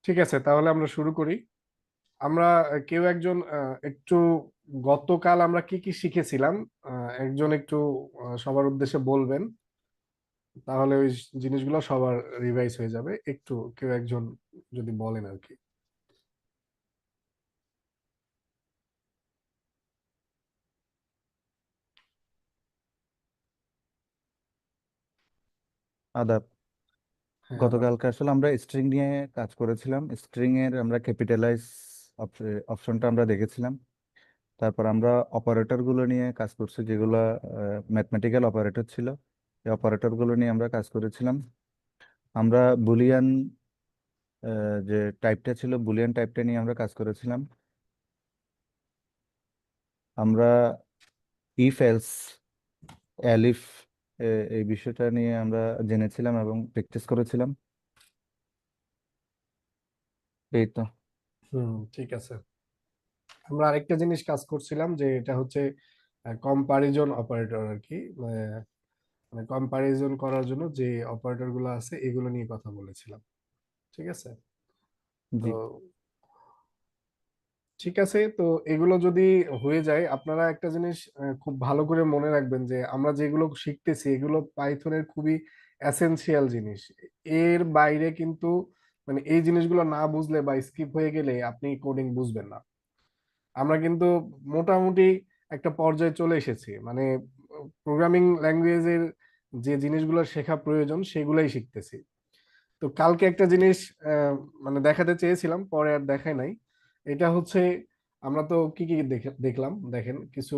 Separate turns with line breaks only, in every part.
ঠিক আছে, তাহলে আমরা শুরু করি। আমরা কেউ একজন একটু গতকাল আমরা কি কি শিখেছিলাম, একজন একটু সবার উদ্দেশ্যে বলবেন, তাহলে ওই জিনিসগুলো সবার রিভাইজ হয়ে যাবে। একটু কেউ একজন যদি বলেন আর কি।
আদাব।
হ্যাঁ, আদাব।
গতকালকে আসলে আমরা স্ট্রিং নিয়ে কাজ করেছিলাম। স্ট্রিং এর আমরা ক্যাপিটালাইজ অপশনটা আমরা দেখেছিলাম। তারপর আমরা অপারেটর গুলো নিয়ে কাজ করছি, যেগুলো ম্যাথমেটিক্যাল অপারেটর ছিল। এই অপারেটর গুলো নিয়ে আমরা কাজ করেছিলাম। আমরা বুলিয়ান যে টাইপটা ছিল, বুলিয়ান টাইপটা নিয়ে আমরা কাজ করেছিলাম। আমরা ইফ এলস, এলিফ, এই বিষয়টা নিয়ে আমরা জেনেছিলাম এবং প্র্যাকটিস করেছিলাম। এই তো।
ঠিক আছে। আমরা আরেকটা জিনিস কাজ করছিলাম, যে এটা হচ্ছে কম্পারিজন অপারেটর আর কি। মানে কম্পারিজন করার জন্য যে অপারেটর গুলো আছে এগুলো নিয়ে কথা বলেছিলাম। ঠিক আছে। তো
জি।
ঠিক আছে, তো এগুলো যদি হয়ে যায়, আপনারা একটা জিনিস খুব ভালো করে মনে রাখবেন, যে আমরা যেগুলো শিখতেছি এগুলো পাইথনের খুবই এসেনশিয়াল জিনিস। এর বাইরে কিন্তু মানে এই জিনিসগুলো না বুঝলে বা স্কিপ হয়ে গেলে আপনি কোডিং বুঝবেন না। আমরা কিন্তু মোটামুটি একটা পর্যায়ে চলে এসেছি, মানে প্রোগ্রামিং ল্যাঙ্গুয়েজের যে জিনিসগুলো শেখা প্রয়োজন সেগুলাই শিখতেছি। তো কালকে একটা জিনিস আহ, মানে দেখাতে চেয়েছিলাম, পরে আর দেখাই নাই। এটা হচ্ছে, আমরা তো কি কি দেখলাম দেখেন, কিছু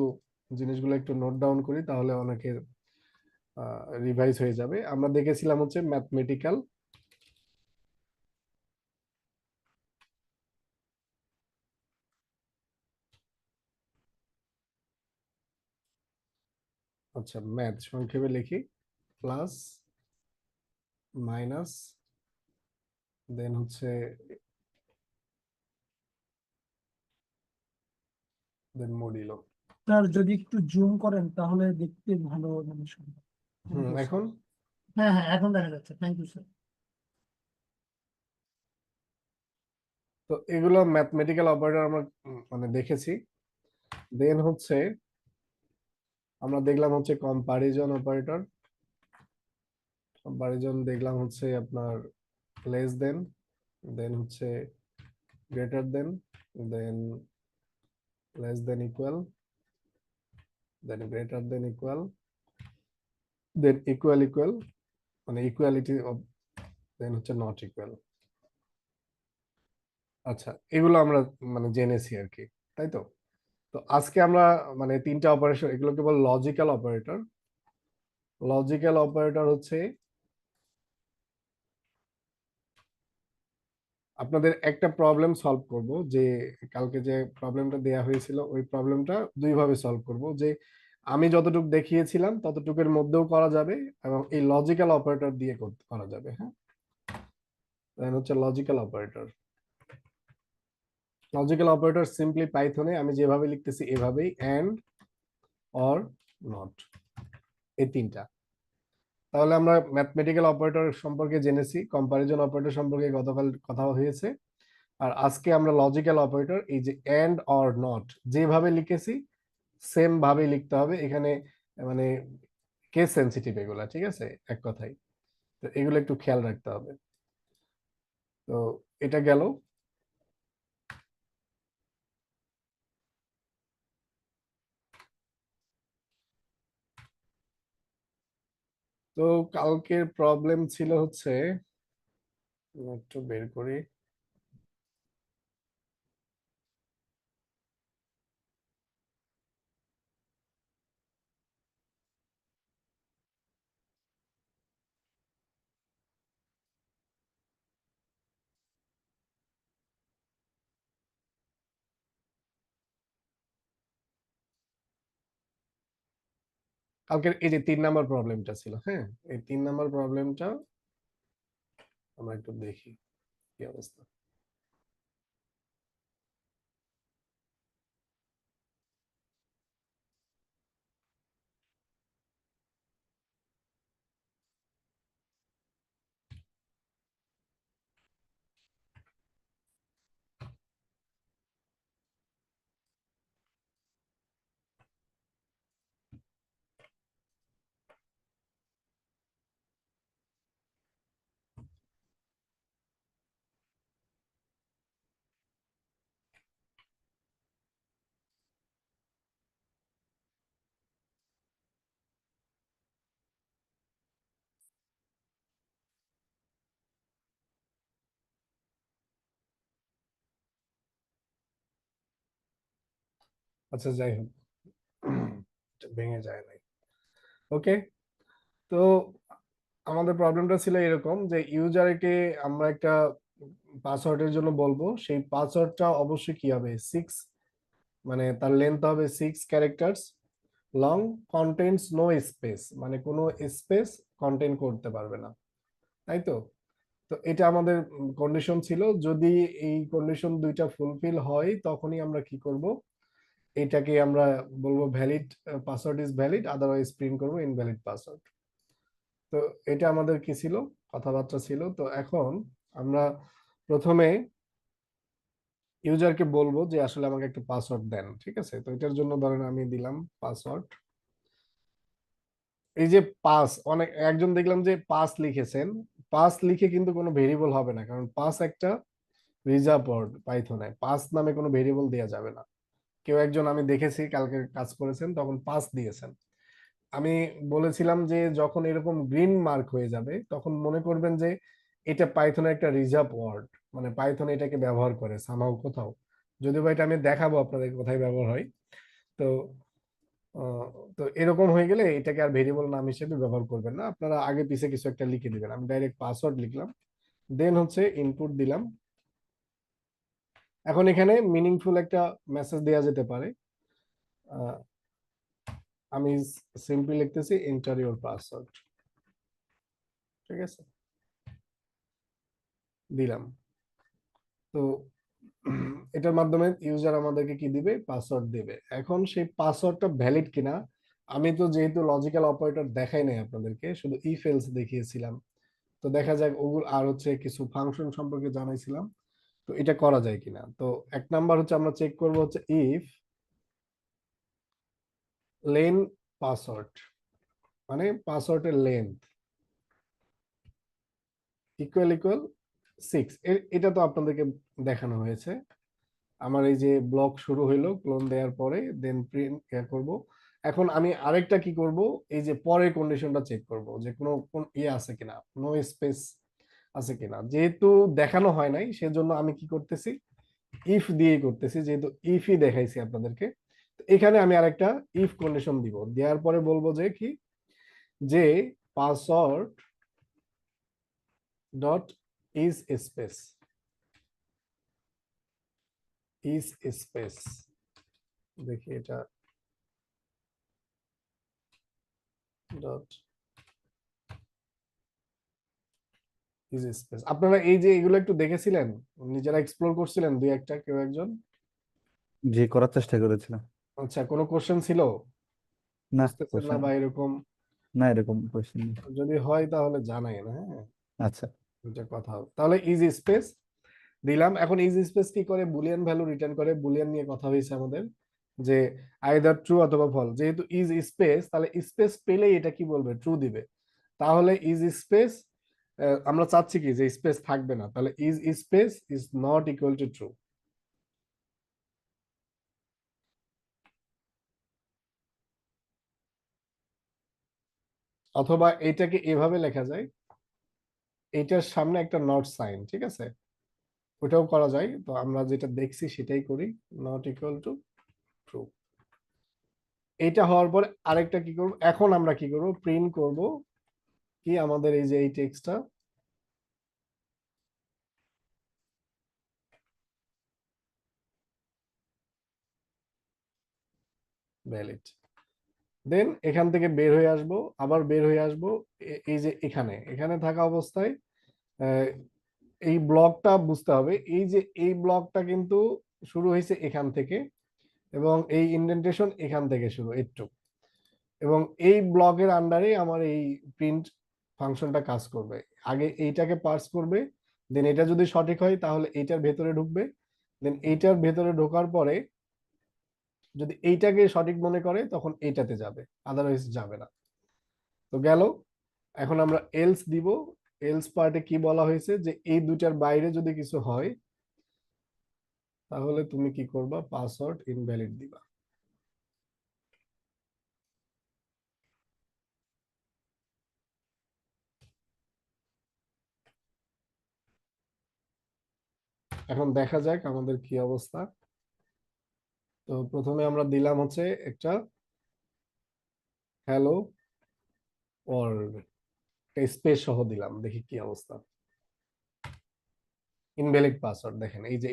জিনিসগুলো একটু নোট ডাউন করি, তাহলে অনেকের রিভাইজ হয়ে যাবে। আমরা দেখেছিলাম হচ্ছে ম্যাথমেটিক্যাল, আচ্ছা ম্যাথ সংক্ষেপে লিখি, প্লাস, মাইনাস, দেন হচ্ছে, দেন মডিউলো।
স্যার যদি একটু জুম করেন তাহলে দেখতে ভালো মানে থ্যাংক ইউ স্যার।
এখন
হ্যাঁ হ্যাঁ, এখন দেখা যাচ্ছে, থ্যাংক ইউ স্যার।
তো এগুলো ম্যাথমেটিক্যাল অপারেটর আমরা মানে দেখেছি। দেন হচ্ছে আমরা দেখলাম হচ্ছে কম্পারিজন অপারেটর। কম্পারিজন দেখলাম হচ্ছে আপনার লেস দেন, দেন হচ্ছে গ্রেটার দেন, দেন লেস দেন ইকুয়াল, দেন greater than equal, than equal equal, মানে ইকুয়ালিটি অফ, দেন হচ্ছে নট ইকুয়াল। আচ্ছা, এগুলো আমরা মানে জেনেছি আর কি, তাই তো। তো আজকে আমরা মানে তিনটা অপারেশন, এগুলোকে বল লজিক্যাল অপারেটর। লজিক্যাল অপারেটর হচ্ছে আপনাদের একটা প্রবলেম সলভ করব, যে কালকে যে প্রবলেমটা দেয়া হয়েছিল ওই প্রবলেমটা দুই ভাবে সলভ করব, যে আমি যতটুকু দেখিয়েছিলাম ততটুকুর মধ্যেও করা যাবে, এবং এই লজিক্যাল অপারেটর দিয়ে করা যাবে। হ্যাঁ, দেন হচ্ছে logical operator. Logical operator simply পাইথনে আমি যেভাবে লিখতেছি এভাবেই, এন্ড, অর, নট, এই তিনটা। তাহলে আমরা ম্যাথমেটিক্যাল অপারেটর সম্পর্কে জেনেছি, কম্পারিজন অপারেটর সম্পর্কে গতকাল কথা হয়েছে। আর আজকে আমরা লজিক্যাল অপারেটর, এই যে এন্ড অর নট যেভাবে লিখেছি সেম ভাবে লিখতে হবে এখানে, মানে কেস সেনসিটিভ এগুলা, ঠিক আছে, এক কথাই। তো এগুলো একটু খেয়াল রাখতে হবে। তো এটা গেল। তো কালকের প্রবলেম ছিল হচ্ছে, একটু বের করি। কালকের এই যে 3 নাম্বার প্রবলেমটা ছিল, হ্যাঁ, এই 3 নাম্বার প্রবলেমটা আমরা একটু দেখি কি অবস্থা। আচ্ছা যাই হোক, এটা ভেঙে যায় নাই। ওকে, তো আমাদের প্রবলেমটা ছিল এরকম যে ইউজারকে আমরা একটা পাসওয়ার্ডের জন্য বলবো, সেই পাসওয়ার্ডটা অবশ্যই কি হবে, 6, মানে তার লেন্থ হবে 6 characters long, contents no space, মানে কোনো স্পেস কন্টেন্ট করতে পারবে না, তাই তো? তো এটা আমাদের কন্ডিশন ছিল। যদি এই কন্ডিশন দুইটা ফুলফিল হয় তখনই আমরা কি করব, এটাকে আমরা বলবো valid, password is valid, otherwise print করবো ইনভ্যালিড পাসওয়ার্ড। তো এটা আমাদের কি ছিল, কথাবার্তা ছিল। তো এখন আমরা প্রথমে ইউজারকে বলবো যে আসলে আমাকে একটা পাসওয়ার্ড দেন, ঠিক আছে? তো এটার জন্য ধরেন আমি দিলাম পাসওয়ার্ড। এই যে পাস, অনেক একজন দেখলাম যে পাস লিখেছেন, পাস লিখে কিন্তু কোনো ভেরিয়েবল হবে না, কারণ পাস একটা রিজার্ভ ওয়ার্ড, পাইথনে পাস নামে কোনো ভেরিয়েবল দেওয়া যাবে না। কেউ একজন আমি দেখেছি কালকে কাজ করেছেন, তখন পাস দিয়েছেন। আমি বলেছিলাম যে যখন এরকম গ্রিন মার্ক হয়ে যাবে তখন মনে করবেন যে এটা পাইথনের একটা রিজার্ভ ওয়ার্ড, মানে পাইথন এটাকে ব্যবহার করে সামহাও কোথাও, যদিও বা এটা আমি দেখাবো আপনাদের কোথায় ব্যবহার হয়। তো আহ, তো এরকম হয়ে গেলে এটাকে আর ভেরিয়েবল নাম হিসেবে ব্যবহার করবেন না, আপনারা আগে পিছে কিছু একটা লিখে দিবেন। আমি ডাইরেক্ট পাসওয়ার্ড লিখলাম, দেন হচ্ছে ইনপুট দিলাম। এখন এখানে মিনিংফুল একটা মেসেজ দেওয়া যেতে পারে। আহ, আমি সিম্পলি লিখতেছি এন্টার ইউর পাসওয়ার্ড, ঠিক আছে, দিলাম। তো এটার মাধ্যমে ইউজার আমাদেরকে কি দিবে, পাসওয়ার্ড দিবে। এখন সেই পাসওয়ার্ডটা ভ্যালিড কিনা, আমি তো যেহেতু লজিক্যাল অপারেটর দেখাই নাই আপনাদেরকে, শুধু ইফ এলস দেখিয়েছিলাম, তো দেখা যাক ওগুলো আর হচ্ছে কিছু ফাংশন সম্পর্কে জানাইছিলাম, তো এটা করা যায় কিনা। তো এক নাম্বার হচ্ছে আমরা চেক করব হচ্ছে ইফ লেন পাসওয়ার্ড, মানে পাসওয়ার্ডের লেন্থ ইকুয়াল ইকুয়াল 6। এটা তো আপনাদেরকে দেখানো হয়েছে। আমার এই যে ব্লক শুরু হইলো ক্লোন দেওয়ার পরে, দেন প্রিন্ট করব। এখন আমি আরেকটা কি করব, এই যে পরের কন্ডিশনটা চেক করব যে কোনো কোন ইয়ে আছে কিনা, নো স্পেস আছে কিনা। যেহেতু দেখানো হয় নাই সেজন্য আমি কি করতেছি, ইফ দিয়ে করতেছি, যেহেতু ইফই দেখাইছি আপনাদেরকে। তো এখানে আমি আরেকটা ইফ কন্ডিশন দিব, দেওয়ার পরে বলবো যে কি, যে password dot is space, is space, দেখি এটা ডট ইজ স্পেস। আপনারা এই যে এগুলো একটু দেখেছিলেন, নিজেরা এক্সপ্লোর করছিলেন দুই একটা, কেউ একজন?
যে করার চেষ্টা করেছিলাম।
আচ্ছা, কোনো কোশ্চেন ছিল,
না,
বুঝতেছেন না
কোশ্চেন,
বা এরকম?
না এরকম কোশ্চেন নেই।
যদি হয় তাহলে জানাই না, হ্যাঁ,
আচ্ছা,
এটা কথা হবে। তাহলে ইজ স্পেস দিলাম। এখন ইজ স্পেস কি করে, বুলিয়ান ভ্যালু রিটার্ন করে। বুলিয়ান নিয়ে কথা হয়েছে আমাদের, যে আইদার ট্রু অথবা ফল। যেহেতু ইজ স্পেস, তাহলে স্পেস পেলেই এটা কি বলবে, ট্রু দিবে। তাহলে ইজ স্পেস, আমরা চাচ্ছি কি যে স্পেস থাকবে না, তাহলে is space is not equal to true. অথবা এটাকে এভাবে লেখা যায়, এটার সামনে একটা নট সাইন, ঠিক আছে, ওটাও করা যায়। তো আমরা যেটা দেখছি সেটাই করি, নট ইকুয়াল টু ট্রু। এটা হওয়ার পরে আরেকটা কি করব, এখন আমরা কি করব, প্রিন্ট করব কি, আমাদের এই যে এই টেক্সটটা ভ্যালিড। দেন এখান থেকে বের হয়ে আসব, আবার বের হয়ে আসব, এই যে এখানে এখানে থাকা অবস্থায় আহ, এই ব্লকটা বুঝতে হবে। এই যে এই ব্লকটা কিন্তু শুরু হয়েছে এখান থেকে, এবং এই ইন্ডেন্টেশন এখান থেকে শুরু একটু, এবং এই ব্লকের আন্ডারে আমার এই প্রিন্ট ফাংশনটা কাজ করবে। আগে এইটাকে পার্স করবে, দেন এটা যদি সঠিক হয় তাহলে এইটার ভেতরে ঢুকবে, দেন এইটার ভেতরে ঢোকার পরে যদি এইটাকে সঠিক মনে করে তখন এইটাতে যাবে, আদারওয়াইজ যাবে না। তো গেল। এখন আমরা এলস দিব। এলস পার্টে কি বলা হয়েছে, যে এই দুইটার বাইরে যদি কিছু হয় তাহলে তুমি কি করবা, পাসওয়ার্ড ইনভ্যালিড দিবা। এখন দেখা যাক আমাদের কি অবস্থা। তো প্রথমে আমরা দিলাম হচ্ছে একটা হ্যালো ওয়ার্ল্ড, স্পেস সহ দিলাম, দেখি কি অবস্থা। ইনভ্যালিড পাসওয়ার্ড, দেখেন এই যে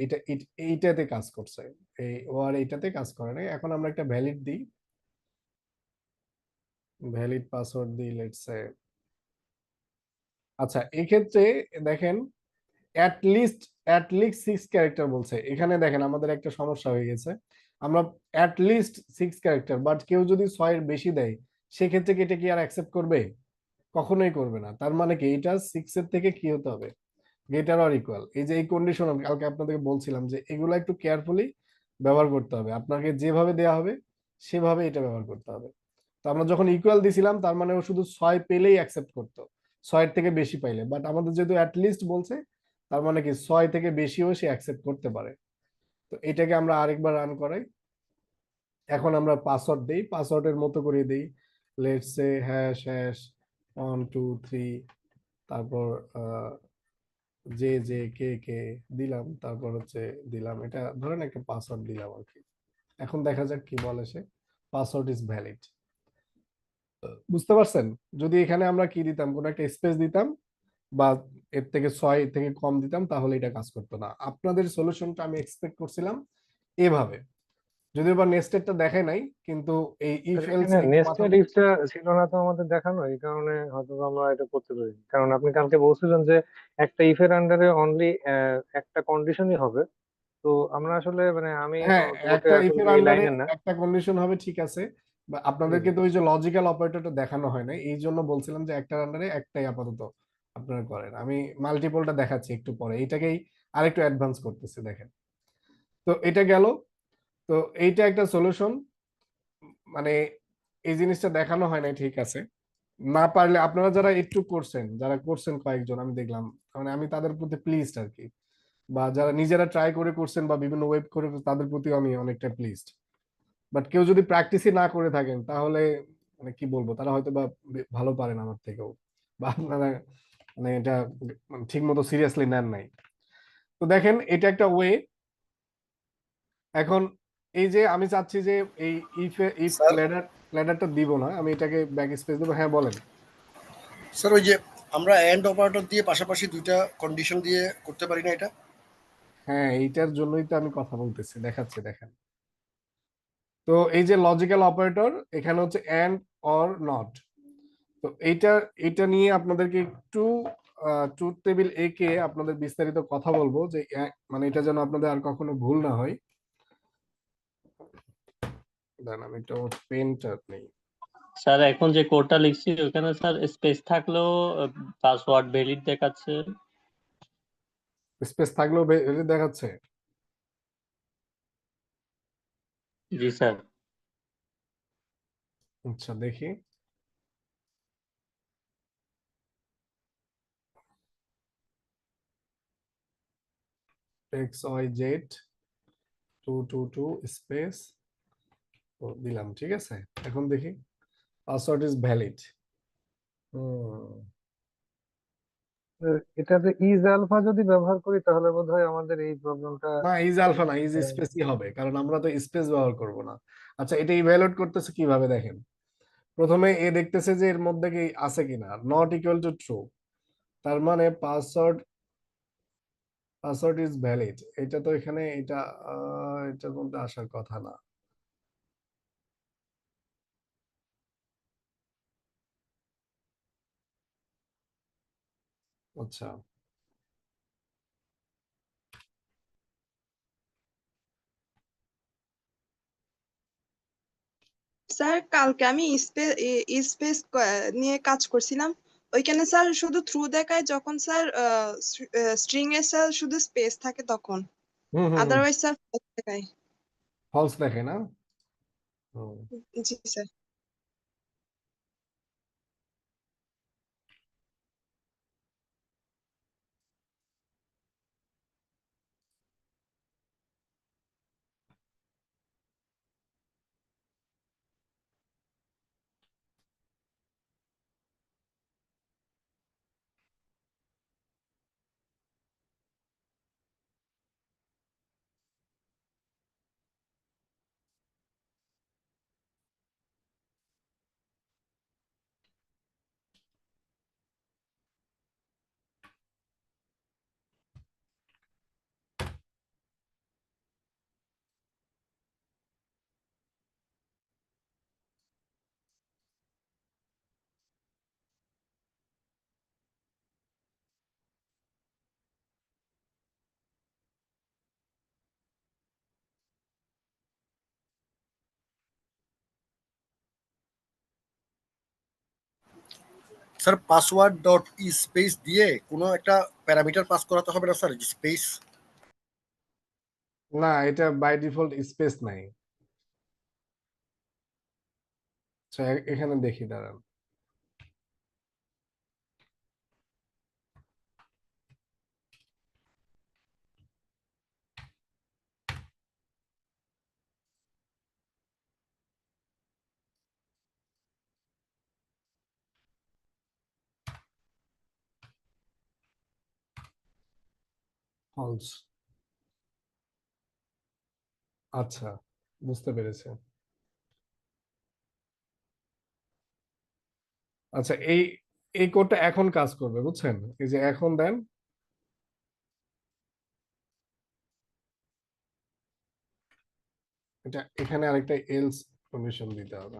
এইটাতে কাজ করছে, এই ওয়ার এইটাতে কাজ করে নাই। এখন আমরা একটা ভ্যালিড দিই, ভ্যালিড পাসওয়ার্ড দিই লেটস সে। আচ্ছা, এক্ষেত্রে দেখেন অ্যাট লিস্ট 6 ক্যারেক্টার বলছে। এখানে দেখেন আমাদের একটা সমস্যা হয়ে গেছে। আমরা অ্যাট লিস্ট 6 ক্যারেক্টার, বাট কেউ যদি 6-এর বেশি দেয়, সেক্ষেত্রে কি এটা কি আর অ্যাকসেপ্ট করবে? কখনোই করবে না। তার মানে কি এটা 6-এর থেকে কি হতে হবে, গ্রেটার অর ইকুয়াল। এই যে এই কন্ডিশন কালকে আপনাদেরকে বলছিলাম যে এগুলো একটু কেয়ারফুলি ব্যবহার করতে হবে, আপনাকে যেভাবে দেয়া হবে সেভাবে এটা ব্যবহার করতে হবে। তো আমরা যখন ইকুয়াল দিছিলাম তার মানে ও শুধু 6 পেলেই অ্যাকসেপ্ট করতো, 6-এর থেকে বেশি পাইলে। বাট আমাদের যেহেতু অ্যাটলিস্ট বলছে, তার মানে কি 6 থেকে বেশিও সে অ্যাকসেপ্ট করতে পারে। তো এটাকে আমরা আরেকবার রান করাই। এখন আমরা পাসওয়ার্ড দেই, পাসওয়ার্ডের মতো করে দেই, লেটস সে হ্যাশ হ্যাশ 1 2 3, তারপর জে জে কে কে দিলাম, তারপর হচ্ছে দিলাম, এটা ধরেন একটা পাসওয়ার্ড দিলাম আর কি। এখন দেখা যাক কি বলে সে। Password is valid. বুঝতে পারছেন? যদি এখানে আমরা কি দিতাম, কোন একটা স্পেস দিতাম বা এর থেকে 6 এর থেকে কম দিতাম, তাহলে এটা কাজ করতো না। আপনাদের সলিউশনটা আমি এক্সপেক্ট করছিলাম এভাবে, যদিও বা নেস্টেডটা দেখায় নাই, কিন্তু এই ইফ
আর
এলস
এখানে
একটু মাথা।
নেস্টেড ইফটা ছিল না তো আমাদের দেখানো, এই কারণে হয়তো বা আমরা এটা করতে পারি। কারণ আপনি কালকে বলছিলেন যে একটা ইফের আন্ডারে অনলি একটা কন্ডিশনই হবে। তো আমরা আসলে মানে আমি
হ্যাঁ,
ওটা
একটা
আসলে
ইফের
এই
আন্ডারে
লাইনের না।
একটা কন্ডিশন হবে, ঠিক আছে। বা
জি
আপনাদেরকে
জি।
তো ওই যে লজিক্যাল অপারেটরটা দেখানো হয় না, এই জন্য বলছিলাম যে একটার আন্ডারে একটাই আপাতত আপনারা করেন। আমি মাল্টিপলটা দেখাচ্ছি একটু পরে, এটাকেই আরেকটু অ্যাডভান্স করতেছি, দেখেন। তো এটা গেল। তো এইটা একটা সলিউশন, মানে এই জিনিসটা দেখানো হয় না, ঠিক আছে। না পারলে আপনারা যারা একটু করছেন, যারা করছেন কয়েকজন আমি দেখলাম, মানে আমি তাদের প্রতি প্লিজড আর কি। বা যারা নিজেরা ট্রাই করে করছেন বা বিভিন্ন ওয়েব করে, তাদের প্রতিও আমি অনেকটা প্লিজড। বাট কেউ যদি প্র্যাকটিসই না করে থাকেন, তাহলে মানে কি বলবো, তারা হয়তো বা ভালো পারেন আমার থেকেও, বা আপনারা মানে এটা ঠিক মতো সিরিয়াসলি নেন নাই। তো দেখেন এটা একটা ওয়ে। এখন এই যে আমি চাচ্ছি যে এই ইফ
স্যার,
ল্যাডারটা দিব না, আমি এটাকে ব্যাক স্পেস দেবো। হ্যাঁ বলেন।
স্যার ওই যে আমরা এন্ড অপারেটর দিয়ে পাশাপাশি দুইটা কন্ডিশন দিয়ে করতে পারি না এটা?
হ্যাঁ, এইটার জন্যই তো আমি কথা বলতেছি, দেখাচ্ছি, দেখেন। তো এই যে লজিক্যাল অপারেটর, এখানে হচ্ছে এন্ড অর নট। তো এইটা এটা নিয়ে আপনাদেরকে একটু ট্রুথ টেবিল একে আপনাদের বিস্তারিত কথা বলবো, যে মানে এটা যেন আপনাদের আর কখনো ভুল না হয়। দাঁড়ান, আমি একটা পেনটা নেই।
স্যার এখন যে কোডটা লিখছি ওখানে স্যার স্পেস থাকলেও পাসওয়ার্ড ভ্যালিড দেখাচ্ছে।
স্পেস থাকলেও দেখাচ্ছে।
জি স্যার।
আচ্ছা, দেখি। XYZ 222 স্পেস দিলাম, ঠিক আছে। এখন দেখি পাসওয়ার্ড ইজ ভ্যালিড।
এটাতে ইজ আলফা যদি ব্যবহার করি তাহলে বোধহয় আমাদের এই প্রবলেমটা।
না, ইজ আলফা না, ইজ স্পেসই হবে, কারণ আমরা তো স্পেস ব্যবহার করব না। আচ্ছা, এটা ইভ্যালুয়েট করতেছে কিভাবে দেখেন। প্রথমে এ দেখতেছে যে এর মধ্যে কি আছে কিনা, নট ইকুয়াল টু ট্রু, তার মানে পাসওয়ার্ড ইজ ভ্যালিড। এটা তো এখানে এটা এটার মধ্যে আসার কথা না। আচ্ছা,
স্যার কালকে আমি স্পেস নিয়ে কাজ করছিলাম। ওইখানে স্যার শুধু থ্রু দেখায় যখন স্যার স্ট্রিং এ স্যার শুধু স্পেস থাকে তখন।
Hmm hmm hmm,
otherwise sir false দেখায়।
ফলস দেখে না। হুম।
জি sir.
Sir password dot space দিয়ে কোনো একটা প্যারামিটার পাস করাতে হবে না স্যার, স্পেস?
না, এটা বাই ডিফল্ট স্পেস নাই। আচ্ছা, এখানে দেখি, দাঁড়ান। ফলস। আচ্ছা, বুঝতে পেরেছি। আচ্ছা, এই এই কোডটা এখন কাজ করবে, বুঝছেন? এই যে এখন দেন, এটা এখানে আরেকটা এলস কন্ডিশন দিতে হবে।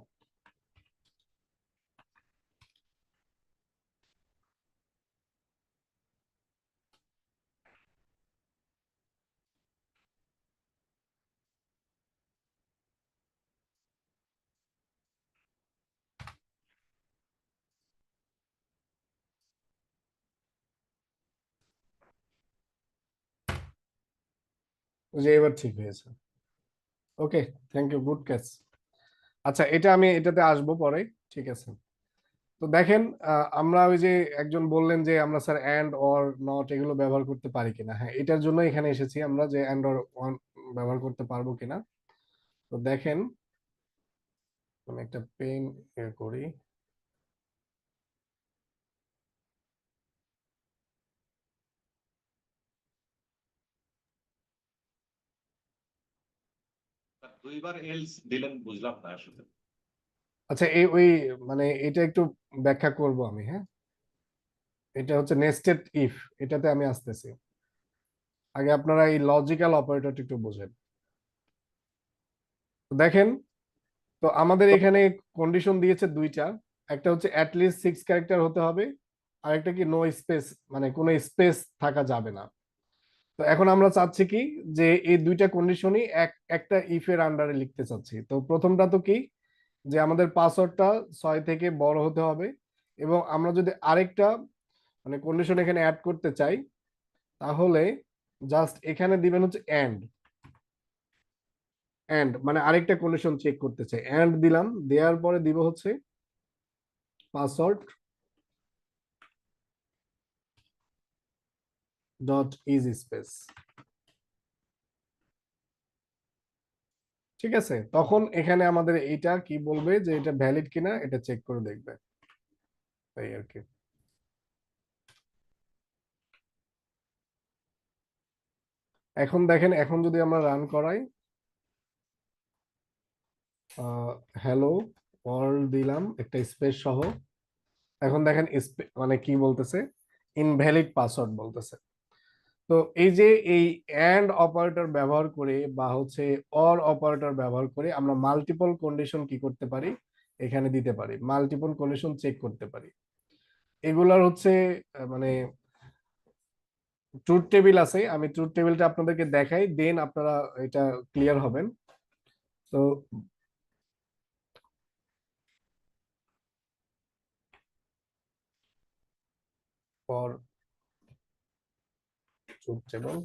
যে এবার ঠিক হয়েছে। ওকে, থ্যাংক ইউ, গুড ক্যাচ। আচ্ছা, এটা আমি এটাতে আসবো পরে। ঠিক আছে। তো দেখেন, আমরা ওই যে একজন বললেন যে আমরা স্যার অ্যান্ড অর নট এগুলো ব্যবহার করতে পারি কিনা। হ্যাঁ, এটার জন্য এখানে এসেছি আমরা, যে অ্যান্ড অর ওয়ান ব্যবহার করতে পারবো কিনা। তো দেখেন, আমি একটা পেন করি।
দুইবার এলস দিলেন, বুঝলাম না আসলে।
আচ্ছা, এই ওই মানে এটা একটু ব্যাখ্যা করব আমি। হ্যাঁ, এটা হচ্ছে নেস্টেড ইফ, এটাতে আমি আসতেছি। আগে আপনারা এই লজিক্যাল অপারেটরটা একটু বোঝেন। তো দেখেন, তো আমাদের এখানে কন্ডিশন দিয়েছে দুইটা। একটা হচ্ছে অ্যাটলিস্ট 6 ক্যারেক্টার হতে হবে, আর একটা কি নো স্পেস, মানে কোনো স্পেস থাকা যাবে না। তো এখন আমরা চাচ্ছি কি, যে এই দুইটা কন্ডিশনই একটা ইফ এর আন্ডারে লিখতে চাচ্ছি। তো প্রথমটা তো কি, যে আমাদের পাসওয়ার্ডটা 6 থেকে বড় হতে হবে, এবং আমরা যদি আরেকটা মানে কন্ডিশন এখানে অ্যাড করতে চাই, তাহলে জাস্ট এখানে দিবেন হচ্ছে এন্ড। এন্ড মানে আরেকটা কন্ডিশন চেক করতে চাই, এন্ড দিলাম, দেওয়ার পরে দিব হচ্ছে পাসওয়ার্ড ডট ইজ স্পেস। ঠিক আছে, তখন এখানে আমাদের এইটা কি বলবে, যে এটা ভ্যালিড কিনা এটা চেক করে দেখবে, তাই আর কি। এখন দেখেন, এখন যদি আমরা রান করাই, হ্যালো ওয়ার্ল্ড দিলাম একটা স্পেস সহ, এখন দেখেন মানে কি বলতেছে, ইনভ্যালিড পাসওয়ার্ড বলতেছে। তো এই যে এই এন্ড অপারেটর ব্যবহার করে বা হচ্ছে অর অপারেটর ব্যবহার করে আমরা মাল্টিপল কন্ডিশন কি করতে পারি, এখানে দিতে পারি, মাল্টিপল কন্ডিশন চেক করতে পারি। এগুলার হচ্ছে মানে ট্রুথ টেবিল আছে, আমি ট্রুথ টেবিলটা আপনাদেরকে দেখাই, দেন আপনারা এটা ক্লিয়ার হবেন। তো ফর ট্রুথ টেবিল,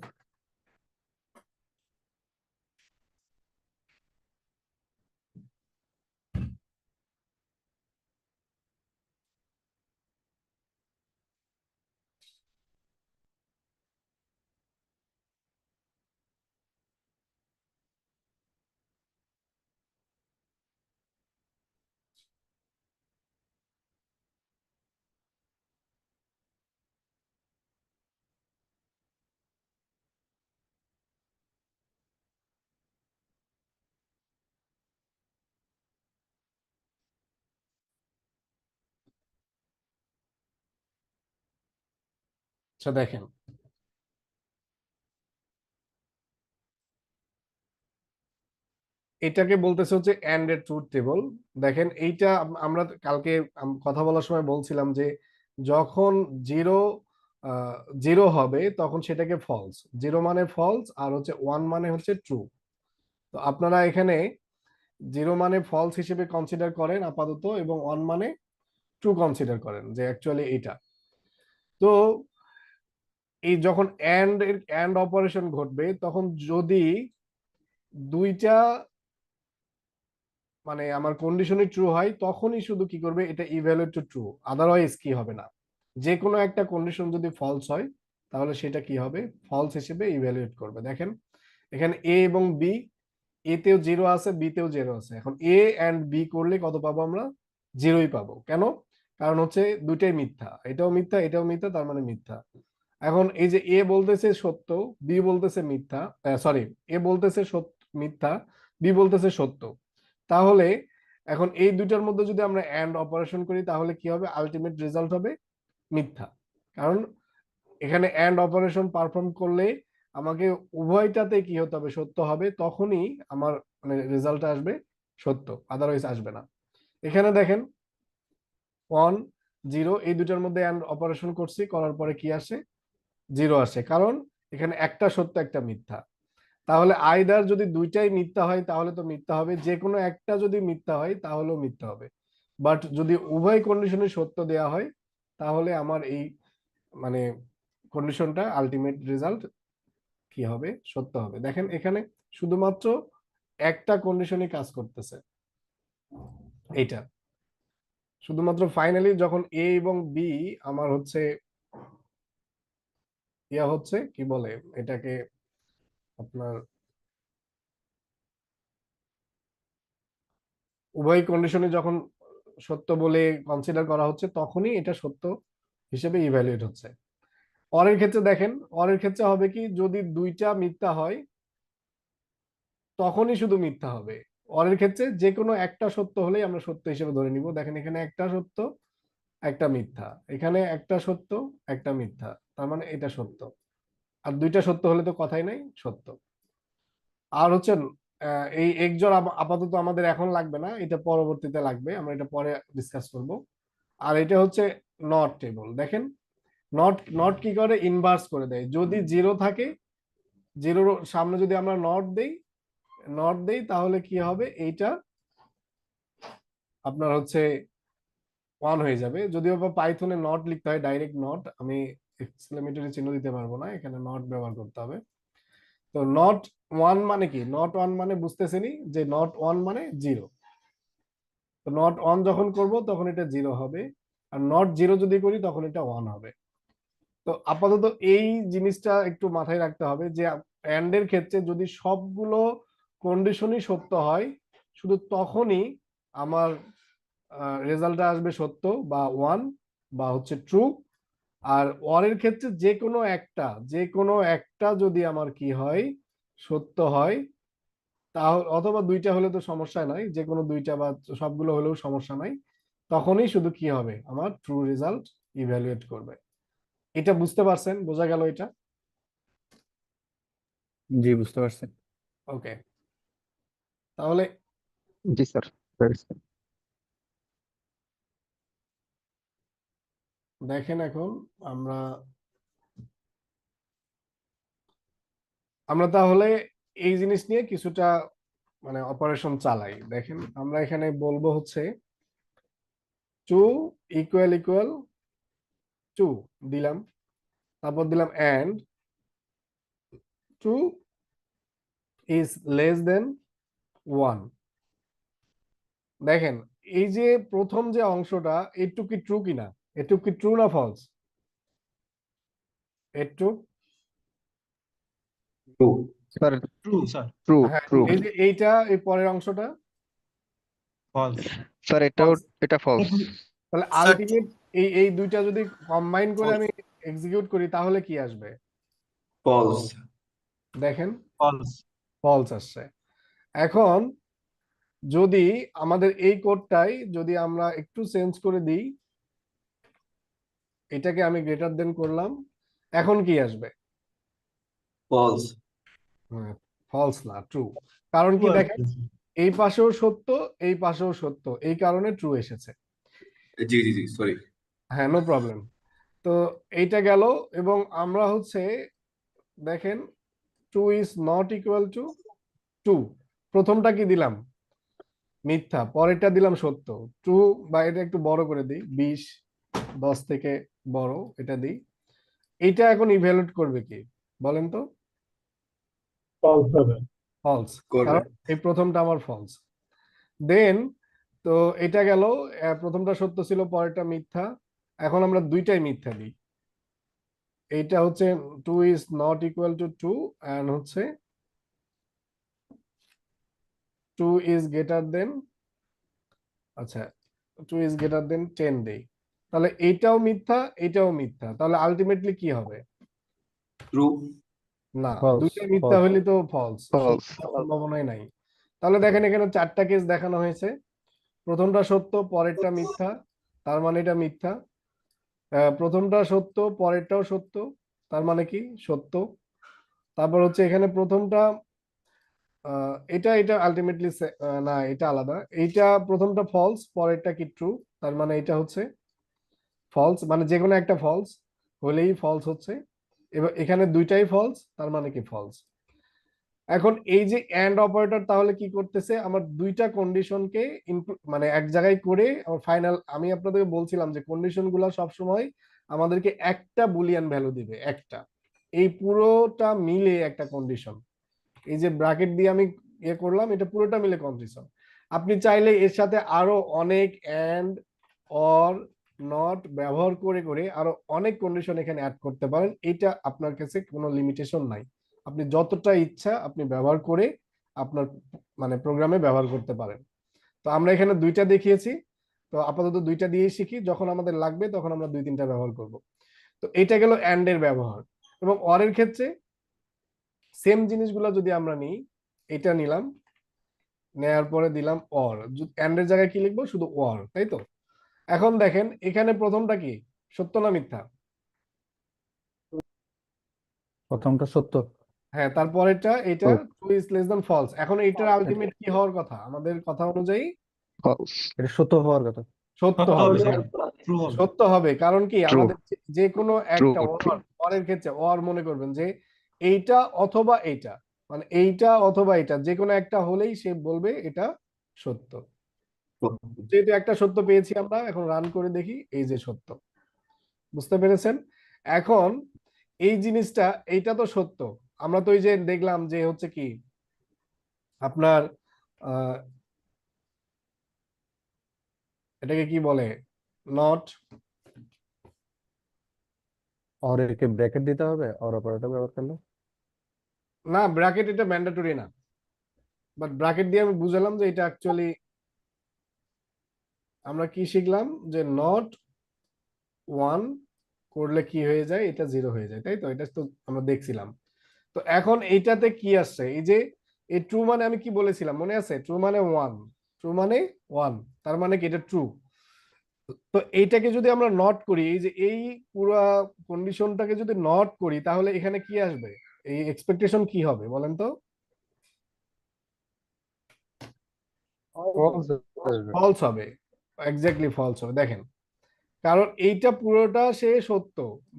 আচ্ছা দেখেন, এটাকে বলতেছে হচ্ছে এন্ড এর ট্রুথ টেবল। দেখেন এইটা আমরা কালকে কথা বলার সময় বলছিলাম যে যখন জিরো জিরো হবে তখন সেটাকে ফলস, জিরো মানে ফলস, আর হচ্ছে ওয়ান মানে হচ্ছে ট্রু। তো আপনারা এখানে জিরো মানে ফলস হিসেবে কনসিডার করেন আপাতত, এবং ওয়ান মানে ট্রু কনসিডার করেন যে অ্যাকচুয়ালি এটা। তো এই যখন এন্ড অপারেশন ঘটবে তখন যদি দুইটা মানে আমার কন্ডিশনই ট্রু হয় তখনই শুধু কি করবে, এটা ইভ্যালুয়েট টু ট্রু, আদারওয়াইজ কি হবে না। যে কোনো একটা কন্ডিশন যদি ফলস হয় তাহলে সেটা কি হবে, ফলস হিসেবে ইভ্যালুয়েট করবে। দেখেন এখানে এ এবং বি, এ তেও 0 আছে, বি তেও 0 আছে। এখন এ এন্ড বি করলে কত পাবো আমরা, 0ই পাবো। কেন? কারণ হচ্ছে দুইটাই মিথ্যা, এটাও মিথ্যা এটাও মিথ্যা, তার মানে মিথ্যা। এখন এই যে এ বলতেছে সত্য, বি বলতেছে মিথ্যা, সরি, এ বলতেছে মিথ্যা, বি বলতেছে সত্য, তাহলে এখন এই দুইটার মধ্যে যদি আমরা এন্ড অপারেশন করি তাহলে কি হবে, আলটিমেট রেজাল্ট হবে মিথ্যা। কারণ এখানে এন্ড অপারেশন পারফর্ম করলে আমাকে উভয়টাতে কি হতে হবে, সত্য হবে, তখনই আমার মানে রেজাল্ট আসবে সত্য, আদারওয়াইজ আসবে না। এখানে দেখেন 1 0 এই দুটার মধ্যে এন্ড অপারেশন করছি, করার পরে কি আসে, 0 আসে, কারণ এখানে একটা সত্য একটা মিথ্যা। তাহলে আইদার যদি দুইটাই মিথ্যা হয় তাহলে তো মিথ্যা হবে, যে কোনো একটা যদি মিথ্যা হয় তাহলেও মিথ্যা হবে। বাট যদি উভয় কন্ডিশনে সত্য দেয়া হয় তাহলে আমার এই মানে কন্ডিশনটা আলটিমেট রেজাল্ট কি হবে, সত্য হবে। দেখেন এখানে শুধুমাত্র একটা কন্ডিশনই কাজ করতেছে, এইটা শুধুমাত্র ফাইনালি যখন এ এবং বি আমার হচ্ছে ইয়া হচ্ছে কি বলে এটাকে আপনার উভয় কন্ডিশনে যখন সত্য বলে কনসিডার করা হচ্ছে তখনই এটা সত্য হিসেবে ইভ্যালুয়েট হচ্ছে। অরের ক্ষেত্রে দেখেন, অরের ক্ষেত্রে হবে কি, যদি দুইটা মিথ্যা হয় তখনই শুধু মিথ্যা হবে। অরের ক্ষেত্রে যে কোনো একটা সত্য হলেই আমরা সত্য হিসেবে ধরে নিব। দেখেন এখানে একটা সত্য একটা মিথ্যা, এখানে একটা সত্য একটা মিথ্যা, তার মানে এটা সত্য। আর দুইটা সত্য হলে তো কথাই নাই, সত্য। আর হচ্ছে এই একজোড় আপাতত আমাদের এখন লাগবে না, এটা পরবর্তীতে লাগবে, আমরা এটা পরে ডিসকাস করব। আর এটা হচ্ছে নট টেবল। দেখেন নট নট কি করে, ইনভার্স করে দেয়। যদি 0 থাকে, 0 সামনে যদি আমরা নট দেই তাহলে কি হবে, এইটা আপনার হচ্ছে 1 হয়ে যাবে। যদিও বা পাইথনে নট লিখতে হয় ডাইরেক্ট নট, আমি এক্সক্লেমেটরি চিহ্ন দিতে পারবো না, এখানে নট ব্যবহার করতে হবে। তো নট 1 মানে কি, নট 1 মানে বুঝতেছেনই যে নট 1 মানে 0। তো নট 1 যখন করব তখন এটা 0 হবে, আর নট 0 যদি করি তখন এটা 1 হবে। তো আপাতত এই জিনিসটা একটু মাথায় রাখতে হবে যে এন্ড এর ক্ষেত্রে যদি সবগুলো কন্ডিশনই সত্য হয় শুধু তখনই আমার রেজাল্টটা আসবে সত্য বা 1 বা হচ্ছে ট্রু। আর অরের ক্ষেত্রে যে কোনো একটা যদি আমার কি হয়, সত্য হয়, তাহলে অথবা দুইটা হলে তো সমস্যা নাই, যে কোনো দুইটা বা সবগুলো হলেও সমস্যা নাই, তখনই শুধু কি হবে, আমার ট্রু রেজাল্ট ইভ্যালুয়েট করবে। এটা বুঝতে পারছেন, বোঝা গেল এটা?
জি, বুঝতে পারছেন।
ওকে, তাহলে
জি স্যার।
দেখেন এখন আমরা আমরা তাহলে এই জিনিস নিয়ে কিছুটা মানে অপারেশন চালাই। দেখেন আমরা এখানে বলবো হচ্ছে 2 ইকুয়াল ইকুয়াল 2 দিলাম, তারপর দিলাম এন্ড 2 ইজ লেস দেন 1। দেখেন এই যে প্রথম যে অংশটা, এটুকু কি ট্রু কিনা, এটুকু কি ট্রু না ফলস, এটুকু
স্যার
ট্রু স্যার।
ট্রু
হ্যাঁ,
ট্রু
এই যে এইটা এই পরের অংশটা
ফলস।
Sir
false।
এটা ফলস।
তাহলে
স্যার
আলটিমেট এই দুইটা যদি কম্বাইন করে আমি এক্সিকিউট করি তাহলে কি আসবে,
ফলস।
দেখেন
ফলস।
ফলস আসছে। এখন যদি আমাদের এই কোডটাই যদি আমরা একটু চেঞ্জ করে দিই, এটাকে আমি গ্রেটার দেন করলাম, এখন কি আসবে,
ফলস।
ফলস না ট্রু। কারণ কি দেখেন এই পাশেও সত্য এই পাশেও সত্য, এই কারণে ট্রু এসেছে।
জি জি জি, সরি।
হ্যাঁ, নো প্রবলেম। তো এইটা গেল, এবং আমরা হচ্ছে দেখেন 2 ইজ নট ইকুয়াল টু 2, প্রথমটা কি দিলাম, মিথ্যা, পরেরটা দিলাম সত্য। ট্রু বা এটা একটু বড় করে দিই, 20 10 থেকে বড়, এটা দিই। এটা এখন ইভ্যালুয়েট করবে কি বলেন তো?
ফলস হবে।
ফলস,
করবে।
কারণ এই প্রথমটা আমার ফলস। দেন তো এটা গেল, প্রথমটা সত্য ছিল, পরেরটা মিথ্যা। এখন আমরা দুইটাই মিথ্যা দিই। এইটা হচ্ছে 2 is not equal to 2, and হচ্ছে 2 ইজ গ্রেটার দেন, আচ্ছা 2 ইজ গ্রেটার দেন 10 দেই। তাহলে এইটাও মিথ্যা, এটাও মিথ্যা, তাহলে আলটিমেটলি কি হবে?
ট্রু।
না,
ফলস
দুইটাই মিথ্যা হইলে তো ফলস,
ফলস।
সম্ভাবনাই নাই। তাহলে দেখেন এখানে 4টা কেস দেখানো হয়েছে। প্রথমটা সত্য, পরেরটা মিথ্যা, তার মানে এটা মিথ্যা। প্রথমটা সত্য, পরেরটাও সত্য, তার মানে কি সত্য। তারপর হচ্ছে এখানে প্রথমটা এটা এটা আলটিমেটলি না, এটা আলাদা। এইটা প্রথমটা ফলস, পরেরটা কি ট্রু, তার মানে এটা হচ্ছে ফলস, মানে যে কোনো একটা ফলস হলেই ফলস হচ্ছে। এবার এখানে দুইটাই ফলস, তার মানে কি ফলস। এখন এই যে এন্ড অপারেটর তাহলে কি করতেছে, আমার দুইটা কন্ডিশনকে মানে এক জায়গায় করে আমার ফাইনাল, আমি আপনাদেরকে বলছিলাম যে কন্ডিশন গুলা সবসময় আমাদেরকে একটা বুলিয়ান ভ্যালু দিবে, একটা, এই পুরোটা মিলে একটা কন্ডিশন। এই যে ব্র্যাকেট দিয়ে আমি ইয়ে করলাম, এটা পুরোটা মিলে কন্ডিশন। আপনি চাইলে এর সাথে আরো অনেক এন্ড, অর, নট ব্যবহার করে করে আরো অনেক কন্ডিশন এখানে অ্যাড করতে পারেন। এটা আপনার কাছে কোনো লিমিটেশন নাই, আপনি যতটা ইচ্ছা আপনি ব্যবহার করে আপনার মানে প্রোগ্রামে ব্যবহার করতে পারেন। তো আমরা এখানে দুইটা দেখিয়েছি, তো আপাতত দুইটা দিয়েই শিখি, যখন আমাদের লাগবে তখন আমরা 2-3টা ব্যবহার করব। তো এটা গেল এন্ড এর ব্যবহার। এবং অর এর ক্ষেত্রে সেম জিনিসগুলো যদি আমরা নিই, এটা নিলাম, নেয়ার পরে দিলাম অর, এন্ড এর জায়গায় কি লিখবো, শুধু অর, তাই তো? এখন দেখেন এখানে প্রথমটা কি সত্য না মিথ্যা?
প্রথমটা সত্য।
হ্যাঁ, তারপরেরটা এটা
true.
True is less than false. এখন এইটার আলটিমেট কি হওয়ার কথা, আমাদের কথা অনুযায়ী
ফলস।
এটা সত্য হওয়ার কথা।
সত্য
সত্য
হবে।
হলে ট্রু হবে।
সত্য হবে, কারণ কি
ট্রু।
আমাদের যে কোনো
ট্রু।
একটা অরের ক্ষেত্রে অর মনে করবেন যে এইটা অথবা এইটা, মানে এইটা অথবা এটা যে কোনো একটা হলেই সে বলবে এটা সত্য। যেহেতু একটা সত্য পেয়েছি আমরা, এখন রান করে দেখি, এই যে সত্য। বুঝতে পেরেছেন? এখন এই জিনিসটা, এইটা তো সত্য, আমরা তো এই যে দেখলাম যে হচ্ছে কি আপনার আহ এটাকে কি বলে, নট,
আর একে ব্র্যাকেট দিতে হবে আর অপারেটর ব্যবহার করলে।
না ব্র্যাকেট এটা ম্যান্ডেটরি না, বাট ব্র্যাকেট দিয়ে আমি বুঝালাম যে এটা অ্যাকচুয়ালি আমরা কি শিখলাম, যে নট 1 করলে কি হয়ে যায়, এটা 0 হয়ে যায়, তাই তো? এটা তো আমরা দেখছিলাম। তো এখন এইটাতে কি আসছে, এই যে এই ট্রু মানে আমি কি বলেছিলাম মনে আছে, ট্রু মানে 1, ট্রু মানে 1, তার মানে কি এটা ট্রু। তো এইটাকে যদি আমরা নট করি, এই যে এই পুরো কন্ডিশনটাকে যদি নট করি, তাহলে এখানে কি আসবে, এই এক্সপেকটেশন কি হবে বলেন তো?
ফলস আসবে।
ফলস হবে, এক্স্যাক্টলি ফলস হবে। দেখেন, কারণ এইটা পুরোটা সে সত্য,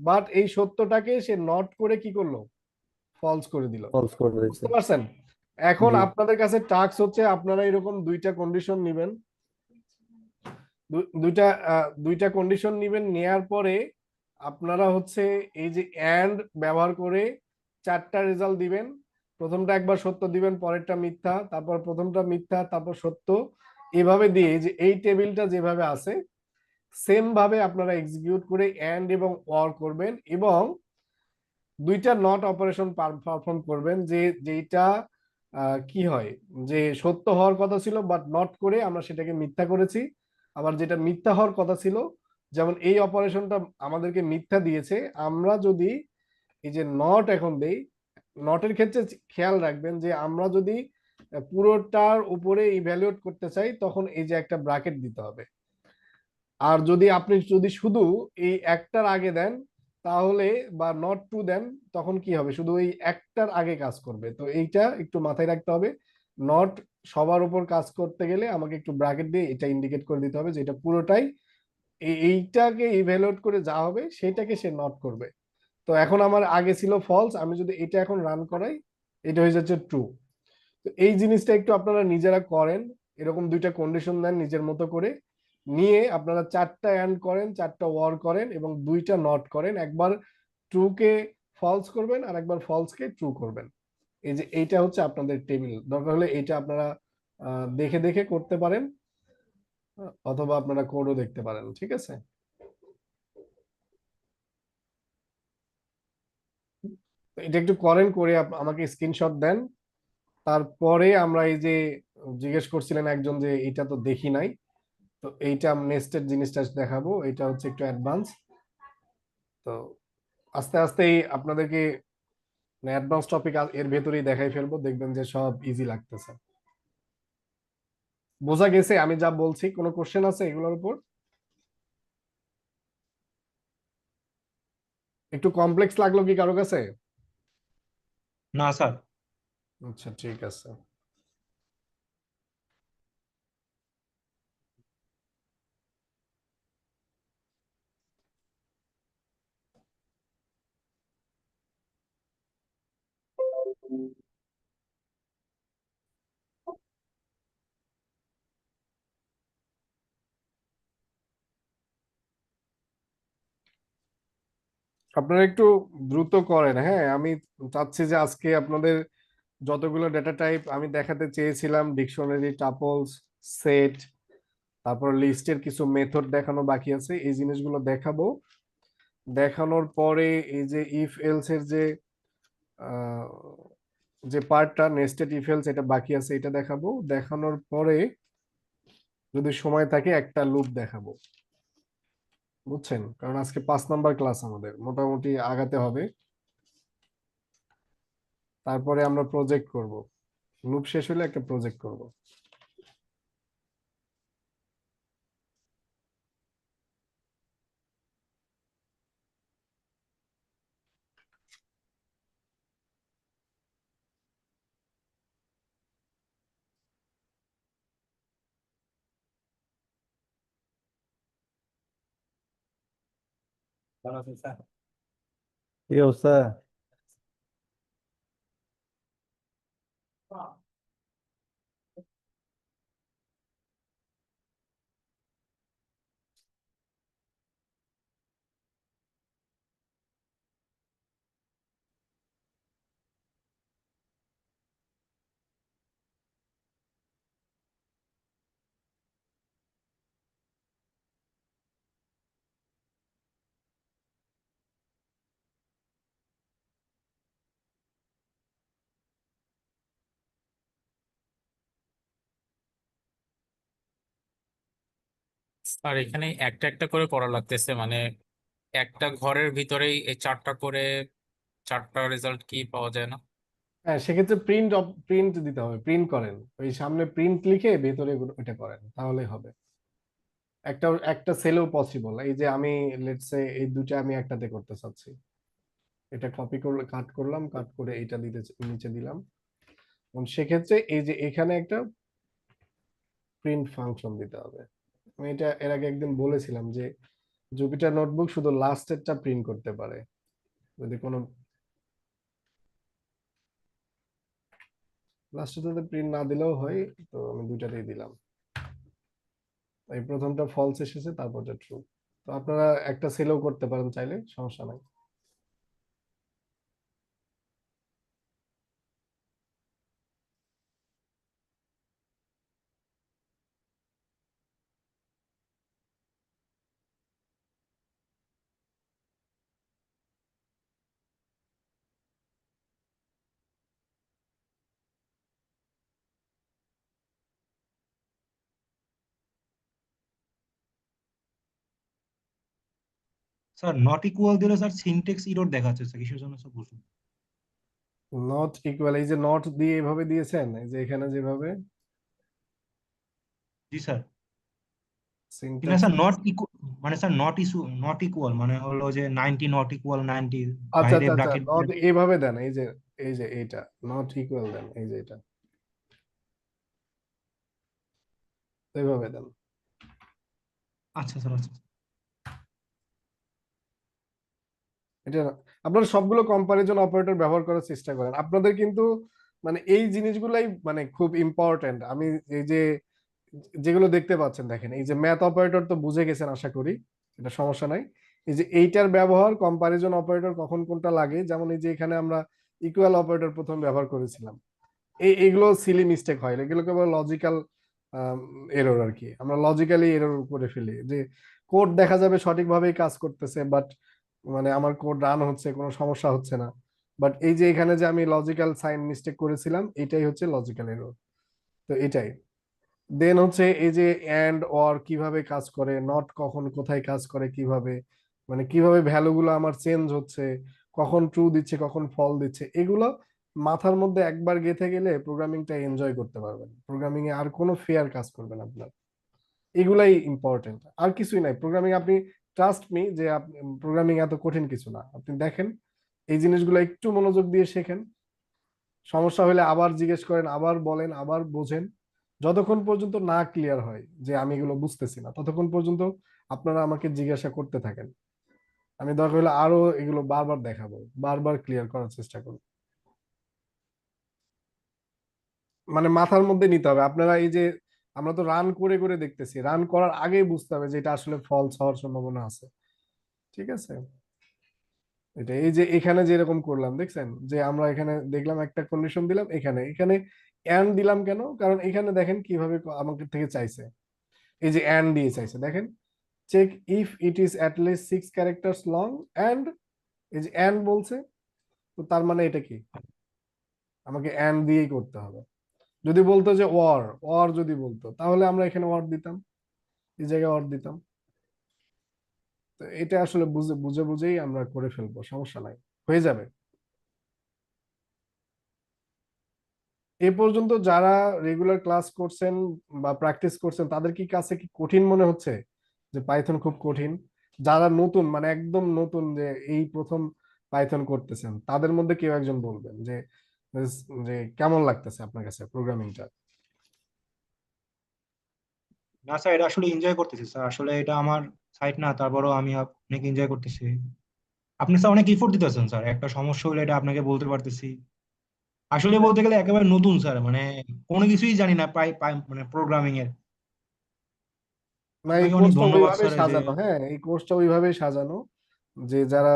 বাট এই সত্যটাকে সে নট করে কি করলো, ফলস করে দিল।
ফলস করে দিয়েছে।
বুঝতে পারছেন? এখন
জি।
আপনাদের কাছে টাস্ক হচ্ছে আপনারা এরকম দুইটা কন্ডিশন নিবেন, দুইটা কন্ডিশন নিবেন, নেয়ার পরে আপনারা হচ্ছে এই যে এন্ড ব্যবহার করে 4টা রেজাল্ট দিবেন। প্রথমটা একবার সত্য দিবেন, পরেরটা মিথ্যা, তারপর প্রথমটা মিথ্যা, তারপর সত্য। এভাবে দিয়ে এই যে এই টেবিলটা যেভাবে আছে সেম ভাবে আপনারা এক্সিকিউট করে এন্ড এবং অর করবেন, এবং দুইটা নট অপারেশন পারফর্ম করবেন, যে যেটা কি হয়, যে সত্য হওয়ার কথা ছিল বাট নট করে আমরা সেটাকে মিথ্যা করেছি। আবার যেটা মিথ্যা হওয়ার কথা ছিল, যেমন এই অপারেশনটা আমাদেরকে মিথ্যা দিয়েছে, আমরা যদি এই যে নট এখন দেই, নটের ক্ষেত্রে খেয়াল রাখবেন যে আমরা যদি পুরোটার উপরে ইভ্যালুয়েট করতে চাই তখন এই যে একটা ব্র্যাকেট দিতে হবে। আর যদি আপনি যদি শুধু এই একটার আগে দেন তাহলে, বা নট টু দেন, তখন কি হবে, শুধু এই একটার আগে কাজ করবে। তো এইটা একটু মাথায় রাখতে হবে, নট সবার উপর কাজ করতে গেলে আমাকে একটু ব্র্যাকেট দিয়ে এটা ইন্ডিকেট করে দিতে হবে যে এটা পুরোটাই এইটাকে ইভ্যালুয়েট করে যা হবে সেটাকে সে নট করবে। তো এখন আমার আগে ছিল ফলস, আমি যদি এটা এখন রান করাই, এটা হয়ে যাচ্ছে ট্রু। তো এই জিনিসটা একটু আপনারা নিজেরা করেন, এরকম দুইটা কন্ডিশন দেন নিজের মতো করে, নিয়ে আপনারা 4টা অ্যান্ড করেন, 4টা ওয়ার করেন এবং 2টা নট করেন। একবার ট্রু কে ফলস করবেন আর একবার ফলস কে ট্রু করবেন। এই যে এইটা হচ্ছে আপনাদের টেবিল। দরকার হলে এইটা আপনারা দেখে দেখে করতে পারেন, অথবা আপনারা কোডও দেখতে পারেন। ঠিক আছে, তো এটা একটু করেন, করে আমাকে স্ক্রিনশট দেন। তারপরে আমরা এই যে জিজ্ঞেস করছিলেন একজন যে এটা তো দেখি নাই, তো এইটা নেক্সটের জিনিসটা দেখাবো। এটা হচ্ছে একটু অ্যাডভান্স। তো আস্তে আস্তেই আপনাদেরকে অ্যাডভান্স টপিক এর ভেতরেই দেখাই ফেলবো, দেখবেন যে সব ইজি লাগতেছে। বোঝা গেছে আমি যা বলছি? কোনো কোশ্চেন আছে এগুলোর উপর? একটু কমপ্লেক্স লাগলো কি কারো কাছে?
না স্যার।
আচ্ছা, ঠিক আছে। আপনারা একটু দ্রুত করেন, হ্যাঁ। আমি চাচ্ছি যে আজকে আপনাদের যতগুলো ডেটা টাইপ আমি দেখাতে চেয়েছিলাম, ডিকশনারি, টাপলস, সেট, তারপর লিস্টের কিছু মেথড দেখানো বাকি আছে, এই জিনিসগুলো দেখাবো। দেখানোর পরে এই যে ইফ এলস এর আহ, যে পার্টটা, নেস্টেড ইফ এলস, এটা বাকি আছে, এটা দেখাবো। দেখানোর পরে যদি সময় থাকে একটা লুপ দেখাবো, বুঝছেন? কারণ আজকে 5 নাম্বার ক্লাস, আমাদের মোটামুটি আগাতে হবে। তারপরে আমরা প্রজেক্ট করব, লুপ শেষ হলে একটা প্রজেক্ট করব।
কি অবস্থা?
আর এখানে একটা একটা করে করা লাগতেছে, মানে একটা ঘরের ভিতরেই এই চারটা রেজাল্ট কি পাওয়া যায় না?
হ্যাঁ, সেক্ষেত্রে প্রিন্ট দিতে হবে, প্রিন্ট করেন, ওই সামনে প্রিন্ট লিখে ভেতরে ওইটা করেন, তাহলে হবে। একটা একটা সেলেও পসিবল। এই যে আমি লেটস সে এই দুটো আমি একটাতে করতে চাচ্ছি, এটা কপি করলে কাট করলাম, কাট করে এইটা নিচে দিলাম। এবং সেক্ষেত্রে এই যে এখানে একটা প্রিন্ট ফাংশন দিতে হবে। আমি এটা এর আগে একদিন বলেছিলাম যে জুপিটার নোটবুক শুধু লাস্টেরটা প্রিন্ট করতে পারে, যদি কোনো লাস্টেরটাতে প্রিন্ট না দিলেও হয়। তো আমি দুইটাতেই দিলাম। এই প্রথমটা ফলস এসেছে, তারপরটা ট্রু। তো আপনারা একটা সেলও করতে পারেন চাইলে, সমস্যা নাই।
স্যার নট ইকুয়াল দিলে স্যার সিনট্যাক্স এরর দেখাচ্ছে স্যার, কিসের জন্য স্যার বুঝুন।
নট ইকুয়াল, এই যে নট দিয়ে এভাবে দিয়েছেন, এই যে এখানে যেভাবে
জি স্যার। কিন্তু
সিনট্যাক্স।
স্যার মানে স্যার নট ইকুয়াল মানে হলো যে 90 নট ইকুয়াল 90
আচ্ছা
বাইরে
আচ্ছা আচ্ছা,
ব্র্যাকেট।
নট এইভাবে দেন, এই যে এইটা নট ইকুয়াল দেন, এই যে এটা এইভাবে দেন।
আচ্ছা স্যার, আচ্ছা।
এটা আপনারা সবগুলো কম্পারিজন অপারেটর ব্যবহার করার চেষ্টা করেন। আপনাদের কিন্তু মানে এই জিনিসগুলাই মানে খুব ইম্পর্টেন্ট। আমি এই যে যেগুলো দেখতে পাচ্ছেন দেখেন, এই যে ম্যাথ অপারেটর তো বুঝে গেছেন আশা করি, এটা সমস্যা নাই। এই যে এইটার ব্যবহার, কম্পারিজন অপারেটর কখন কোনটা লাগে, যেমন এই যে এখানে আমরা ইকুয়াল অপারেটর প্রথম ব্যবহার করেছিলাম, এইগুলো সিলি মিস্টেক হয়, এগুলোকে বলে লজিক্যাল এরর আর কি। আমরা লজিক্যালি এরর করে ফেলি, যে কোড দেখা যাবে সঠিকভাবেই কাজ করতেছে, বাট মানে আমার কোড রান হচ্ছে, কোনো সমস্যা হচ্ছে না, বাট এই যে এখানে যে আমি লজিক্যাল সাইন মিস্টেক করেছিলাম, এটাই হচ্ছে লজিক্যাল এরর। তো এটাই। দেন হচ্ছে এই যে এন্ড অর কিভাবে কাজ করে, নট কখন কোথায় কাজ করে, কিভাবে মানে কিভাবে ভ্যালু গুলো আমার চেঞ্জ হচ্ছে, কখন ট্রু দিচ্ছে কখন ফল দিচ্ছে, এগুলো মাথার মধ্যে একবার গেঁথে গেলে প্রোগ্রামিংটা এনজয় করতে পারবেন, প্রোগ্রামিং এ আর কোনো ফেয়ার কাজ করবেন আপনার। এগুলাই ইম্পর্টেন্ট, আর কিছুই নাই প্রোগ্রামিং। আপনি ট্রাস্ট মি যে প্রোগ্রামিং এত কঠিন কিছু না, আপনি দেখেন এই জিনিসগুলো একটু মনোযোগ দিয়ে শেখেন, সমস্যা হলে আবার জিজ্ঞেস করেন, আবার বলেন, আবার বোঝেন, যতক্ষণ পর্যন্ত না ক্লিয়ার হয় যে আমি এগুলো বুঝতেছি না, ততক্ষণ পর্যন্ত আপনারা আমাকে জিজ্ঞাসা করতে থাকেন। আমি দরকার হলে আরো এগুলো বারবার দেখাবো, বারবার ক্লিয়ার করার চেষ্টা করব। মানে মাথার মধ্যে নিতে হবে আপনারা, এই যে আমরা তো রান করে করে দেখতেছি, রান করার আগেই বুঝতে হবে যে এটা আসলে ফলস হওয়ার সম্ভাবনা আছে। ঠিক আছে, এটা এই যে এখানে যেরকম করলাম দেখছেন, যে আমরা এখানে দেখলাম একটা কন্ডিশন দিলাম, এখানে এখানে এন্ড দিলাম কেন, কারণ এখানে দেখেন কিভাবে আমাকে থেকে চাইছে, এই যে এন্ড দিয়ে চাইছে দেখেন, check if it is at least 6 characters long and, এই যে এন্ড বলছে, তো তার মানে এটা কি, আমাকে এন্ড দিয়েই করতে হবে। যদি বলতো যে ওয়ার, ওয়ার যদি বলতো তাহলে আমরা এখানে ওয়ার দিতাম, এই জায়গায় ওয়ার দিতাম। তো এটা আসলে বুঝে বুঝে বুঝেই আমরা করে ফেলবো, সমস্যা নাই, হয়ে যাবে। এ পর্যন্ত যারা রেগুলার ক্লাস করছেন বা প্র্যাকটিস করছেন, তাদের কি কাছে কি কঠিন মনে হচ্ছে যে পাইথন খুব কঠিন? যারা নতুন মানে একদম নতুন, যে এই প্রথম পাইথন করতেছেন, তাদের মধ্যে কেউ একজন বলবেন যে যে কেমন লাগতেছে আপনার কাছে প্রোগ্রামিংটা?
না স্যার, এটা আসলে এনজয় করতেছি স্যার, আসলে এটা আমার সাইট না, তারপরেও আমি অনেক এনজয় করতেছি। আপনি স্যার অনেক ইফোর্ট দিতেছেন স্যার, একটা সমস্যা হলে এটা আপনাকে বলতে পারতেছি। আসলে বলতে গেলে একেবারে নতুন স্যার, মানে কোনো কিছুই জানি না প্রায় মানে প্রোগ্রামিং এর।
না, এই
আপনাকে অনেক
কোর্সটা
ধন্যবাদ
ওইভাবে
স্যার এই যে।
সাজানো, হ্যাঁ এই কোর্সটা ওইভাবেই সাজানো, যে যারা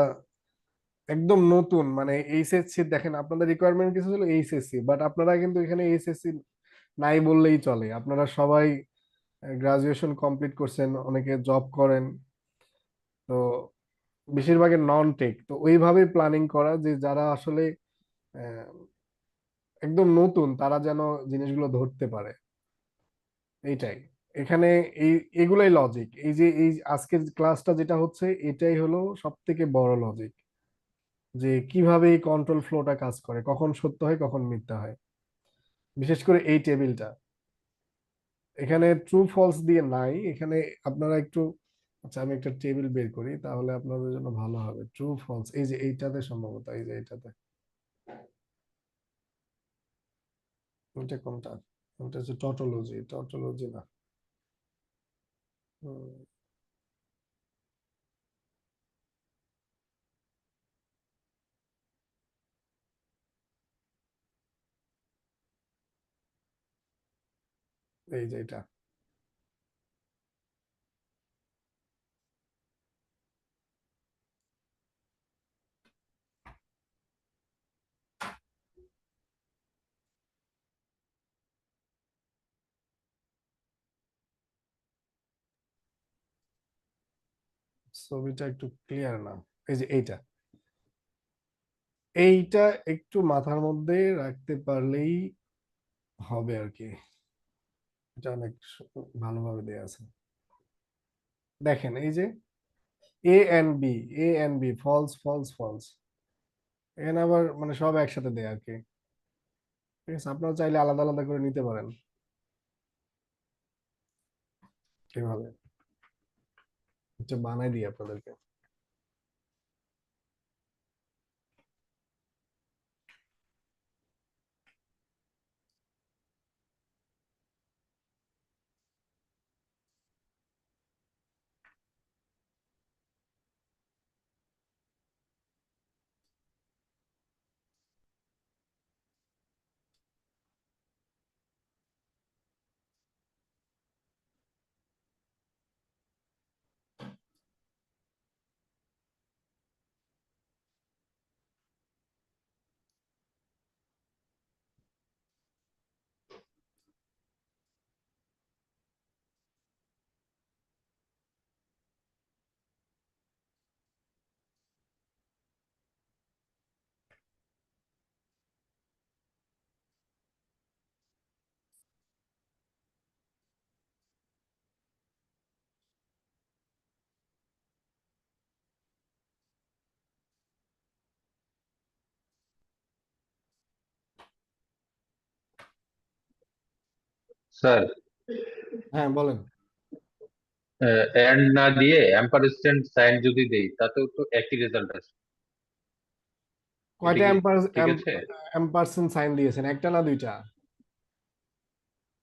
একদম নতুন মানে এইচএসসি, দেখেন আপনাদের রিকোয়ারমেন্ট কিছু ছিল এইচএসসি, বাট আপনারা কিন্তু এখানে এইচএসসি নাই বললেই চলে, আপনারা সবাই গ্রাজুয়েশন কমপ্লিট করছেন, অনেকে জব করেন, তো বেশিরভাগের নন টেক, তো ওইভাবেই প্ল্যানিং করা যে যারা আসলে আহ, একদম নতুন তারা যেন জিনিসগুলো ধরতে পারে, এইটাই। এখানে এই এগুলাই লজিক, এই যে এই আজকের ক্লাসটা যেটা হচ্ছে এটাই হলো সব থেকে বড় লজিক, যে কিভাবে এই কন্ট্রোল ফ্লোটা কাজ করে, কখন সত্য হয় কখন মিথ্যা হয়, বিশেষ করে এই টেবিলটা। এখানে ট্রু ফলস দিয়ে নাই, এখানে আপনারা একটু, আচ্ছা আমি একটা টেবিল বের করি তাহলে আপনাদের জন্য ভালো হবে। ট্রু ফলস এই যে এইটাতে সম্ভবত, এই যে এইটাতে, এটা কোনটা, এটা হচ্ছে টটোলজি, টটোলজি না, হুম, এই যে এটা। ছবিটা একটু ক্লিয়ার না, এই যে এইটা, এইটা একটু মাথার মধ্যে রাখতে পারলেই হবে আর কি, এটা অনেক ভালোভাবে দেয়া আছে। দেখেন এই যে A and B, A and B, false false false, এখানে আবার মানে সব একসাথে দেয় আর কি। ঠিক আছে, আপনারা চাইলে আলাদা আলাদা করে নিতে পারেন এভাবে, এটা বানাই দিই আপনাদেরকে।
স্যার
হ্যাঁ বলেন।
এন্ড না দিয়ে অ্যাম্পারস্যান্ড সাইন যদি দেই তাতেও তো একই রেজাল্ট আসে, এটা
কয়টা
কি ঠিক আছে?
এম্পারসেন্ট সাইন দিয়েছেন, একটা না দুইটা?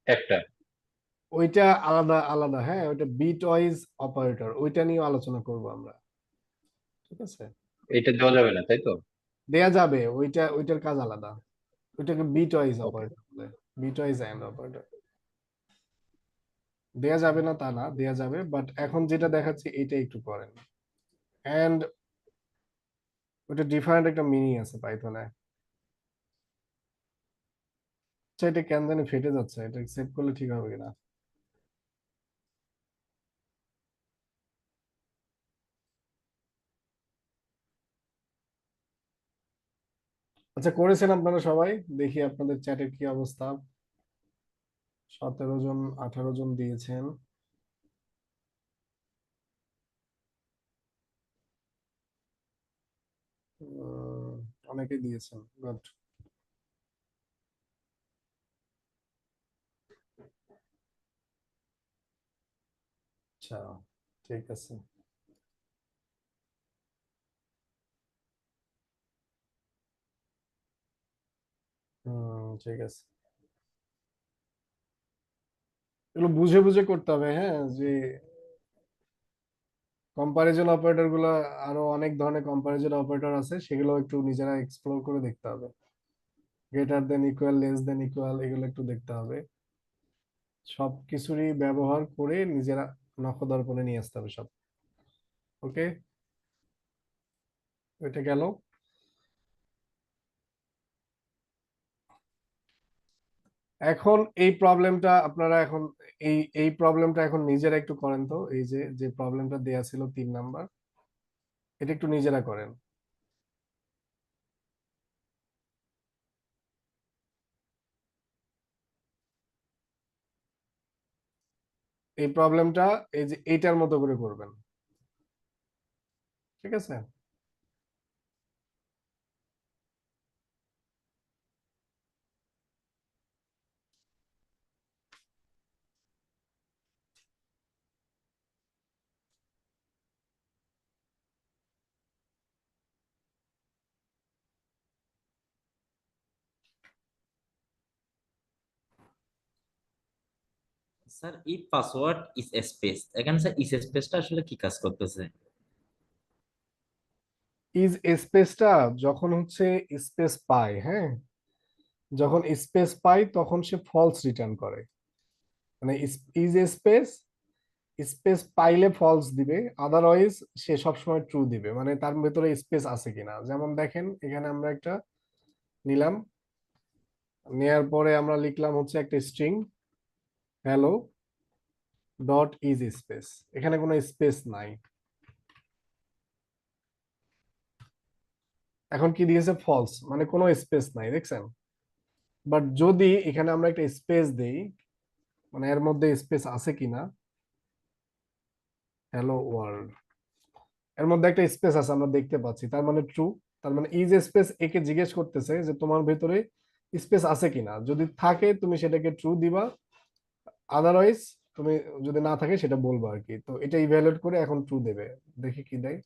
একটা।
ওইটা আলাদা আলাদা, হ্যাঁ ওইটা বিট ওয়াইজ অপারেটর, ওইটা নিয়ে আলোচনা করব আমরা, ঠিক আছে?
এটা দেওয়া যাবে না তাই তো?
দেয়া যাবে, ওইটার কাজ আলাদা, ওইটাকে বিট ওয়াইজ
ওকে।
অপারেটর বলে, বিট ওয়াইজ এন্ড অপারেটর। দেয়া যাবে না তা না, দেয়া যাবে, বাট এখন যেটা দেখাচ্ছি এটা একটু করেন। এন্ড ওটা ডিফারেন্ট একটা মিনিং আছে পাইথনে। আচ্ছা এটা কেন জানি ফেটে যাচ্ছে, এটা সেভ করলে ঠিক হবে কিনা। আচ্ছা করেছেন আপনারা সবাই? দেখি আপনাদের চ্যাটের কি অবস্থা। 17 জন 18 জন দিয়েছেন। উম, অনেকে দিয়েছেন, গুড। আচ্ছা ঠিক আছে। ঠিক আছে, এগুলো বুঝে বুঝে করতে হবে, হ্যাঁ যে কম্পারিজন অপারেটর গুলা, আরো অনেক ধরনের কম্পারিজন অপারেটর আছে, সেগুলো একটু নিজেরা এক্সপ্লোর করে দেখতে হবে। Greater than equal, less than equal, এগুলো একটু দেখতে হবে। সব কিছুরই ব্যবহার করে নিজেরা নখদর্পণে নিয়ে আসতে হবে সব। ওকে, ওইটা গেল। এখন এই প্রবলেমটা আপনারা এখন এই প্রবলেমটা এখন নিজেরা একটু করেন তো, এই যে যে প্রবলেমটা দেয়া ছিল 3 নাম্বার, এটা একটু নিজেরা করেন। এই প্রবলেমটা এই যে এইটার মতো করে করবেন, ঠিক আছে?
Sir if password is space, এখানে স্যার ইজ স্পেসটা আসলে কি কাজ করতেছে?
ইজ স্পেসটা যখন হচ্ছে স্পেস পায়, হ্যাঁ যখন স্পেস পায় তখন সে ফলস রিটার্ন করে। মানে ইজ স্পেস, স্পেস পাইলে ফলস দিবে, আদারওয়াইজ সে সবসময় ট্রু দিবে, মানে তার ভেতরে স্পেস আছে কিনা। যেমন দেখেন এখানে আমরা একটা নিলাম, নেয়ার পরে আমরা লিখলাম হচ্ছে একটা string hello dot is space, এখানে কোনো স্পেস নাই। এখন কি দিয়েছে? ফলস, মানে কোনো স্পেস নাই, দেখছেন? বাট যদি এখানে আমরা একটা স্পেস দেই, মানে এর মধ্যে স্পেস আছে কিনা, হ্যালো ওয়ার্ল্ড, এর মধ্যে একটা স্পেস আছে আমরা দেখতে পাচ্ছি, তার মানে ট্রু। তার মানে ইজ স্পেস একে জিজ্ঞেস করতেছে যে তোমার ভেতরে স্পেস আছে কিনা, যদি থাকে তুমি সেটাকে ট্রু দিবা, আদারওয়াইজ তুমি যদি না থাকে সেটা বলবো আর কি। তো এটা ইভ্যালুয়েট করে এখন ট্রু দেবে, দেখি কি দেয়।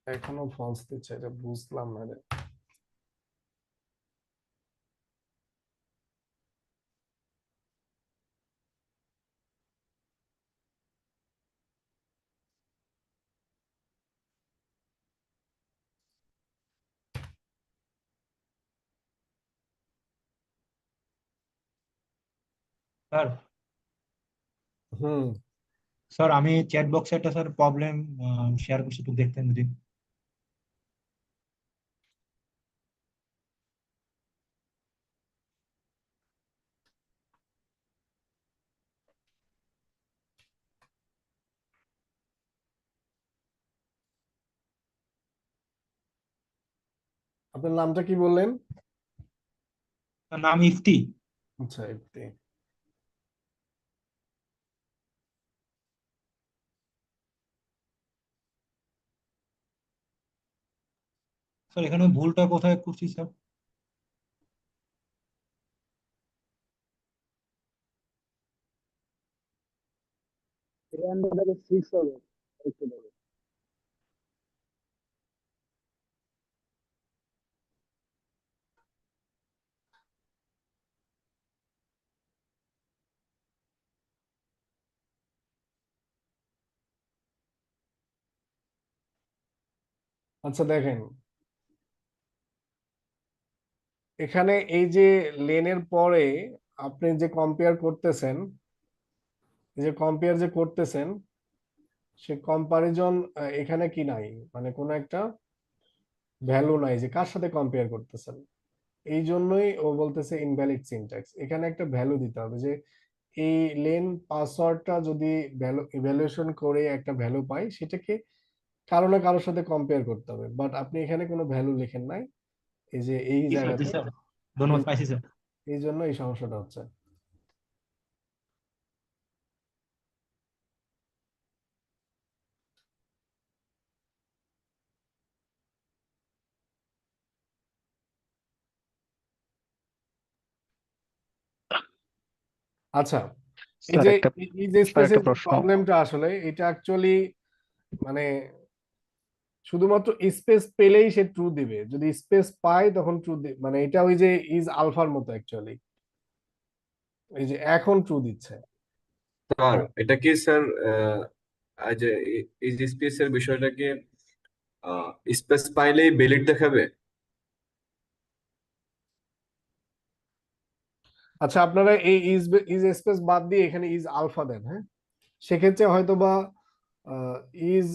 এখনো ফলস দিচ্ছে, এটা বুঝলাম না রে।
স্যার
হুম,
স্যার আমি চ্যাট বক্সে একটা স্যার প্রবলেম শেয়ার করছি, একটু দেখতেন যদি।
আপনার নামটা কি বললেন?
তার নাম ইফতি।
আচ্ছা ইফতি।
স্যার এখানে ভুলটা কোথায় করছি স্যার?
আচ্ছা দেখেন, এখানে এই যে লেনের পরে আপনি যে কম্পেয়ার করতেছেন, সে কম্পারিজন এখানে কি নাই, মানে কোনো একটা ভ্যালু নাই যে কার সাথে কম্পেয়ার করতেছেন। এই জন্যই ও বলতেছে ইনভ্যালিড সিনট্যাক্স। এখানে একটা ভ্যালু দিতে হবে যে এই লেন পাসওয়ার্ডটা যদি ভ্যালু ইভ্যালুয়েশন করে একটা ভ্যালু পাই, সেটাকে কারো না কারোর সাথে কম্পেয়ার করতে হবে। বাট আপনি এখানে কোনো ভ্যালু লেখেন নাই, এই যে এই
জি স্যার, জি
জায়গাতে,
স্যার, ধন্যবাদ, পাইছি স্যার।
এই জন্য এই সমস্যাটা হচ্ছে। আচ্ছা, এই
স্যার
যে
একটা
এই যে
স্যার একটা
স্পেসের
প্রশ্ন।
প্রবলেমটা আসলে এটা অ্যাকচুয়ালি মানে শুধুমাত্র স্পেস পেলেই সে ট্রু দিবে, যদি স্পেস পায় তখন ট্রু দিবে, মানে এটা ওই যে ইজ আলফার মতো অ্যাকচুয়ালি, এই যে এখন ট্রু দিচ্ছে।
স্যার এটা কি স্যার এই যে এই যে স্পেস এর বিষয়টাকে স্পেস পাইলেই ভ্যালিড দেখাবে?
আচ্ছা, আপনারা এই ইজ স্পেস বাদ দিয়ে এখানে ইজ আলফা দেন, হ্যাঁ, সেক্ষেত্রে হয়তো বা ইজ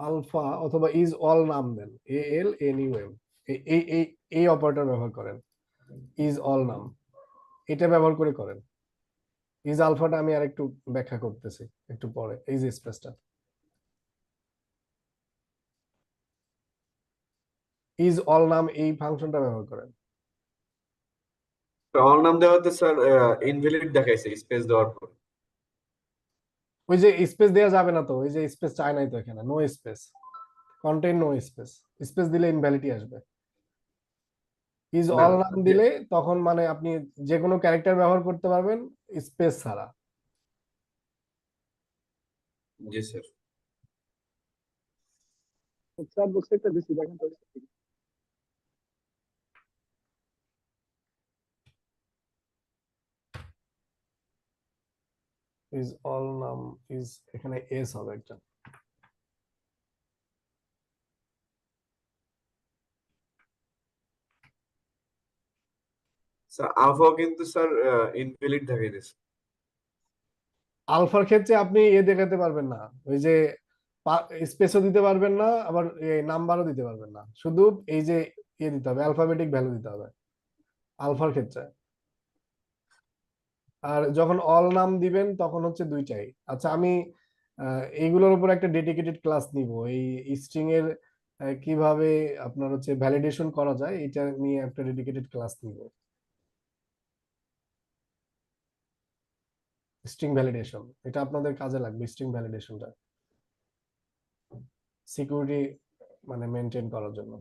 আলফা অথবা ইজ অল নাম দেন, ALNUM, এই এই এই এই অপারেটর ব্যবহার করেন, ইজ অল নাম, এটা ব্যবহার করে করেন। ইজ আলফাটা আমি আর একটু ব্যাখ্যা করতেছি একটু পরে, এই যে স্পেসটা ইজ অল নাম এই ফাংশনটা ব্যবহার করেন।
অল নাম দেওয়াতে স্যার ইনভ্যালিড দেখাইছে স্পেস দেওয়ার পর।
ওই যে স্পেস দেওয়া যাবে না তো, ওই যে স্পেস চাই নাই তো, এখানে no space, contain no space, space দিলে ইনভ্যালিডি আসবে। ইজ
না
অল নাম দিলে তখন মানে আপনি যে কোনো ক্যারেক্টার ব্যবহার করতে পারবেন স্পেস ছাড়া।
জি স্যার।
স্যার বুঝতে একটা দিচ্ছি, দেখেন তো।
ইজ অল নাম ইজ, এখানে এস হবে একটা।
স্যার আলফাও কিন্তু স্যার ইনভ্যালিড দেখাই দিচ্ছে।
আলফার ক্ষেত্রে আপনি দেখাতে পারবেন না, ওই যে স্পেসও দিতে পারবেন না, আবার নাম্বারও দিতে পারবেন না, শুধু এই যে দিতে হবে, অ্যালফাবেটিক ভ্যালু দিতে হবে আলফার ক্ষেত্রে। আর যখন অল নাম দিবেন তখন হচ্ছে দুইটাই। আচ্ছা, আমি এইগুলোর উপর একটা ডেডিকেটেড ক্লাস নিব, এই স্ট্রিং এর কিভাবে আপনার হচ্ছে ভ্যালিডেশন করা যায় এটা নিয়ে একটা ডেডিকেটেড ক্লাস নিব। স্ট্রিং ভ্যালিডেশন, এটা আপনাদের কাজে লাগবে, স্ট্রিং ভ্যালিডেশনটা সিকিউরিটি মানে মেনটেন করার জন্য।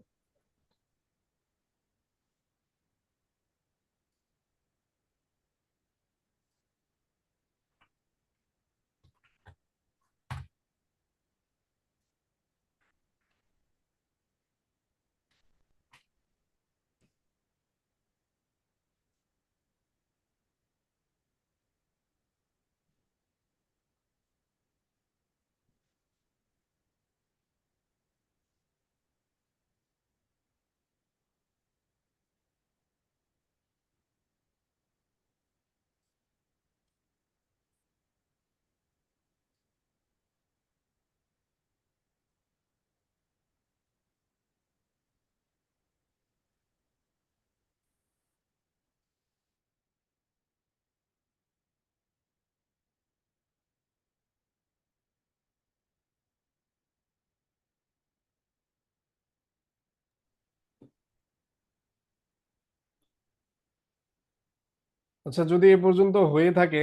আচ্ছা, যদি এ পর্যন্ত হয়ে থাকে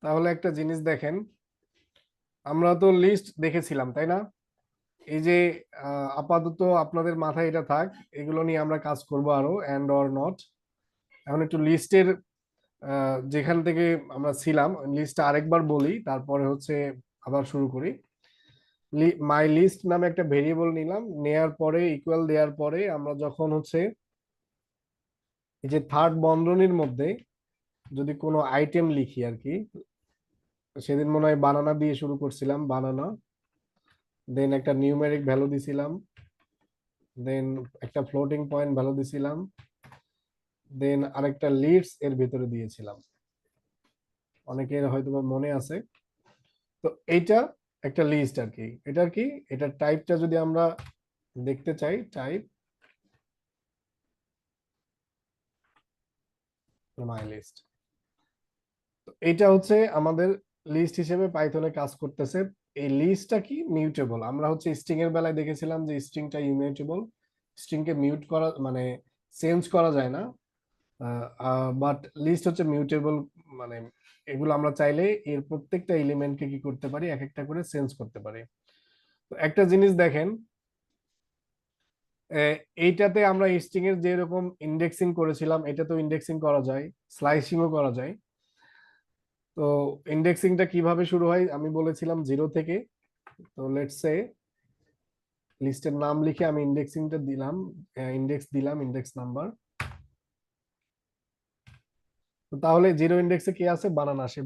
তাহলে একটা জিনিস দেখেন, আমরা তো লিস্ট দেখেছিলাম তাই না, এই যে আপাতত আপনাদের মাথায় এটা থাক, এগুলো নিয়ে আমরা কাজ করব আরো, এন্ড অর নট। এখন একটু লিস্টের যেখান থেকে আমরা ছিলাম লিস্টটা আরেকবার বলি, তারপরে হচ্ছে আবার শুরু করি। মাই লিস্ট নামে একটা ভেরিয়েবল নিলাম, নেয়ার পরে ইকুয়াল দেওয়ার পরে আমরা যখন হচ্ছে এই যে থার্ড বন্ধনীর মধ্যে যদি কোনো আইটেম লিখি আর কি, সেদিন মনে হয় বানানা দিয়ে শুরু করছিলাম, বানানা, দেন একটা নিউমেরিক ভ্যালু দিছিলাম, দেন একটা ফ্লোটিং পয়েন্ট ভ্যালু দিছিলাম, দেন আরেকটা লিডস এর ভিতরে দিয়েছিলাম, অনেকের হয়তো বা মনে আছে। তো এইটা একটা লিস্ট আর কি। এটার কি, এটার টাইপটা যদি আমরা দেখতে চাই, টাইপ মাই লিস্ট। তো এটা হচ্ছে আমাদের লিস্ট হিসেবে পাইথনে কাজ করতেছে। এই লিস্টটা কি, মিউটেবল। আমরা হচ্ছে স্ট্রিং এর বেলায় দেখেছিলাম যে স্ট্রিংটা ইমিউটেবল, স্ট্রিং কে মিউট করা মানে চেঞ্জ করা যায় না, বাট লিস্ট হচ্ছে মিউটেবল। মানে এগুলো আমরা চাইলে এর প্রত্যেকটা এলিমেন্টকে কি করতে পারি, এক একটা করে চেঞ্জ করতে পারি। তো একটা জিনিস দেখেন, এইটাতে আমরা স্ট্রিং এর যেরকম ইন্ডেক্সিং করেছিলাম এটাতেও ইন্ডেক্সিং করা যায়, স্লাইসিংও করা যায়। তো ইন্ডেক্সিংটা কিভাবে শুরু হয় আমি বলেছিলাম 0 থেকে। তো লেটস সে লিস্টের নাম লিখে আমি ইন্ডেক্সিংটা দিলাম, ইন্ডেক্স দিলাম, ইন্ডেক্স নাম্বার। তো তাহলে 0 ইন্ডেক্সে কি আছে, বানানা, সে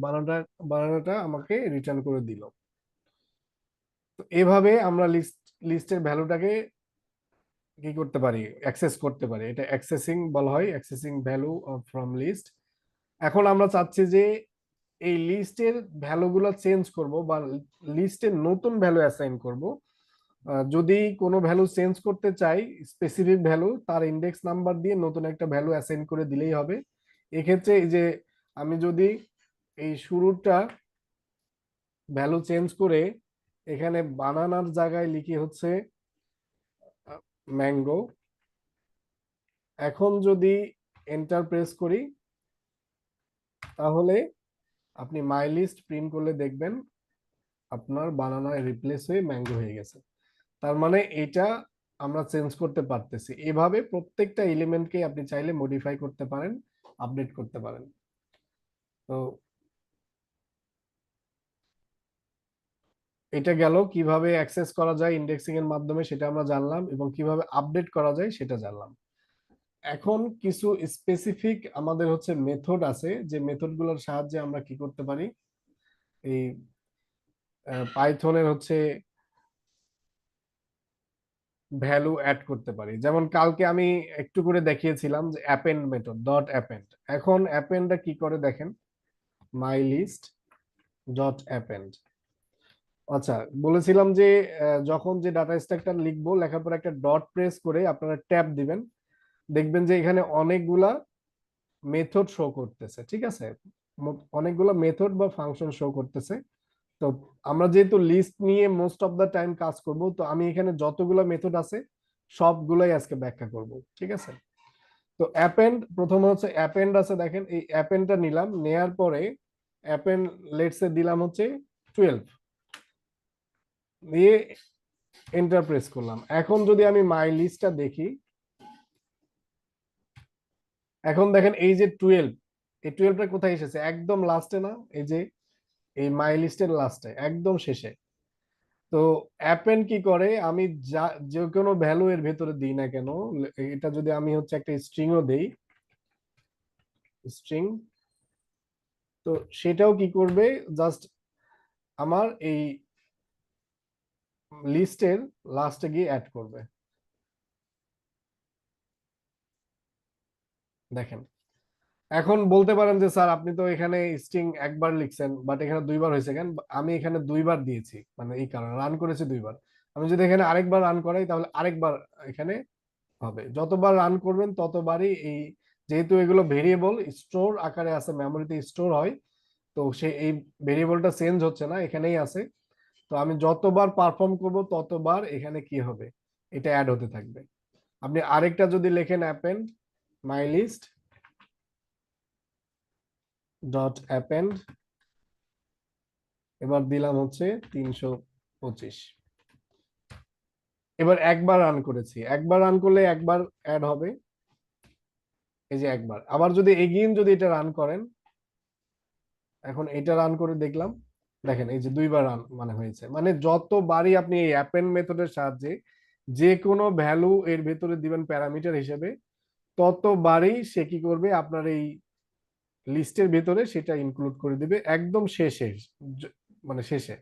বানানাটা আমাকে রিটার্ন করে দিল। তো এভাবে আমরা লিস্টের ভ্যালুটাকে কি করতে পারি, অ্যাক্সেস করতে পারি। এটা অ্যাক্সেসিং বলা হয়, অ্যাক্সেসিং ভ্যালু ফ্রম লিস্ট। এখন আমরা চাচ্ছি যে এই লিস্টের ভ্যালুগুলো চেঞ্জ করব বা লিস্টের নতুন ভ্যালু অ্যাসাইন করব। যদি কোনো ভ্যালু চেঞ্জ করতে চাই, স্পেসিফিক ভ্যালু, তার ইন্ডেক্স নাম্বার দিয়ে নতুন একটা ভ্যালু অ্যাসাইন করে দিলেই হবে। এক্ষেত্রে এই যে আমি যদি এই শুরুটা ভ্যালু চেঞ্জ করে এখানে বানানার জায়গায় লিখি হচ্ছে ম্যাঙ্গো, এখন যদি এন্টার প্রেস করি তাহলে আপনি মাই লিস্ট প্রিন্ট করলে দেখবেন আপনার বানানা রিপ্লেস হয়ে ম্যাঙ্গো হয়ে গেছে। তার মানে এটা আমরা চেঞ্জ করতে পারতেছি। এভাবে প্রত্যেকটা এলিমেন্টকে আপনি চাইলে মডিফাই করতে পারেন, আপডেট করতে পারেন। তো এটা গেল কিভাবে অ্যাক্সেস করা যায় ইন্ডেক্সিং এর মাধ্যমে, সেটা আমরা জানলাম, এবং কিভাবে আপডেট করা যায় সেটা জানলাম। এখন কিছু স্পেসিফিক আমাদের হচ্ছে মেথড আছে, যে মেথডগুলোর সাহায্যে আমরা কি করতে পারি, এই পাইথনের হচ্ছে ভ্যালু অ্যাড করতে পারি। যেমন কালকে আমি একটু করে দেখিয়েছিলাম যে অ্যাপেন্ড মেথড, ডট অ্যাপেন্ড। এখন অ্যাপেন্ডটা কি করে দেখেন, মাই লিস্ট ডট অ্যাপেন্ড। আচ্ছা, বলেছিলাম যে যখন যে ডাটা স্ট্রাকচার লিখবো, লেখার পর একটা ডট প্রেস করে আপনারা ট্যাব দিবেন, দেখবেন যে এখানে অনেকগুলা মেথড শো করতেছে। ঠিক আছে, অনেকগুলো মেথড বা ফাংশন শো করতেছে। তো আমরা যেহেতু লিস্ট নিয়ে মোস্ট অফ দা টাইম কাজ করব, তো আমি এখানে যতগুলো মেথড আছে সবগুলোই আজকে ব্যাখ্যা করব। ঠিক আছে, তো অ্যাপেন্ড, প্রথমে হচ্ছে অ্যাপেন্ড আছে, দেখেন এই অ্যাপেন্ডটা নিলাম, নেয়ার পরে অ্যাপেন্ড লেটস এ দিলাম হচ্ছে 12 দিয়ে এন্টার প্রেস করলাম। এখন যদি আমি মাই লিস্টটা দেখি, এখন দেখেন এই যে 12, এই 12টা কোথায় এসেছে, একদম লাস্টে না, এই যে এই মাই লিস্টের লাস্টে একদম শেষে। তো অ্যাপেন্ড কি করে, আমি যে কোনো ভ্যালু এর ভেতরে দিই না কেন, এটা যদি আমি হচ্ছে একটা স্ট্রিংও দেই, স্ট্রিং, তো সেটাও কি করবে, জাস্ট আমার এই লিস্টের লাস্টে গিয়ে অ্যাড করবে। দেখেন, এখন বলতে পারেন যে স্যার আপনি তো এখানে স্ট্রিং একবার লিখছেন বাট এখানে দুইবার হয়েছে কেন, আমি এখানে দুইবার দিয়েছি, মানে এই কারণে রান করেছি দুইবার। আমি যদি এখানে আরেকবার রান করাই তাহলে আরেকবার এখানে হবে। যতবার রান করবেন ততবারই এই, যেহেতু এগুলো ভেরিয়েবল স্টোর আকারে আছে, মেমোরিতে স্টোর হয়, তো সে এই ভেরিয়েবলটা চেঞ্জ হচ্ছে না, এখানেই আছে। তো আমি যতবার পারফর্ম করব ততবার এখানে কি হবে, এটা অ্যাড হতে থাকবে। আপনি আরেকটা যদি লেখেন append my list dot append, এবার দিলাম হচ্ছে 325, এবার একবার রান করেছি, একবার রান করলে একবার অ্যাড হবে, এই যে একবার। আবার যদি এগেইন যদি এটা রান করেন, এখন এটা রান করে দেখলাম, দেখেন এই যে দুইবার রান মানে হয়েছে। মানে যতবারই আপনি এই অ্যাপেন্ড মেথডের সাহায্যে যে কোনো ভ্যালু এর ভেতরে দিবেন প্যারামিটার হিসেবে, ততবারই সে কি করবে আপনার এই লিস্টের ভেতরে সেটা ইনক্লুড করে দিবে একদম শেষে, মানে শেষে।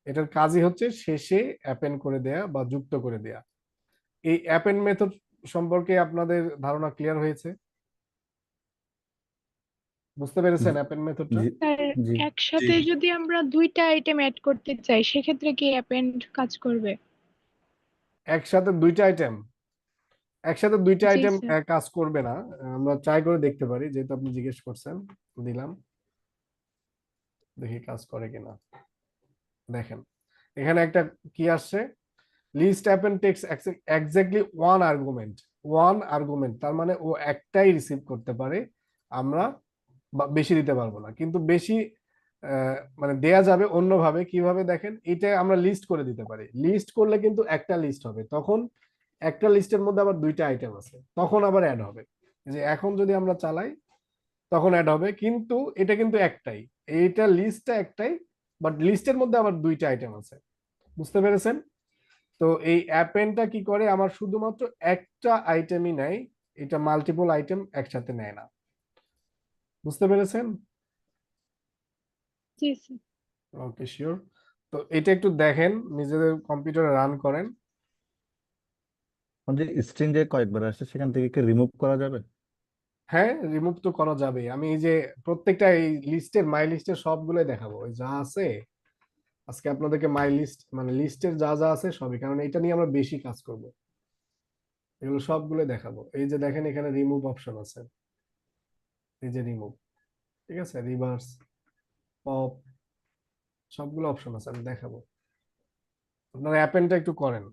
এটার কাজই হচ্ছে শেষে অ্যাপেন্ড করে দেয়া বা যুক্ত করে দেয়া। এই অ্যাপেন্ড মেথড সম্পর্কে আপনাদের ধারণা ক্লিয়ার হয়েছে? বুঝতে পেরেছেন
জি
অ্যাপেন্ড মেথডটা?
জি
স্যার
জি
একসাথে যদি আমরা দুইটা আইটেম অ্যাড করতে চাই সেক্ষেত্রে কি অ্যাপেন্ড কাজ করবে?
একসাথে দুইটা আইটেম, একসাথে দুইটা
জি
আইটেম
স্যার।
কাজ করবে না। আমরা ট্রাই করে দেখতে পারি, যেহেতু আপনি জিজ্ঞেস করছেন। দিলাম, দেখি কাজ করে কিনা। দেখেন এখানে একটা কি আসছে, list append takes exactly one argument, তার মানে ও একটাই রিসিভ করতে পারে, আমরা বেশি দিতে পারবো না। কিন্তু বেশি মানে দেয়া যাবে অন্যভাবে। কিভাবে দেখেন, এটা আমরা লিস্ট করে দিতে পারি। লিস্ট করলে কিন্তু একটা লিস্ট হবে, তখন একটা লিস্টের মধ্যে আবার দুইটা আইটেম আছে, তখন আবার অ্যাড হবে। যে এখন যদি আমরা চালাই তখন অ্যাড হবে, কিন্তু এটা কিন্তু একটাই, এইটা লিস্টটা একটাই, বাট লিস্টের মধ্যে আবার দুইটা আইটেম আছে। বুঝতে পেরেছেন? তো এই অ্যাপেন্ডটা কি করে, আমার শুধুমাত্র একটা আইটেমই নেয়, এটা মাল্টিপল আইটেম একসাথে নেয় না। বুঝতে পেরেছেন?
জি স্যার।
ওকে, শিওর। তো এটা একটু দেখেন, নিজেদের কম্পিউটারে রান করেন।
যে স্ট্রিং যে কয়েকবার আসছে সেখান থেকে কি রিমুভ করা যাবে?
হ্যাঁ, রিমুভ তো করা যাবে। আমি এই যে প্রত্যেকটা এই লিস্টের, মাই লিস্টের সবগুলোই দেখাবো, ওই যা আছে আজকে আপনাদেরকে মাই লিস্ট মানে লিস্টের যা যা আছে সবই, কারণ এটা নিয়ে আমরা বেশি কাজ করব। এগুলো সবগুলো দেখাবো। এই যে দেখেন এখানে রিমুভ অপশন আছে, এই যে রিমুভ, ঠিক আছে, রিভার্স, পপ, সবগুলো অপশন আছে, আমি দেখাবো। আপনারা অ্যাপেনটা একটু করেন।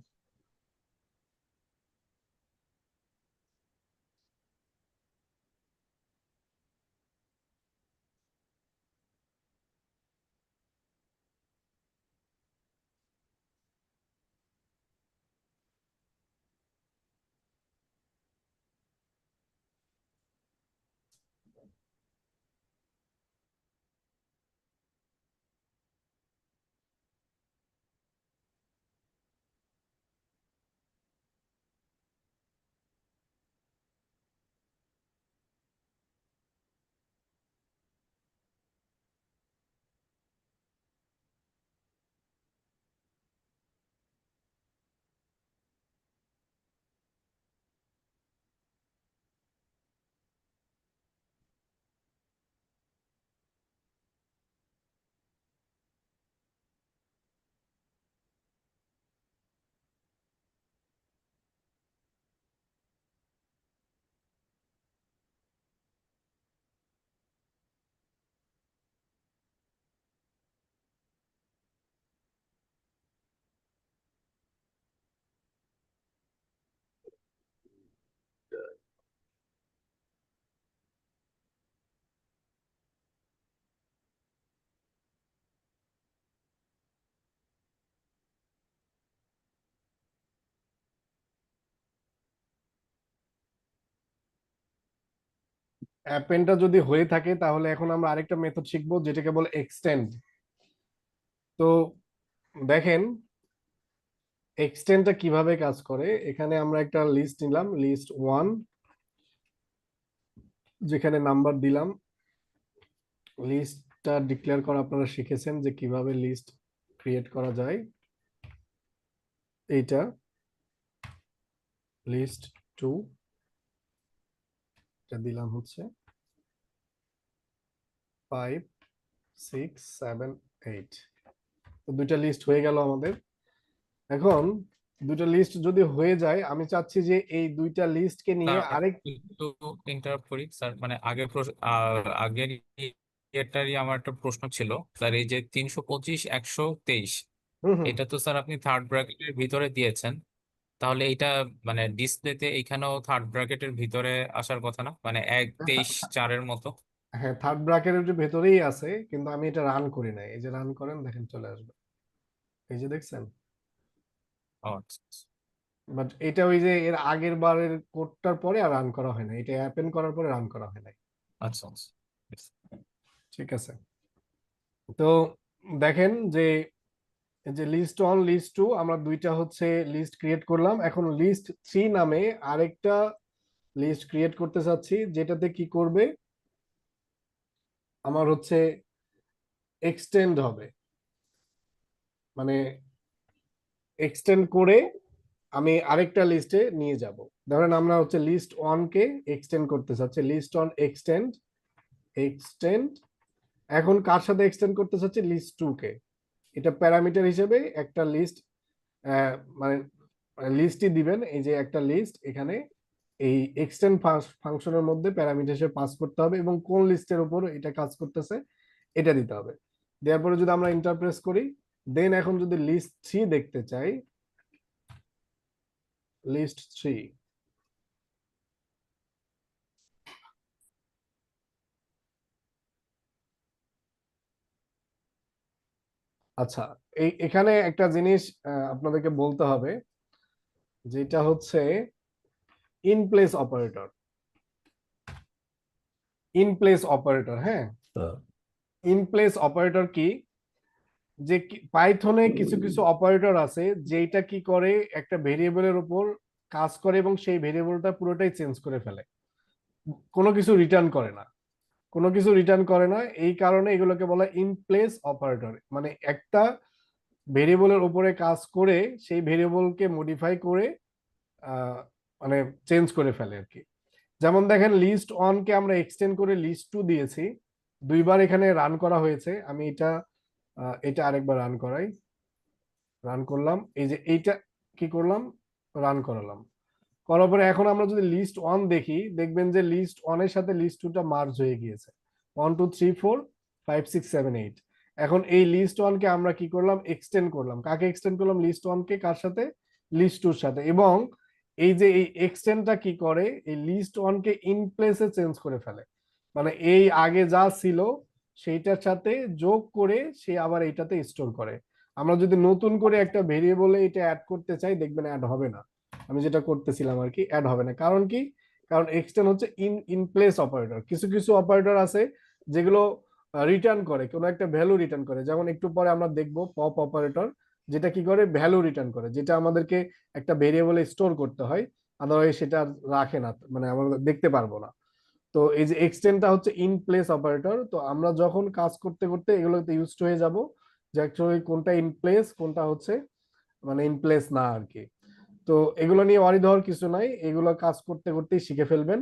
অ্যাপেনটা যদি হয়ে থাকে তাহলে এখন আমরা আরেকটা মেথড শিখবো, যেটাকে বলে এক্সটেন্ড। তো দেখেন এক্সটেন্ডটা কিভাবে কাজ করে। এখানে আমরা একটা লিস্ট নিলাম, লিস্ট 1, যেখানে নাম্বার দিলাম। লিস্টটা ডিক্লেয়ার করা আপনারা শিখেছেন যে কিভাবে লিস্ট ক্রিয়েট করা যায়। এইটা লিস্ট 2, এটা দিলাম হচ্ছে 5 6 7 8। তো দুইটা লিস্ট হয়ে গেল আমাদের। এখন দুইটা লিস্ট যদি হয়ে যায়, আমি চাচ্ছি যে এই দুইটা লিস্টকে নিয়ে
স্যার
আরেক,
একটু ইন্টারাপ্ট করি স্যার, মানে আগের ইয়েটারই আমার একটা প্রশ্ন ছিল স্যার। এই যে 325 123,
হুম হুম,
এটা তো স্যার আপনি থার্ড ব্র্যাকেটের ভিতরে দিয়েছেন, তাহলে এটা মানে ডিসপ্লেতে এইখানেও থার্ড ব্র্যাকেটের ভিতরে আসার কথা না, মানে 1 23 4 মতো?
হ্যাঁ থার্ড ব্র্যাকেটের ভেতরেই আছে, কিন্তু আমি এটা রান করি নাই। এই যে রান করেন, দেখেন চলে আসবে, এই যে দেখছেন।
ও আচ্ছা আচ্ছা।
বাট এটা ওই যে এর আগের বারের কোডটার পরে আর রান করা হয় না, এটা অ্যাপেন্ড করার পরে রান করা হয় নাই।
আচ্ছা আচ্ছা।
ঠিক আছে, তো দেখেন যে এই যে লিস্ট 1 লিস্ট 2 আমরা দুইটা হচ্ছে লিস্ট ক্রিয়েট করলাম। এখন লিস্ট 3 নামে আরেকটা লিস্ট ক্রিয়েট করতে চাচ্ছি, যেটাতে কি করবে আমার হচ্ছে এক্সটেন্ড হবে, মানে এক্সটেন্ড করে আমি আরেকটা লিস্টে নিয়ে যাব। ধরেন আমরা হচ্ছে লিস্ট 1 কে এক্সটেন্ড করতে চাচ্ছি, লিস্ট 1 এক্সটেন্ড এক্সটেন্ড। এখন কার সাথে এক্সটেন্ড করতে চাচ্ছি, লিস্ট 2 কে। এটা প্যারামিটার হিসেবে একটা লিস্ট, মানে লিস্টই দিবেন, এই যে একটা লিস্ট এখানে এই এক্সটেন্ড ফাংশনের মধ্যে প্যারামিটার হিসেবে পাস করতে হবে এবং কোন লিস্টের উপর এটা কাজ করতেছে এটা দিতে হবে। দেওয়ার পরে যদি আমরা ইন্টারপ্রেস করি, দেন এখন যদি লিস্ট 3 দেখতে চাই, লিস্ট 3 আচ্ছা, এখানে একটা জিনিস আপনাদেরকে বলতে হবে, যেটা হচ্ছে in place operator. In place operator, হ্যাঁ, ইন প্লেস অপারেটর কি, যে পাইথনে কিছু কিছু অপারেটর আছে যেটা কি করে একটা ভেরিয়েবলের উপর কাজ করে এবং সেই ভেরিয়েবলটা পুরোটাই চেঞ্জ করে ফেলে, কোনো কিছু রিটার্ন করে না, কোনো কিছু রিটার্ন করে না। এই কারণে এগুলোকে বলা ইন প্লেস অপারেটর, মানে একটা ভেরিয়েবলের উপরে কাজ করে সেই ভেরিয়েবলকে মডিফাই করে মানে চেঞ্জ করে ফেলে আর কি। যেমন দেখেন লিস্ট 1 কে আমরা এক্সটেন্ড করে লিস্ট 2 দিয়েছি, দুইবার এখানে রান করা হয়েছে। আমি এটা আরেকবার রান করাই, রান করলাম, এই যে এইটা কি করলাম, রান করালাম, করার পরে এখন আমরা যদি লিস্ট 1 দেখি, দেখবেন যে লিস্ট 1 এর সাথে লিস্ট 2 টা মার্জ হয়ে গিয়েছে, 1 2 3 4 5 6 7 8। এখন এই লিস্ট 1 কে আমরা কি করলাম, এক্সটেন্ড করলাম। কাকে এক্সটেন্ড করলাম, লিস্ট 1 কে, কার সাথে, লিস্ট 2 এর সাথে। এবং এই যে এই এক্সটেন্ডটা কি করে, এই লিস্ট 1 কে ইন প্লেসে চেঞ্জ করে ফেলে, মানে এই আগে যা ছিল সেইটার সাথে যোগ করে সে আবার এইটাতে স্টোর করে। আমরা যদি নতুন করে একটা ভেরিয়েবলে এটা অ্যাড করতে চাই, দেখবেন অ্যাড হবে না। আমি যেটা করতেছিলাম আর কি, অ্যাড হবে না। কারণ কি, কারণ এক্সটেন্ড হচ্ছে ইন প্লেস অপারেটর। কিছু কিছু অপারেটর আছে যেগুলো রিটার্ন করে, কোনো একটা ভ্যালু রিটার্ন করে, যেমন একটু পরে আমরা দেখব পপ অপারেটর, যেটা কি করে, ভ্যালু রিটার্ন করে, যেটা আমাদেরকে একটা ভেরিয়েবলে স্টোর করতে হয়, আদারওয়াইজ সেটা রাখে না, মানে আমরা দেখতে পারবো না। তো এই যে এক্সটেন্ডটা হচ্ছে ইন প্লেস অপারেটর। তো আমরা যখন কাজ করতে করতে এগুলোতে ইউজড হয়ে যাব যে অ্যাকচুয়ালি কোনটা ইন প্লেস, কোনটা হচ্ছে মানে ইন প্লেস না আর কি। তো এগুলো নিয়ে ওয়ারিড হওয়ার কিছু নাই, এগুলো কাজ করতে করতেই শিখে ফেলবেন।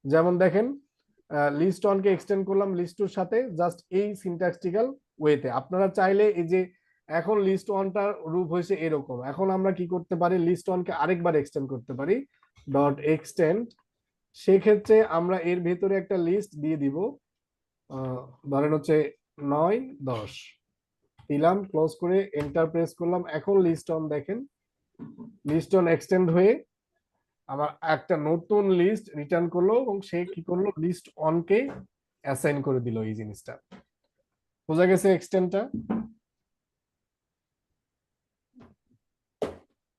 যেমন দেখেন লিস্ট 1 কে এক্সটেন্ড করলাম লিস্ট 2 এর সাথে, জাস্ট এই সিনট্যাক্টিক্যাল ওয়েতে। আপনারা চাইলে এই যে এখন লিস্ট 1 টার রূপ হয়েছে এরকম, এখন আমরা কি করতে পারি, লিস্ট 1 কে আরেকবার এক্সটেন্ড করতে পারি, ডট এক্সটেন্ড। সেক্ষেত্রে আমরা এর ভেতরে একটা লিস্ট দিয়ে দিব, ধরেন হচ্ছে 9 10 দিলাম, ক্লোজ করে এন্টার প্রেস করলাম। এখন লিস্ট 1 দেখেন, লিস্ট 1 এক্সটেন্ড হয়ে আমার একটা নতুন লিস্ট রিটার্ন করলো এবং সে কি করলো, লিস্ট 1 কে অ্যাসাইন করে দিল। এই জিনিসটা বোঝা গেছে এক্সটেন্ডটা?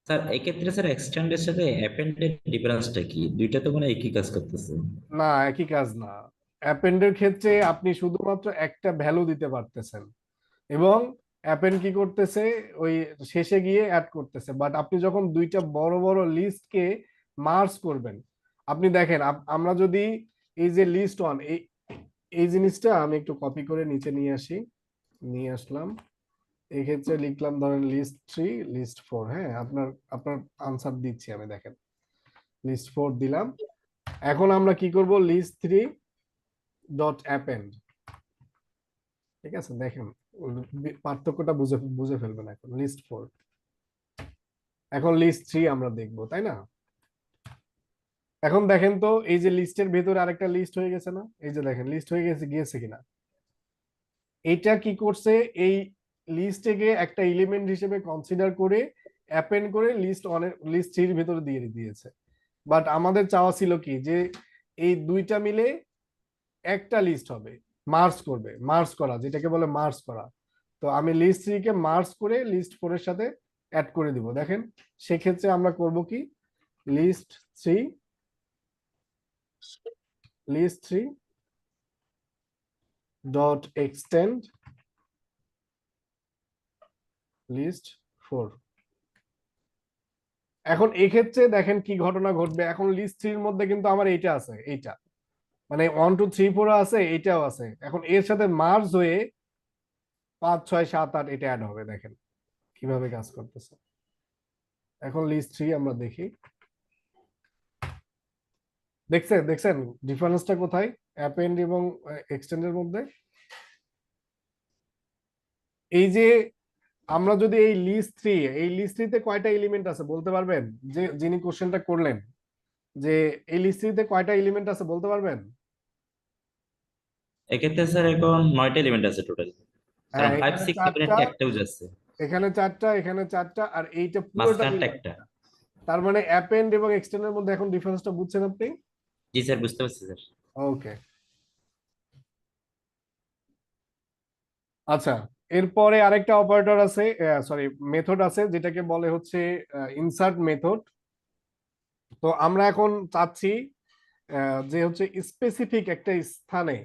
স্যার এক্ষেত্রে স্যার এক্সটেন্ডের সাথে অ্যাপেন্ডের ডিফারেন্সটা কি? দুইটা তো মানে একই কাজ করতেছে।
না, একই কাজ না। অ্যাপেন্ডের ক্ষেত্রে আপনি শুধুমাত্র একটা ভ্যালু দিতে পারতেছেন এবং অ্যাপেন্ড কি করতেছে, ওই শেষে গিয়ে অ্যাড করতেছে। বাট আপনি যখন দুইটা বড় বড় লিস্টকে মার্জ করবেন, আপনি দেখেন আমরা যদি এই যে লিস্ট 1 এই জিনিসটা আমি একটু কপি করে নিচে নিয়ে আসলাম। এই ক্ষেত্রে লিখলাম ধরেন লিস্ট 3 লিস্ট 4, হ্যাঁ, আপনার আনসার দিচ্ছি আমি, দেখেন লিস্ট 4 দিলাম। এখন আমরা কি করব, লিস্ট 3 ডট অ্যাপেন্ড। ঠিক আছে, দেখেন পার্থক্যটা বুঝে ফেলবেন। এখন লিস্ট 4, এখন লিস্ট 3 আমরা দেখব, তাই না? এখন দেখেন তো এই যে লিস্টের ভেতরে আরেকটা লিস্ট হয়ে গেছে না, এই যে দেখেন লিস্ট হয়ে গিয়েছে কিনা। এটা কি করছে, এই লিস্টকে একটা এলিমেন্ট হিসেবে কনসিডার করে অ্যাপেন্ড করে লিস্ট 3 এর ভেতরে দিয়ে দিয়েছে। বাট আমাদের চাওয়া ছিল কি, যে এই দুইটা মিলে একটা লিস্ট হবে, মার্জ করা, যেটাকে বলে মার্জ করা। তো আমি লিস্ট 3 কে মার্জ করে লিস্ট 4 এর সাথে অ্যাড করে দিব। দেখেন সেক্ষেত্রে আমরা করব কি, লিস্ট 3 ডট এক্সটেন্ড লিস্ট 4। এখন এক্ষেত্রে দেখেন কি ঘটনা ঘটবে, এখন লিস্ট 3 এর মধ্যে কিন্তু আমার এইটা আছে, এইটা মানে 1 2 3 4 আছে, এইটাও আছে। এখন এর সাথে মার্জ হয়ে 5 6 7 8 এটা অ্যাড হবে। দেখেন কিভাবে কাজ করতেছে। এখন লিস্ট 3 আমরা দেখি, দেখছেন ডিফারেন্সটা কোথায় অ্যাপেন্ড এবং এক্সটেন্ডের মধ্যে। এই যে আমরা যদি এই লিস্ট 3 তে কয়টা এলিমেন্ট আছে বলতে পারবেন? যে যিনি কোশ্চেনটা করলেন, যে এই লিস্ট 3 তে কয়টা এলিমেন্ট আছে বলতে পারবেন?
এক্ষেত্রে স্যার এখন 9টা এলিমেন্ট আছে টোটাল, কারণ
হ্যাঁ
5
এখানে
6 7
4টা,
8 একটা ইউজ আছে,
এখানে 4টা, এখানে 4টা, আর এইটা পুরোটা
মাঝখানটা
মিলে
একটা।
তার মানে অ্যাপেন্ড এবং এক্সটেন্ডের মধ্যে এখন ডিফারেন্সটা বুঝছেন আপনি?
জি স্যার, বুঝতে পারছি স্যার।
ওকে, আচ্ছা। এরপরে আরেকটা অপারেটর আছে, সরি মেথড আছে, যেটাকে বলে হচ্ছে ইনসার্ট মেথড। তো আমরা এখন চাচ্ছি যে হচ্ছে স্পেসিফিক একটা স্থানে,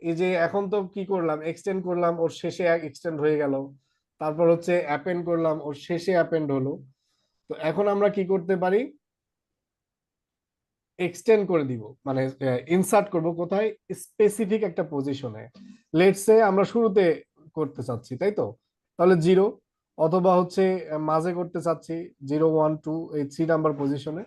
এই যে এখন তো কি করলাম, এক্সটেন্ড করলাম, ওর শেষে এক্সটেন্ড হয়ে গেল, তারপর হচ্ছে অ্যাপেন্ড করলাম, ওর শেষে অ্যাপেন্ড হলো। তো এখন আমরা কি করতে পারি, এক্সটেন্ড করে দিব, মানে ইনসার্ট করব কোথায়, স্পেসিফিক একটা পজিশনে। লেটস সে আমরা শুরুতে করতে চাচ্ছি, তাই তো, তাহলে 0, অথবা হচ্ছে মাঝে করতে চাচ্ছি 0 1 2 এই 3 নাম্বার পজিশনে।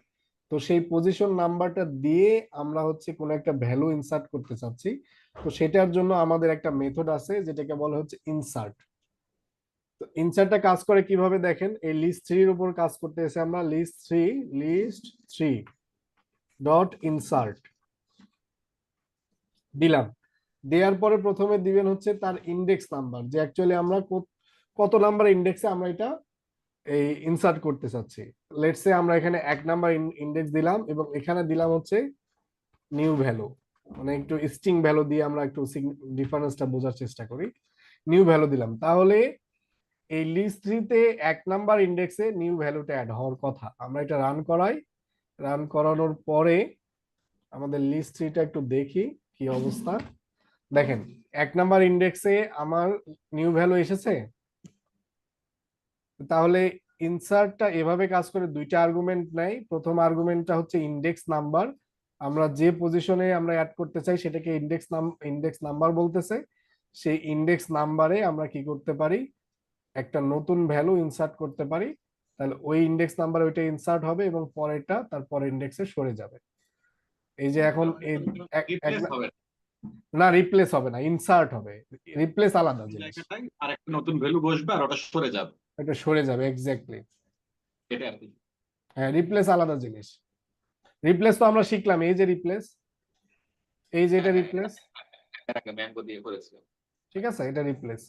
তো সেই পজিশন নাম্বারটা দিয়ে আমরা হচ্ছে কোন একটা ভ্যালু ইনসার্ট করতে চাচ্ছি। তো সেটার জন্য আমাদের একটা মেথড আছে যেটাকে বলা হচ্ছে ইনসার্ট। তো ইনসার্টটা কাজ করে কিভাবে দেখেন, এই লিস্ট 3 এর উপর কাজ করতেছে। আমরা লিস্ট 3 ডট ইনসার্ট দিলাম। দেওয়ার পরে প্রথমে দিবেন হচ্ছে তার ইন্ডেক্স নাম্বার, যে অ্যাকচুয়ালি আমরা কত নাম্বার ইন্ডেক্সে আমরা এটা এই ইনসার্ট করতে চাচ্ছি। লেটস সে আমরা এখানে 1 নাম্বার ইন্ডেক্স দিলাম, এবং এখানে দিলাম হচ্ছে নিউ ভ্যালু, মানে একটু স্ট্রিং ভ্যালু দিয়ে আমরা একটু ডিফারেন্সটা বোঝার চেষ্টা করি। নিউ ভ্যালু দিলাম, তাহলে এই লিস্ট 3 তে 1 নাম্বার ইন্ডেক্সে নিউ ভ্যালুটা অ্যাড হওয়ার কথা। আমরা এটা রান করাই, রান করানোর পরে আমাদের লিস্ট 3টা একটু দেখি কি অবস্থা। দেখেন 1 নাম্বার ইন্ডেক্সে আমার নিউ ভ্যালু এসেছে। তাহলে ইনসার্টটা এভাবে কাজ করে, 2টা আর্গুমেন্ট নেয়। প্রথম আর্গুমেন্টটা হচ্ছে ইন্ডেক্স নাম্বার, আমরা যে পজিশনে আমরা অ্যাড করতে চাই সেটাকে ইন্ডেক্স নাম্বার বলতেছে। সেই ইন্ডেক্স নাম্বারে আমরা কি করতে পারি, একটা নতুন ভ্যালু ইনসার্ট করতে পারি। তাহলে ওই ইন্ডেক্স নাম্বারে ওইটা ইনসার্ট হবে এবং পরেরটা তারপরে ইন্ডেক্সে সরে যাবে। এই যে এখন এই
রিপ্লেস হবে
না, রিপ্লেস হবে না, ইনসার্ট হবে। রিপ্লেস আলাদা জিনিস,
জায়গাটায় আর একটা নতুন ভ্যালু বসবে আর ওটা সরে যাবে,
এটা সরে যাবে, এক্স্যাক্টলি।
এটা আর কি।
হ্যাঁ, রিপ্লেস আলাদা জিনিস। রিপ্লেস তো আমরা শিখলাম, এই যে রিপ্লেস, এই যে এটা রিপ্লেস,
একটা ম্যাঙ্গো দিয়ে করেছিলাম।
ঠিক আছে, এটা রিপ্লেস।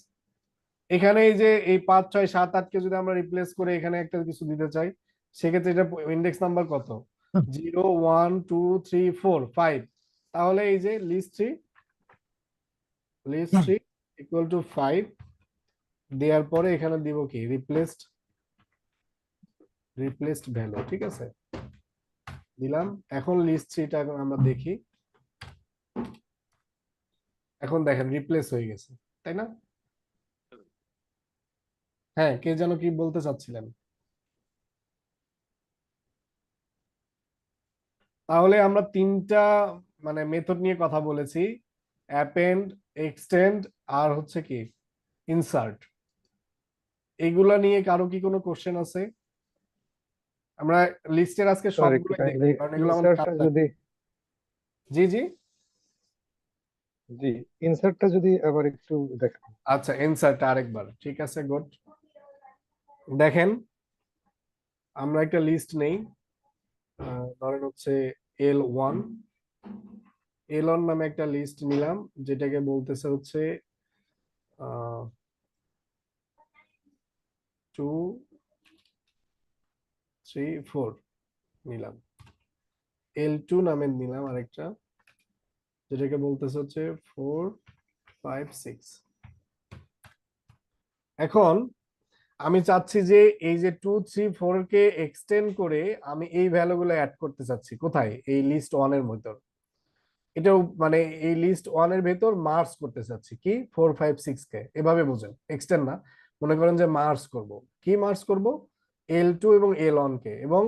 এখানে এই যে এই 5 6 7 8 কে যদি আমরা রিপ্লেস করে এখানে একটা কিছু দিতে চাই, সেক্ষেত্রে এটা ইন্ডেক্স নাম্বার কত, 0 1 2 3 4 5। তাহলে এই যে লিস্ট 3 ইকুয়াল টু 5 দেওয়ার পরে এখানে দিব কি, রিপ্লেসড ভ্যালু, ঠিক আছে, দিলাম। এখন লিস্ট 3টা আমরা দেখি, এখন দেখেন রিপ্লেস হয়ে গেছে, তাই না? হ্যাঁ, কে যেন কি বলতে চাচ্ছিলেন? তাহলে আমরা 3টা মানে মেথড নিয়ে কথা বলেছি, অ্যাপেন্ড, এক্সটেন্ড, আর হচ্ছে কি ইনসার্ট। এগুলা নিয়ে কারো কি কোনো কোশ্চেন আছে? আমরা লিস্টের আজকে
স্যার একটু
সবগুলোই দেখব,
কাইন্ডলি
কারণ এগুলো আমাদের
ইনসার্টটা
কাজে
যদি,
লাগবে। জি জি,
জি ইনসার্টটা যদি আবার একটু দেখেন।
আচ্ছা ইনসার্ট আরেকবার, ঠিক আছে, গুড। দেখেন আমরা একটা লিস্ট নেই, ধরেন হচ্ছে L1 নামে একটা লিস্ট নিলাম, যেটাকে বলতেছে হচ্ছে 2 3 4 নিলাম। L2 নামে নিলাম আরেকটা, যেটাকে বলতেছে হচ্ছে 4 5 6। এখন আমি চাচ্ছি যে এই যে 2 3 4 কে এক্সটেন্ড করে আমি এই ভ্যালুগুলো অ্যাড করতে চাচ্ছি কোথায়, এই লিস্ট 1 এর ভিতর। এটাও মানে এই লিস্ট 1 এর ভেতর মার্জ করতে চাচ্ছি কি 4 5 6 কে, এভাবে বুঝেন, এক্সটেন্ড না, মনে করেন যে মার্জ করব, কি মার্জ করব, L2 এবং L1 কে, এবং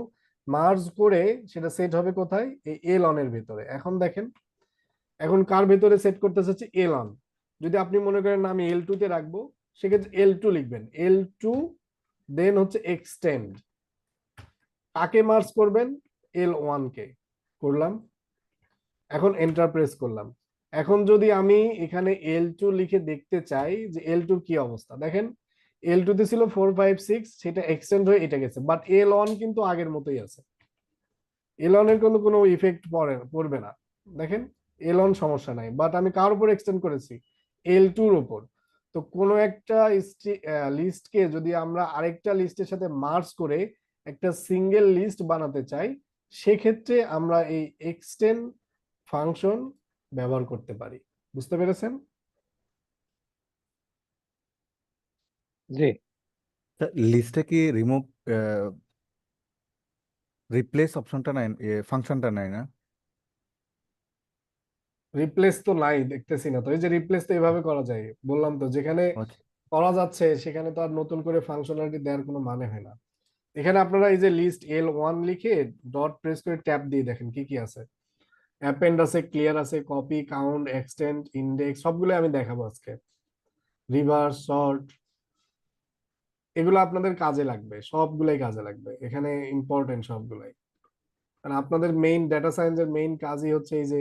মার্জ করে সেটা সেট হবে কোথায়, এই L1 এর ভেতরে। এখন দেখেন, এখন কার ভেতরে সেট করতে চাচ্ছি, L1। যদি আপনি মনে করেন না আমি L2 তে রাখবো, সেক্ষেত্রে L2 লিখবেন, L2 দেন হচ্ছে এক্সটেন্ড, কাকে মার্জ করবেন, L1 কে করলাম, এখন এন্টার প্রেস করলাম। এখন যদি আমি এখানে L2 লিখে দেখতে চাই যে L2 কি অবস্থা, দেখেন L2 তে ছিল 4 5 6, সেটা এক্সটেন্ড হয়ে এটা গেছে, বাট L1 কিন্তু আগের মতোই আছে, L1 এর কোনো ইফেক্ট পড়বে না, দেখেন L1 সমস্যা নাই, বাট আমি কার উপর এক্সটেন্ড করেছি, L2 এর উপর। তো কোনো একটা লিস্টকে যদি আমরা আরেকটা লিস্টের সাথে মার্জ করে একটা সিঙ্গেল লিস্ট বানাতে চাই, সেক্ষেত্রে আমরা এই এক্সটেন্ড ফাংশন ব্যবহার করতে পারি। বুঝতে পেরেছেন?
জি
লিস্টে কি রিমুভ রিপ্লেস অপশনটা নাই, ফাংশনটা নাই না?
রিপ্লেস তো নাই, দেখতেছি না তো। এই যে রিপ্লেস তো এভাবে করা যায়, বললাম তো, যেখানে
আচ্ছা,
করা যাচ্ছে সেখানে তো আর নতুন করে ফাংশনালিটি দেওয়ার কোনো মানে হয় না। এখানে আপনারা এই যে লিস্ট L1 লিখে ডট প্রেস করে ট্যাব দিয়ে দেখেন কি কি আছে, অ্যাপেন্ড আছে, ক্লিয়ার আছে, কপি, কাউন্ট, এক্সটেন্ড, ইন্ডেক্স, সবগুলো আমি দেখাবো আজকে, রিভার্স, সর্ট, এগুলো আপনাদের কাজে লাগবে, সবগুলোই কাজে লাগবে, এখানে ইম্পর্টেন্ট সবগুলাই। কারণ আপনাদের মেইন ডেটা সায়েন্সের মেইন কাজই হচ্ছে এই যে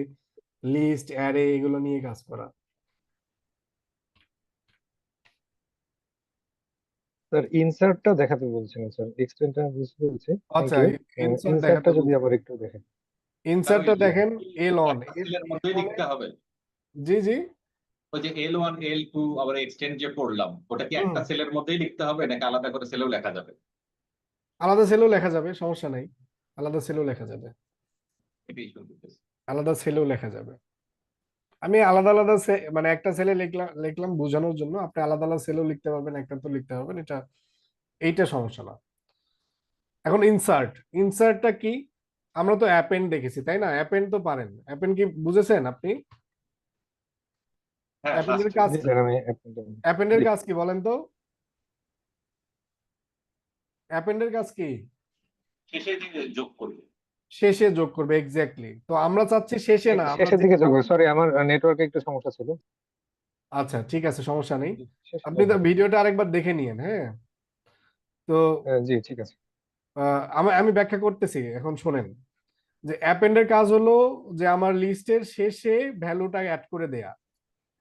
লিস্ট, অ্যারে, এগুলো নিয়ে কাজ করা।
স্যার ইনসার্টটা দেখাতে বলছিলেন স্যার, এক্সটেন্ডটা বুঝতে পেরেছি, থ্যাংক
আচ্ছা,
ইউ।
ইনসার্ট
ইনসার্টটা
দেখাতে
যদি
বলছি,
আবার একটু দেখেন।
স্যার ওই
ইনসার্টটা
যে
দেখেন L1
একটা সেলের মধ্যেই লিখতে হবে।
জি জি,
ওই যে L1 L2 আবার এক্সটেন্ড যে করলাম, ওটা কি একটা সেলের মধ্যেই লিখতে হবে নাকি আলাদা করে সেলেও লেখা যাবে?
আলাদা সেলেও লেখা যাবে, সমস্যা নাই, আলাদা সেলেও লেখা যাবে,
এটাই শুনতেছি।
আলাদা সেলেও লেখা যাবে। আমি আলাদা আলাদা মানে একটা সেলে লিখলাম বোঝানোর জন্য, আপনি আলাদা আলাদা সেলেও লিখতে পারবেন, একটা তো লিখতে পারবেন, এইটা সমস্যা না। এখন ইনসার্টটা কি, আমরা তো অ্যাপেন্ড দেখেছি তাই না, অ্যাপেন্ড তো পারেন, অ্যাপেন্ড কি বুঝেছেন আপনি,
হ্যাঁ
অ্যাপেন্ডের
ফার্স্ট
কাজ
জি
কি,
স্যার, আমি
অ্যাপেন্ডের
জি
কাজ কি বলেন তো, অ্যাপেন্ডের কাজ কি,
শেষে দিকে যোগ করবে।
শেষে যোগ করবে, এক্স্যাক্টলি। তো আমরা চাচ্ছি শেষে না, আমরা
শেষের দিকে যাবো, সরি আমার নেটওয়ার্কে একটু সমস্যা ছিল।
আচ্ছা ঠিক আছে, সমস্যা নেই,
শেষে
আপনি
যাবো।
তো ভিডিওটা আরেকবার দেখে নিয়েন, হ্যাঁ। তো
জি ঠিক আছে।
আমি আমি ব্যাখ্যা করতেছি, এখন শোনেন, যে অ্যাপেন্ডের কাজ হলো যে আমার লিস্টের শেষে ভ্যালুটা অ্যাড করে দেয়া।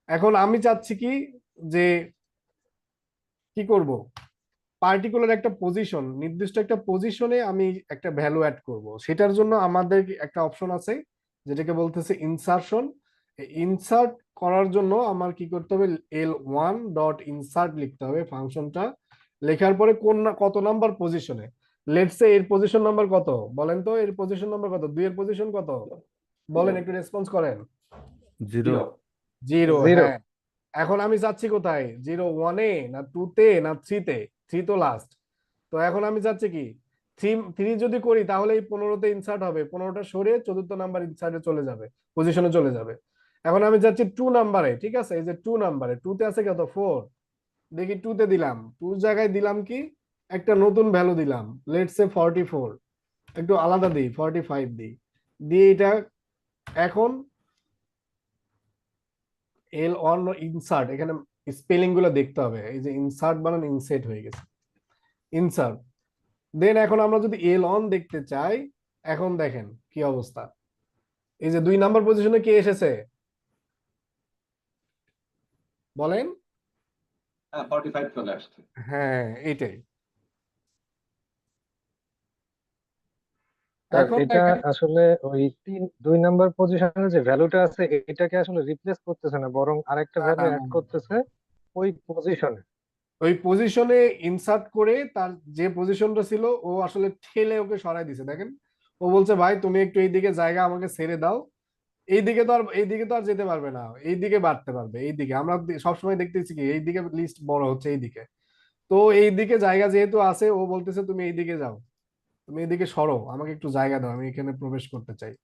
এখন আমি চাচ্ছি কি, যে কি করব, পার্টিকুলার একটা পজিশন, নির্দিষ্ট একটা পজিশনে আমি একটা ভ্যালু অ্যাড করব, সেটার জন্য আমাদের একটা অপশন আছে যেটাকে বলতেছে ইনসার্শন। ইনসার্ট করার জন্য আমার কি করতে হবে, L1 ডট ইনসার্ট লিখতে হবে ফাংশনটা, লেখার পরে কত নাম্বার পজিশনে, লেটস সে এর পজিশন নাম্বার কত, বলেন তো এর পজিশন নাম্বার কত, 2 এর পজিশন কত, বলেন একটু রেসপন্স করেন।
0।
0,
0।
হ্যাঁ। এখন আমি যাচ্ছি কোথায়, 0 1-এ না 2-তে না 3-তে, 3 তো লাস্ট। তো এখন আমি যাচ্ছি কি, 3 যদি করি তাহলে এই 15-তে ইনসার্ট হবে, 15টা সরে 4র্থ নাম্বার ইনসার্টে চলে যাবে, পজিশনে চলে যাবে। এখন আমি যাচ্ছি 2 নাম্বারে, ঠিক আছে, এই যে 2 নাম্বারে, 2-তে আছে কত, 4, দেখি 2-তে দিলাম, 2 জায়গায় দিলাম কি, একটা নতুন ভ্যালু দিলাম, লেটস সে 44, একটু আলাদা দিই, 45 দিই, দিয়ে এটা এখন L1 ইনসার্ট, এখানে স্পেলিং গুলো দেখতে হবে, এই যে ইনসার্ট বানান ইনসেট হয়ে গেছে, ইনসার্ট। দেন এখন আমরা যদি L1 দেখতে চাই, এখন দেখেন কি অবস্থা, এই যে 2 নাম্বার পজিশনে কে এসেছে বলেন,
হ্যাঁ 45 চলে আসছে।
হ্যাঁ এইটাই।
স্যার
এখন
এটা
দেখেন,
আসলে ওই 2 নাম্বার পজিশনের যে ভ্যালুটা আছে এটাকে আসলে রিপ্লেস করতেছে না, বরং আরেকটা
না
ভ্যালু
না
অ্যাড
না,
করতেছে ওই পজিশনে।
ওই পজিশনে ইনসার্ট করে তার যে পজিশনটা ছিল ও আসলে ঠেলে ওকে সরাই দিছে, দেখেন ও বলছে ভাই তুমি একটু এইদিকে জায়গা আমাকে ছেড়ে দাও, এইদিকে তো আর যেতে পারবে না, এইদিকে বাড়তে পারবে, এইদিকে আমরা সবসময় দেখতেছি কি এইদিকে লিস্ট বড় হচ্ছে এইদিকে, তো এই দিকে জায়গা যেহেতু আছে, ও বলতেছে তুমি এই দিকে যাও, তুমি এদিকে সরো, আমাকে একটু জায়গা দাও, আমি এখানে প্রবেশ করতে চাই।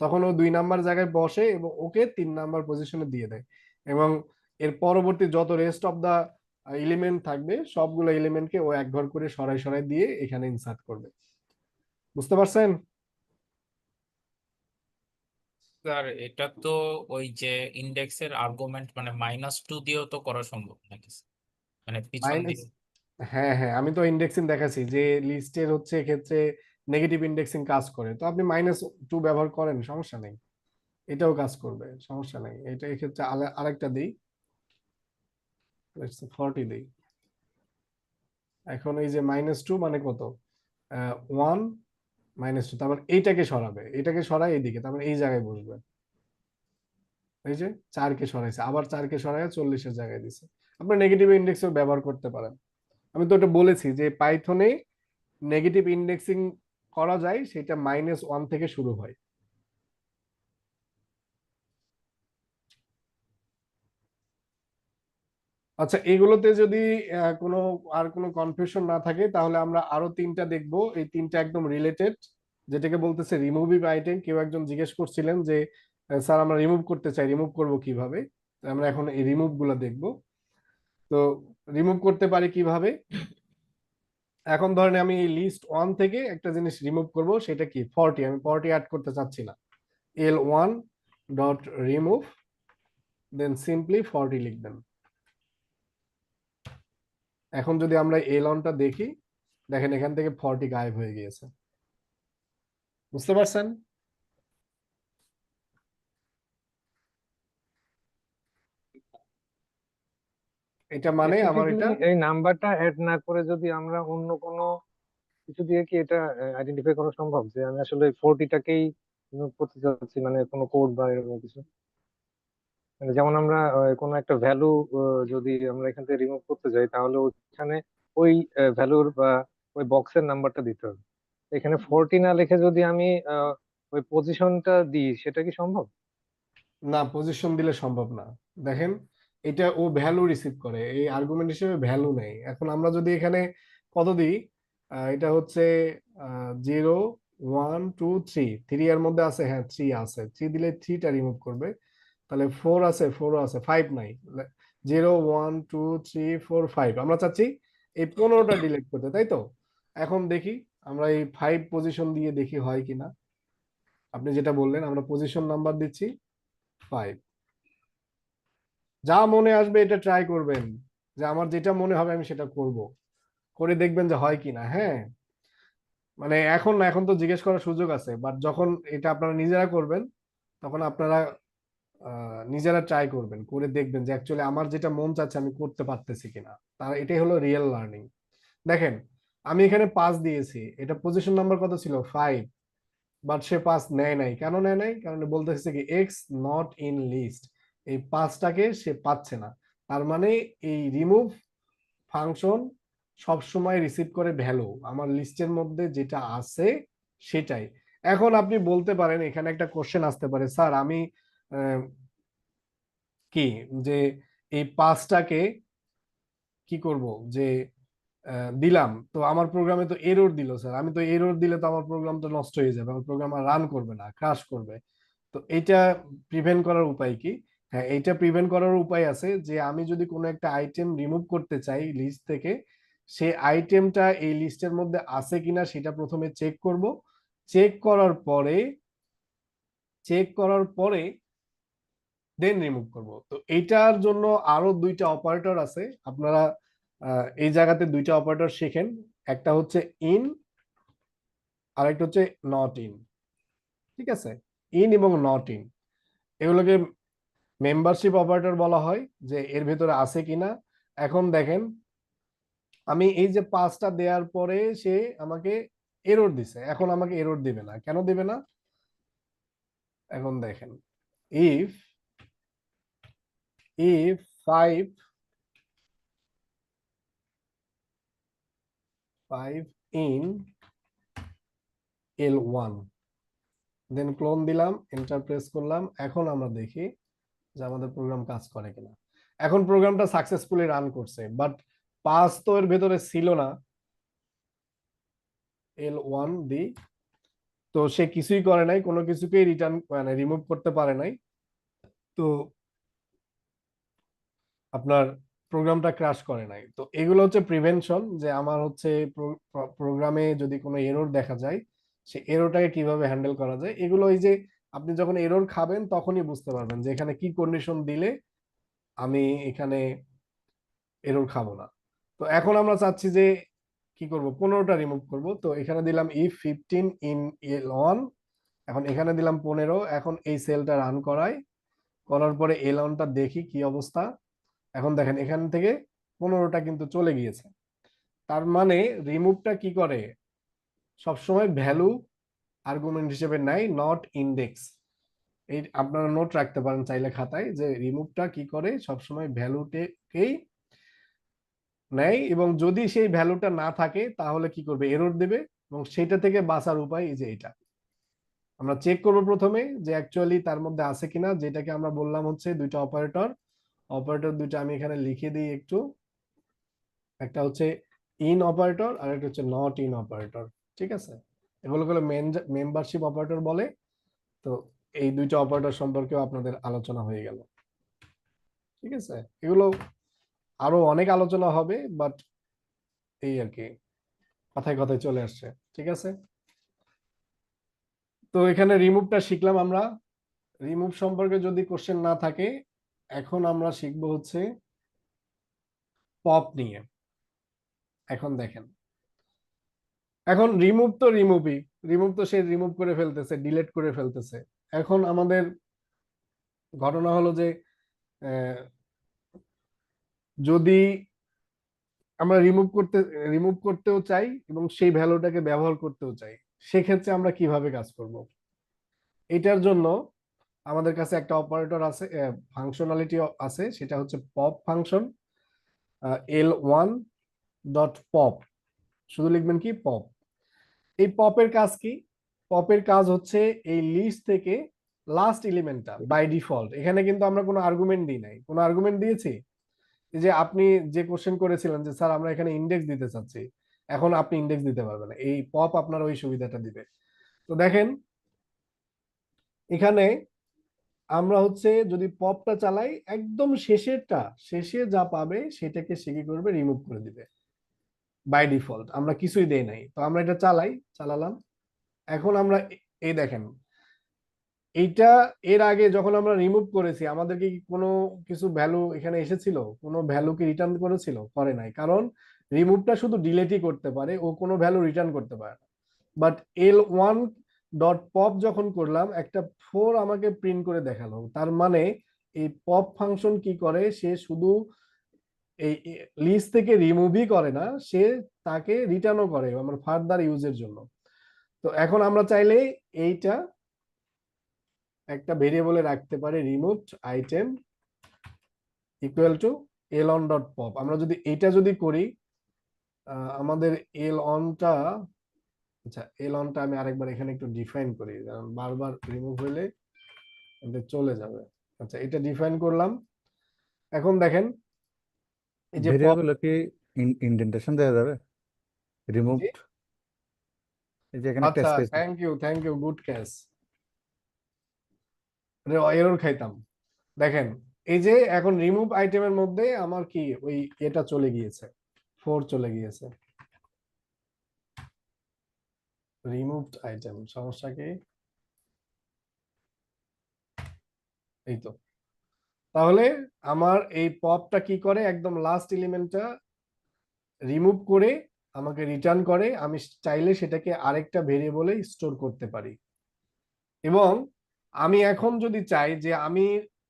তখন ও 2 নাম্বার জায়গায় বসে এবং ওকে 3 নাম্বার পজিশনে দিয়ে দেয়, এবং এর পরবর্তী যত রেস্ট অফ দা এলিমেন্ট থাকবে সবগুলো এলিমেন্টকে ও এক ঘর করে সরাই সরাই দিয়ে এখানে ইনসার্ট করবে। বুঝতে পারছেন?
স্যার এটা তো ওই যে ইন্ডেক্সের আর্গুমেন্ট মানে -2 দিয়েও তো করা সম্ভব নাকি স্যার? মানে পিছন
মাইনাস,
দিয়ে।
হ্যাঁ হ্যাঁ, আমি তো ইন্ডেক্সিং দেখাচ্ছি যে লিস্টের হচ্ছে এক্ষেত্রে নেগেটিভ ইন্ডেক্সিং কাজ করে, তো আপনি -2 ব্যবহার করেন, সমস্যা নেই, এটাও কাজ করবে, সমস্যা নেই। এটা এক্ষেত্রে আরেকটা দিই, 40 দিই। এখন এই যে -2 মানে কত, 1 -2, তারপর এইটাকে সরাবে, এটাকে সরাই এইদিকে, তারপর এই জায়গায় বসবে, এই যে 4কে সরাইছে, আবার 4কে সরাই 40-এর জায়গায় দিছে। আপনার নেগেটিভ ইন্ডেক্সও ব্যবহার করতে পারেন। আমি তো এটা বলেছি যে পাইথনে নেগেটিভ ইন্ডেক্সিং করা যায়, সেটা -1 থেকে শুরু হয়। আচ্ছা, এগুলোতে যদি কোনো আর কোনো কনফিউশন না থাকে তাহলে আমরা আরো 3টা দেখবো, এই 3টা একদম রিলেটেড, যেটাকে বলতেছে রিমুভিভ আইটেম। কেউ একজন জিজ্ঞেস করছিলেন যে স্যার আমরা রিমুভ করতে চাই, রিমুভ করব কিভাবে? তো আমরা এখন এই রিমুভ গুলো দেখবো। তো রিমুভ করতে পারি কিভাবে? এখন ধরেন আমি এই লিস্ট 1 থেকে একটা জিনিস রিমুভ করব, সেটা কি 40, আমি 40 অ্যাড করতে চাচ্ছি না, l1 ডট রিমুভ, দেন সিম্পলি 40 লিখবেন। এখন যদি আমরা l1টা দেখি, দেখেন এখান থেকে 40 গায়েব হয়ে গিয়েছে। বুঝতে পারছেন? এটা মানে আমার
স্পেসিফিকলি
এটা
এই নাম্বারটা অ্যাড না করে যদি আমরা অন্য কোনো কিছু দিয়ে কি এটা আইডেন্টিফাই করা সম্ভব যে আমি আসলে 40টাকেই করতে চাচ্ছি, মানে কোনো কোড বা এরকম কিছু? মানে যেমন আমরা কোনো একটা ভ্যালু যদি আমরা এখান থেকে রিমুভ করতে যাই, তাহলে ওইখানে ওই ভ্যালুর বা ওই বক্সের নাম্বারটা দিতে হবে। এখানে 40 না লিখে যদি আমি ওই পজিশনটা দিই, সেটা কি সম্ভব?
না, পজিশন দিলে সম্ভব না। দেখেন, এটা ও ভ্যালু রিসিভ করে, এই আর্গুমেন্ট হিসেবে ভ্যালু নেই। এখন আমরা যদি এখানে কত দিই, এটা হচ্ছে 0 1 2 3, 3 এর মধ্যে আছে, হ্যাঁ 3 আছে, 3 দিলে 3টা রিমুভ করবে। তাহলে 4 আছে, 4 আছে, 5 নাই, 0 1 2 3 4 5, আমরা চাচ্ছি এই 15টা ডিলিট করতে, তাই তো? এখন দেখি আমরা এই 5 পজিশন দিয়ে দেখি হয় কিনা। আপনি যেটা বললেন, আমরা পজিশন নাম্বার দিচ্ছি 5, যা মনে আসবে এটা ট্রাই করবেন, যে আমার যেটা মনে হবে আমি সেটা করব, করে দেখবেন যে হয় কিনা। হ্যাঁ, মানে এখন না, এখন তো জিজ্ঞেস করার সুযোগ আছে, বাট যখন এটা আপনারা নিজেরা করবেন তখন আপনারা নিজেরা ট্রাই করবেন, করে দেখবেন যে অ্যাকচুয়ালি আমার যেটা মন চাচ্ছে আমি করতে পারতেছি কিনা। তার এটাই হলো রিয়েল লার্নিং। দেখেন, আমি এখানে 5 দিয়েছি, এটা পজিশন নাম্বার কত ছিল 5, বাট সে 5 নেয় নাই। কেন নেয় নাই? কারণ বলতেছে কি এক্স নট ইন লিস্ট, এই 5টাকে সে পাচ্ছে না। তার মানে এই রিমুভ ফাংশন সব সময় রিসিভ করে ভ্যালু, আমার লিস্টের মধ্যে যেটা আছে সেটাই। এখন আপনি বলতে পারেন, এখানে একটা কোশ্চেন আসতে পারে, স্যার আমি কি যে এই 5টাকে কি করব, যে দিলাম তো আমার প্রোগ্রামে তো এরর দিল, স্যার আমি তো এরর দিলে তো আমার প্রোগ্রাম তো নষ্ট হয়ে যাবে, আমার প্রোগ্রাম আর রান করবে না, ক্রাশ করবে। তো এটা প্রিভেন্ট করার উপায় কি? হ্যাঁ, এটা প্রিভেন্ট করার উপায় আছে, যে আমি যদি কোনো একটা আইটেম রিমুভ করতে চাই লিস্ট থেকে, সেই আইটেমটা এই লিস্টের মধ্যে আছে কিনা সেটা প্রথমে চেক করব। চেক করার পরে দেন রিমুভ করব। তো এইটার জন্য আরো 2টা অপারেটর আছে, আপনারা এই জায়গাতে 2টা অপারেটর শেখেন। একটা হচ্ছে ইন, আর একটা হচ্ছে নট ইন। ঠিক আছে, ইন এবং নট ইন, এগুলোকে মেম্বারশিপ অপারেটর বলা হয়, যে এর ভেতরে আছে কিনা। এখন দেখেন, আমি এই যে 5টা দেওয়ার পরে সে আমাকে এরর দিছে, এখন আমাকে এরর দিবে না, কেন দিবে না? এখন দেখেন, if 5 in L1, then colon দিলাম, এন্টার প্রেস করলাম। এখন আমরা দেখি যে আমাদের প্রোগ্রাম কাজ করে কিনা। এখন প্রোগ্রামটা সাকসেসফুলি রান করছে, বাট 5 তো এর ভেতরে ছিল না, L1 দি, তো সে কিছুই করে নাই, কোনো কিছুকেই রিটার্ন মানে রিমুভ করতে পারে নাই। তো আপনার প্রোগ্রামটা ক্র্যাশ করে নাই। তো এগুলো হচ্ছে প্রিভেনশন, যে আমার হচ্ছে প্রোগ্রামে যদি কোনো এরর দেখা যায়, সে এররটাকে কিভাবে হ্যান্ডেল করা যায়। এগুলো এই যে আপনি যখন এরর খাবেন তখনই বুঝতে পারবেন যে এখানে কি কন্ডিশন দিলে আমি এখানে এরর খাবো না। তো এখন আমরা চাচ্ছি যে কি করব, 15টা রিমুভ করব। তো এখানে দিলাম ইফ 15 ইন L1, এখন এখানে দিলাম 15। এখন এই সেলটা রান করার পরে L1টা দেখি কি অবস্থা। এখন দেখেন এখান থেকে 15টা কিন্তু চলে গিয়েছে। তার মানে রিমুভটা কি করে, সবসময় ভ্যালু আর্গুমেন্ট হিসেবে নেয়, নট ইন্ডেক্স। এই আপনারা নোট রাখতে পারেন চাইলে খাতায়, যে রিমুভটা কি করে, সবসময় ভ্যালুটাকেই নেয়, এবং যদি সেই ভ্যালুটা না থাকে তাহলে কি করবে, এরর দেবে। এবং সেটা থেকে বাঁচার উপায় এই যে এটা আমরা চেক করব প্রথমে যে অ্যাকচুয়ালি তার মধ্যে আছে কিনা, যেটাকে আমরা বললাম হচ্ছে দুইটা অপারেটর দুইটা আমি এখানে লিখে দিই একটু। একটা হচ্ছে ইন অপারেটর আর একটা হচ্ছে নট ইন অপারেটর, ঠিক আছে? এগুলোকে মেম্বারশিপ অপারেটর বলে। তো এই দুইটা অপারেটর সম্পর্কেও আপনাদের আলোচনা হয়ে গেল, ঠিক আছে? এগুলো আরো অনেক আলোচনা হবে, বাট এই আর কি কথায় কথায় চলে আসছে, ঠিক আছে? তো এখানে রিমুভটা শিখলাম আমরা। রিমুভ সম্পর্কে যদি কোশ্চেন না থাকে, এখন আমরা শিখবো হচ্ছে পপ নিয়ে। এখন দেখেন, এখন রিমুভ তো সে রিমুভ করে ফেলতেছে, ডিলিট করে ফেলতেছে। এখন আমাদের ঘটনা হলো যে যদি আমরা রিমুভ করতেও চাই এবং সেই ভ্যালুটাকে ব্যবহার করতেও চাই, সেক্ষেত্রে আমরা কিভাবে কাজ করব? এটার জন্য আমাদের কাছে একটা অপারেটর আছে, ফাংশনালিটি আছে, সেটা হচ্ছে pop function. L1 dot pop, শুধু লিখবেন কি পপ। এই পপের কাজ কি? পপের কাজ হচ্ছে এই লিস্ট থেকে লাস্ট এলিমেন্টটা বাই ডিফল্ট, এখানে কিন্তু আমরা কোনো আর্গুমেন্ট দিই নাই। কোনো আর্গুমেন্ট দিয়েছি? এই যে আপনি যে কোশ্চেন করেছিলেন যে স্যার আমরা এখানে ইন্ডেক্স দিতে চাচ্ছি, এখন আপনি ইন্ডেক্স দিতে পারবেন না, এই পপ আপনার ওই সুবিধাটা দিবে। তো দেখেন এখানে আমরা হচ্ছে যদি পপটা চালাই, একদম শেষে যা পাবে সেটাকে সে কি করবে, রিমুভ করে দিবে বাই ডিফল্ট। আমরা কিছুই দেই নাই। তো আমরা এটা চালালাম। এখন আমরা এই দেখেন, এইটা এর আগে যখন আমরা রিমুভ করেছি আমাদেরকে কি কোনো কিছু ভ্যালু এখানে এসেছিল? কোনো ভ্যালু কি রিটার্ন করেছিল? করে নাই, কারণ রিমুভটা শুধু ডিলিটই করতে পারে, ও কোনো ভ্যালু রিটার্ন করতে পারে না। বাট L1 ডট পপ যখন করলাম, একটা 4 আমাকে প্রিন্ট করে দেখালো। তার মানে এই পপ ফাংশন কি করে, সে শুধু এই লিস্ট থেকে রিমুভই করে না, সে তাকে রিটার্নও করে আমার ফার্দার ইউজের জন্য। তো এখন আমরা চাইলে এইটা একটা ভেরিয়েবলে রাখতে পারি, removed item equal to L1 dot pop. আমরা যদি এইটা যদি করি, আমাদের L1টা, আচ্ছা L1টা আমি আরেকবার এখানে একটু ডিফাইন করি, কারণ বারবার রিমুভ হলে এটা চলে যাবে। আচ্ছা এটা ডিফাইন করলাম। এখন দেখেন এই যে পপ,
ভেরিয়েবল কি ইন্ডেন্টেশন দেওয়া যাবে? রিমুভড, এই যে এখানে একটা
আচ্ছা
space.
Thank you good catch, error খাইতাম। দেখেন এই যে এখন রিমুভ আইটেমের মধ্যে আমার কি ওই এটা চলে গিয়েছে, 4 চলে গিয়েছে। রিমুভড আইটেম, সমস্যা কি? এই তো। তাহলে আমার এই পপটা কি করে, একদম লাস্ট এলিমেন্টটা রিমুভ করে আমাকে রিটার্ন করে। আমি চাইলে সেটাকে আরেকটা ভেরিয়েবলে স্টোর করতে পারি। এবং আমি এখন যদি চাই যে আমি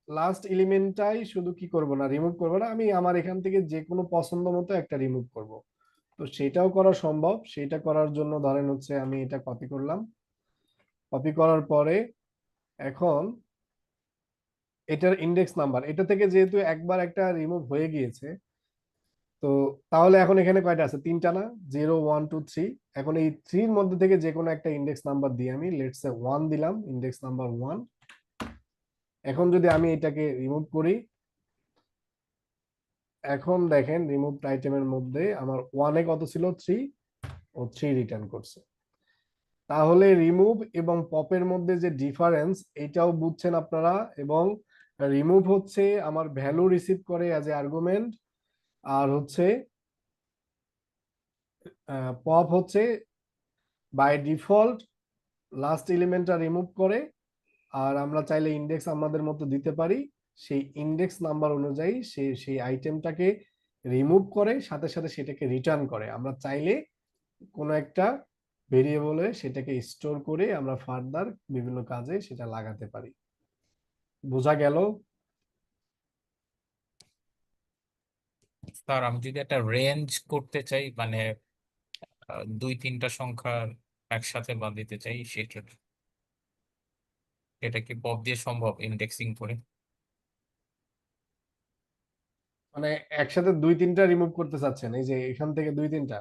লাস্ট এলিমেন্টটাই শুধু কি করব না, রিমুভ করব না, আমি আমার এখান থেকে যে কোনো পছন্দ মতো একটা রিমুভ করব, তো সেটাও করা সম্ভব। সেটা করার জন্য ধরেন হচ্ছে আমি এটা কপি করলাম, কপি করার পরে এখন এটার ইন্ডেক্স নাম্বার, এটা থেকে যেহেতু একবার একটা রিমুভ হয়ে গিয়েছে, তো তাহলে এখন এখানে কয়টা আছে? 3টা না? 0 1 2 3। এখন এই 3 এর মধ্যে থেকে যে কোনো একটা ইন্ডেক্স নাম্বার দিয়ে আমি লেটস সে 1 দিলাম, ইন্ডেক্স নাম্বার 1। এখন যদি আমি এটাকে রিমুভ করি, এখন দেখেন রিমুভড আইটেমের মধ্যে আমার ওয়ানে কত ছিল, 3, ও 3 রিটার্ন করছে। তাহলে রিমুভ এবং পপের মধ্যে যে ডিফারেন্স এটাও বুঝছেন আপনারা। এবং রিমুভ হচ্ছে আমার ভ্যালু রিসিভ করে অ্যাজ এ আর্গুমেন্ট, আর হচ্ছে পপ হচ্ছে বাই ডিফল্ট লাস্ট এলিমেন্টটা রিমুভ করে, আর আমরা চাইলে ইন্ডেক্স আমাদের মতো দিতে পারি, সেই ইন্ডেক্স নাম্বার অনুযায়ী সেই আইটেমটাকে রিমুভ করে সাথে সাথে সেটাকে রিটার্ন করে। আমরা চাইলে কোনো একটা ভেরিয়েবলে সেটাকে স্টোর করে আমরা ফার্দার বিভিন্ন কাজে সেটা লাগাতে পারি। বোঝা গেল?
স্যার আমি যদি একটা রেঞ্জ করতে চাই, মানে 2-3টা সংখ্যা একসাথে বাদ দিতে চাই, এটা কি পপ দিয়ে সম্ভব ইন্ডেক্সিং করে?
মানে একসাথে 2-3টা রিমুভ করতে চাচ্ছেন, এই যে এখান থেকে 2-3টা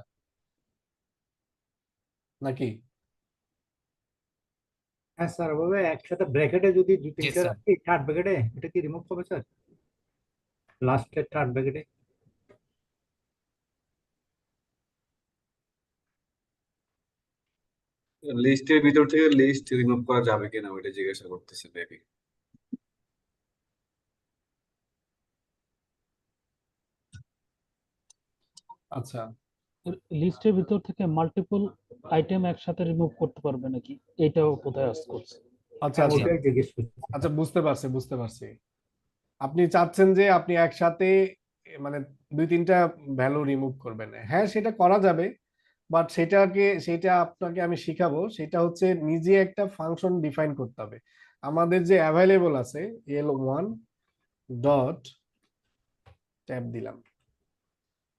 নাকি?
হ্যাঁ স্যার, ওভাবে একসাথে ব্র্যাকেটে যদি দুই
জি
তিনটা
স্যার।
রাখি থার্ড ব্র্যাকেটে, এটা কি রিমুভ হবে স্যার? লাস্টের থার্ড ব্র্যাকেটে?
লিস্টের ভিতর থেকে লিস্ট রিমুভ করা যাবে কিনা ওইটা জিজ্ঞাসা করতেছে মেবি।
আচ্ছা,
লিস্টের ভিতর থেকে মাল্টিপল আইটেম একসাথে রিমুভ করতে পারবে নাকি, এটাও কোথায় আস্ক করছে।
আচ্ছা,
হ্যাঁ,
আচ্ছা,
ওটাই জিজ্ঞেস করছি।
আচ্ছা, বুঝতে পারছি, বুঝতে পারছি। আপনি চাচ্ছেন যে আপনি একসাথে মানে 2-3টা ভ্যালু রিমুভ করবেন। হ্যাঁ, সেটা করা যাবে, বাট সেটা আপনাকে আমি শিখাবো। সেটা হচ্ছে নিজে একটা ফাংশন ডিফাইন করতে হবে। আমাদের যে অ্যাভাইলেবল আছে L1 ডট ট্যাব দিলাম,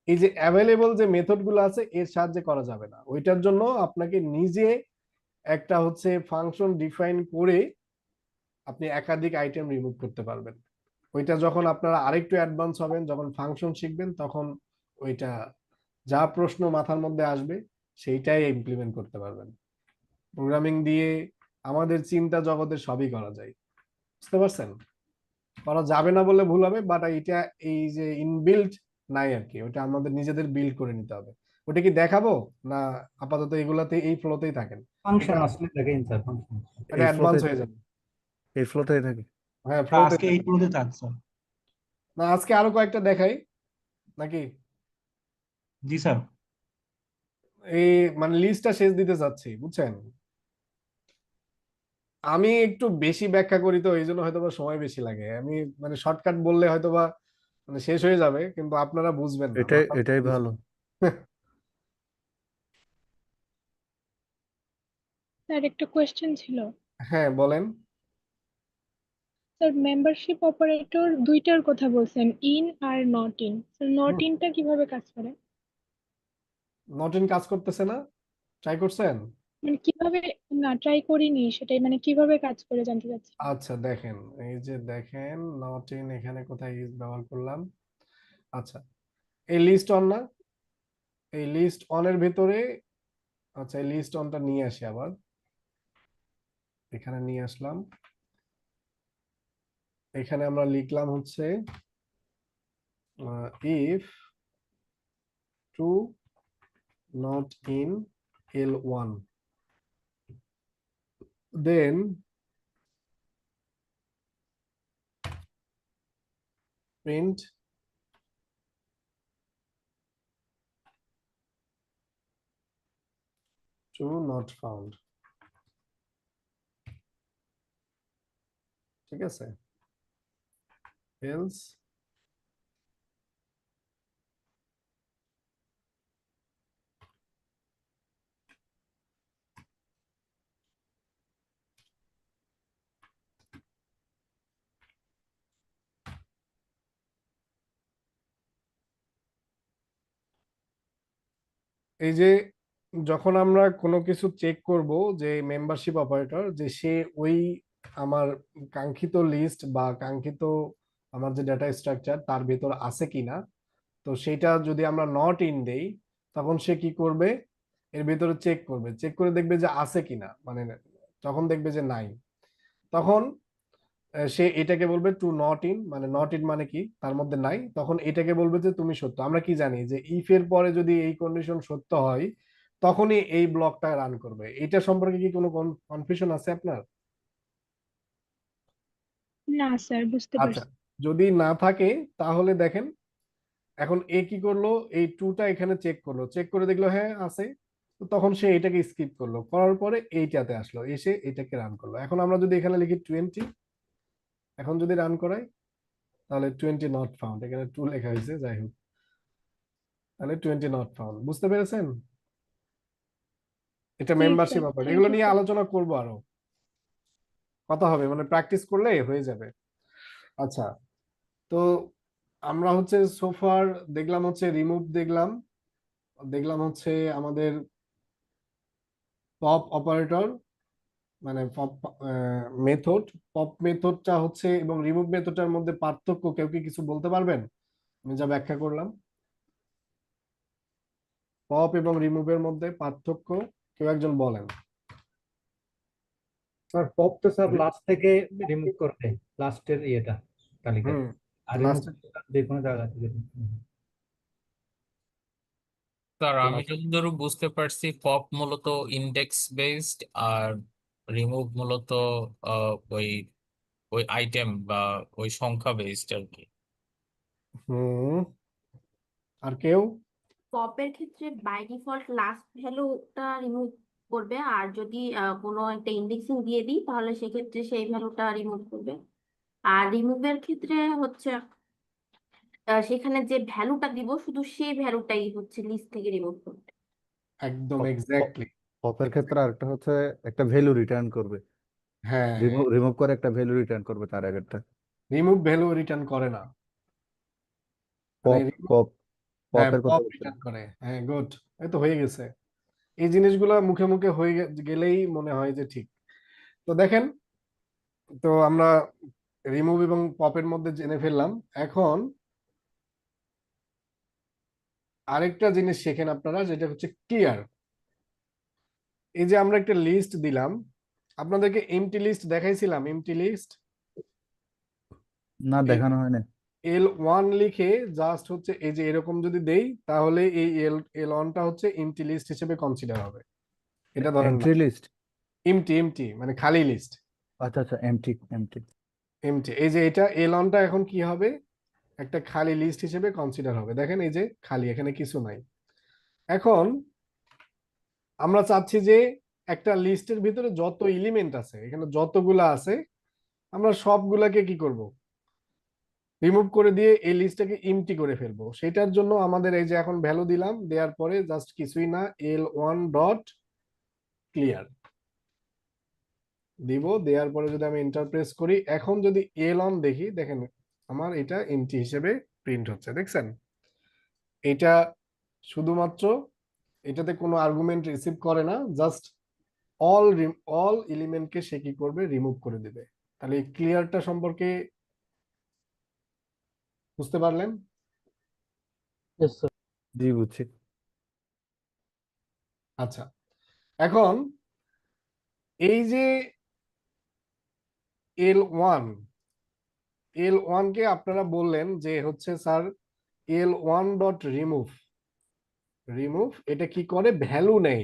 এই যে অ্যাভেলেবল যে মেথড গুলো আছে এর সাহায্যে করা যাবে না। ওইটার জন্য আপনাকে নিজে একটা হচ্ছে ফাংশন ডিফাইন করে আপনি একাধিক আইটেম রিমুভ করতে পারবেন। ওইটা যখন আপনারা আরেকটু অ্যাডভান্স হবেন, যখন ফাংশন শিখবেন, তখন ওইটা যা প্রশ্ন মাথার মধ্যে আসবে সেইটাই ইমপ্লিমেন্ট করতে পারবেন। প্রোগ্রামিং দিয়ে আমাদের চিন্তা জগতে সবই করা যায়, বুঝতে পারছেন? করা যাবে না বলে ভুল হবে, বাট এটা এই যে ইনবিল্ট নাই আর কি, ওটা আমাদের নিজেদের বিল্ড করে নিতে হবে। ওটা কি দেখাবো না আপাতত এগুলাতে এই ফ্লোতেই থাকেন?
ফাংশন
এটা
আসলে দেখেন স্যার, ফাংশন
এটা
এই
অ্যাডভান্স
ফ্লোতে
হয়ে যাবে।
এই ফ্লোতেই থাকে।
হ্যাঁ, ফ্লোতে
আজকে এই পুরোতে থাক স্যার।
না, আজকে আরো কয়েকটা দেখাই নাকি?
জি স্যার।
এই মানে লিস্টটা শেষ দিতে চাচ্ছি, বুঝছেন? আমি একটু বেশি ব্যাখ্যা করি তো এই জন্য হয়তোবা সময় বেশি লাগে। আমি মানে শর্টকাট বললে হয়তোবা মানে শেষ হয়ে যাবে, কিন্তু আপনারা বুঝবেন না,
এটাই
মাথার
এটাই
মধ্যে
ভালো।
স্যার একটা কোয়েশ্চেন ছিল।
হ্যাঁ, বলেন।
স্যার মেম্বারশিপ অপারেটর দুইটার কথা বলছেন, ইন আর নট ইন। স্যার নট ইনটা কিভাবে কাজ করে?
নট ইন কাজ করতেছে না? ট্রাই করছেন?
মানে কিভাবে? না, ট্রাই করিনি সেটাই, মানে কিভাবে কাজ করে জানতে চাচ্ছি।
আচ্ছা, দেখেন, এই যে দেখেন নট ইন এখানে কোথায় ইউজ ব্যবহার করলাম। আচ্ছা, এই লিস্ট অন না, এই লিস্ট অনের ভিতরে, আচ্ছা এই লিস্ট অনটা নিয়ে আসি, আবার এখানে নিয়ে আসলাম। এখানে আমরা লিখলাম হচ্ছে if true not in L1, then print true not found। ঠিক আছে? else এই যে যখন আমরা কোনো কিছু চেক করব যে মেম্বারশিপ অপারেটর যে সে ওই আমার কাঙ্ক্ষিত লিস্ট বা কাঙ্ক্ষিত আমার যে ডাটা স্ট্রাকচার তার ভেতর আছে কিনা, তো সেটা যদি আমরা নট ইন দেই, তখন সে কি করবে, এর ভেতরে চেক করবে, চেক করে দেখবে যে আছে কিনা, মানে যখন দেখবে যে নাই, তখন সে এটাকে বলবে টু নট ইন, মানে নট ইন মানে কি তার মধ্যে নাই, তখন এটাকে বলবে যে তুমি সত্য। আমরা কি জানি যে ইফ এর পরে যদি এই কন্ডিশন সত্য হয় তখনই এই ব্লকটা রান করবে। এটা সম্পর্কে কি কোনো কনফিউশন আছে আপনার?
না স্যার, বুঝতে
আচ্ছা,
পারছি।
যদি না থাকে তাহলে দেখেন এখন এ কি করলো, এই টুটা এখানে চেক করলো, চেক করে দেখলো হ্যাঁ আছে, তো তখন সে এটাকে স্কিপ করলো, করার পরে এইটাতে আসলো, এসে এটাকে রান করলো। এখন আমরা যদি এখানে লিখি 20, এখন যদি রান করাই তাহলে 20 নট ফাউন্ড, এখানে 2 লেখা হয়েছে, যাই হোক, তাহলে 20 নট ফাউন্ড। বুঝতে পেরেছেন? এটা
জি
মেম্বারশিপ
স্যার,
অপারেটর,
থ্যাংক
এগুলো
ইউ
নিয়ে
স্যার।
আলোচনা করবো, আরো কথা হবে, মানে প্র্যাকটিস করলে হয়ে যাবে। আচ্ছা, তো আমরা হচ্ছে সোফার দেখলাম, হচ্ছে রিমুভ দেখলাম, দেখলাম হচ্ছে আমাদের পপ অপারেটর, মানে পপ মেথড। পপ মেথডটা হচ্ছে এবং রিমুভ মেথডটার মধ্যে পার্থক্য কেউ কি কিছু বলতে পারবেন? আমি যা ব্যাখ্যা করলাম, পপ এবং রিমুভের মধ্যে পার্থক্য কেউ একজন বলেন।
স্যার পপ তো স্যার লাস্ট থেকে রিমুভ করবে, লাস্টের ইয়েটা তালিকা।
হুম,
আর রিমুভ
লাস্ট
যে কোনো জায়গা থেকে
স্যার আমি
last-
যতদূর বুঝতে পারছি পপ মূলত ইন্ডেক্স বেসড আর রিমুভ মূলত ওই ওই আইটেম বা ওই সংখ্যা বেসড আর কি।
হুম, আর কেউ?
পপের ক্ষেত্রে বাই ডিফল্ট লাস্ট ভ্যালুটা রিমুভ করবে, আর যদি কোনো একটা ইন্ডেক্সিং দিয়ে দিই তাহলে সেক্ষেত্রে সেই ভ্যালুটা রিমুভ করবে। আর রিমুভের ক্ষেত্রে হচ্ছে সেখানে যে ভ্যালুটা দিব শুধু সেই ভ্যালুটাই হচ্ছে লিস্ট থেকে রিমুভ করবে।
একদম এক্স্যাক্টলি।
পপের ক্ষেত্রে আরেকটা হচ্ছে একটা ভ্যালু রিটার্ন করবে,
হ্যাঁ,
রিমুভ রিমুভ করে একটা ভ্যালু রিটার্ন করবে তার আগেরটা।
রিমুভ ভ্যালু রিটার্ন করে না, মানে
পপ পপ
হ্যাঁ
পপের কথা
পপ
বলছেন।
রিটার্ন করে। হ্যাঁ, গুড, এই তো হয়ে গেছে। এই জিনিসগুলো মুখে মুখে হয়ে গেলেই মনে হয় যে ঠিক। তো দেখেন, তো আমরা রিমুভ এবং পপের মধ্যে জেনে ফেললাম। এখন আরেকটা জিনিস শেখেন আপনারা, যেটা হচ্ছে ক্লিয়ার। এই যে আমরা একটা লিস্ট দিলাম, আপনাদেরকে এমটি লিস্ট দেখাইছিলাম, এমটি লিস্ট।
না, দেখানো হয় না।
L1 লিখে জাস্ট হচ্ছে এই যে এরকম যদি দেই তাহলে এই L1টা হচ্ছে এমটি লিস্ট হিসেবে কনসিডার হবে। এটা ধরেন না,
এন্ট্রি লিস্ট।
এমটি এমটি মানে খালি লিস্ট,
আচ্ছা আচ্ছা, এমটি এমটি।
এমটি। এই যে এটা L1টা এখন কি হবে, একটা খালি লিস্ট হিসেবে কনসিডার হবে। দেখেন এই যে খালি, এখানে কিছু নাই। এখন আমরা চাচ্ছি যে একটা লিস্টের ভিতরে যত এলিমেন্ট আছে, এখানে যতগুলা আছে, আমরা সবগুলাকে কি করব, রিমুভ করে দিয়ে এই লিস্টটাকে এমটি করে ফেলবো। সেটার জন্য আমাদের এই যে এখন ভ্যালু দিলাম, দেওয়ার পরে জাস্ট কিছুই না, L1 ডট ক্লিয়ার দিব। দেওয়ার পরে যদি আমি এন্টার প্রেস করি, এখন যদি L1 দেখি, দেখেন আমার এটা এমটি হিসেবে প্রিন্ট হচ্ছে, দেখছেন? এটা শুধুমাত্র এটাতে কোনো আর্গুমেন্ট রিসিভ করে না, জাস্ট অল অল এলিমেন্টকে সে কি করবে, রিমুভ করে দিবে। তাহলে এই ক্লিয়ারটা সম্পর্কে বুঝতে পারলেন?
Yes, sir.
জি, বুঝছি।
আচ্ছা, এখন এই যে L1 কে আপনারা বললেন যে হচ্ছে sir L1 dot remove, remove এটা কি করে, ভ্যালু নেই।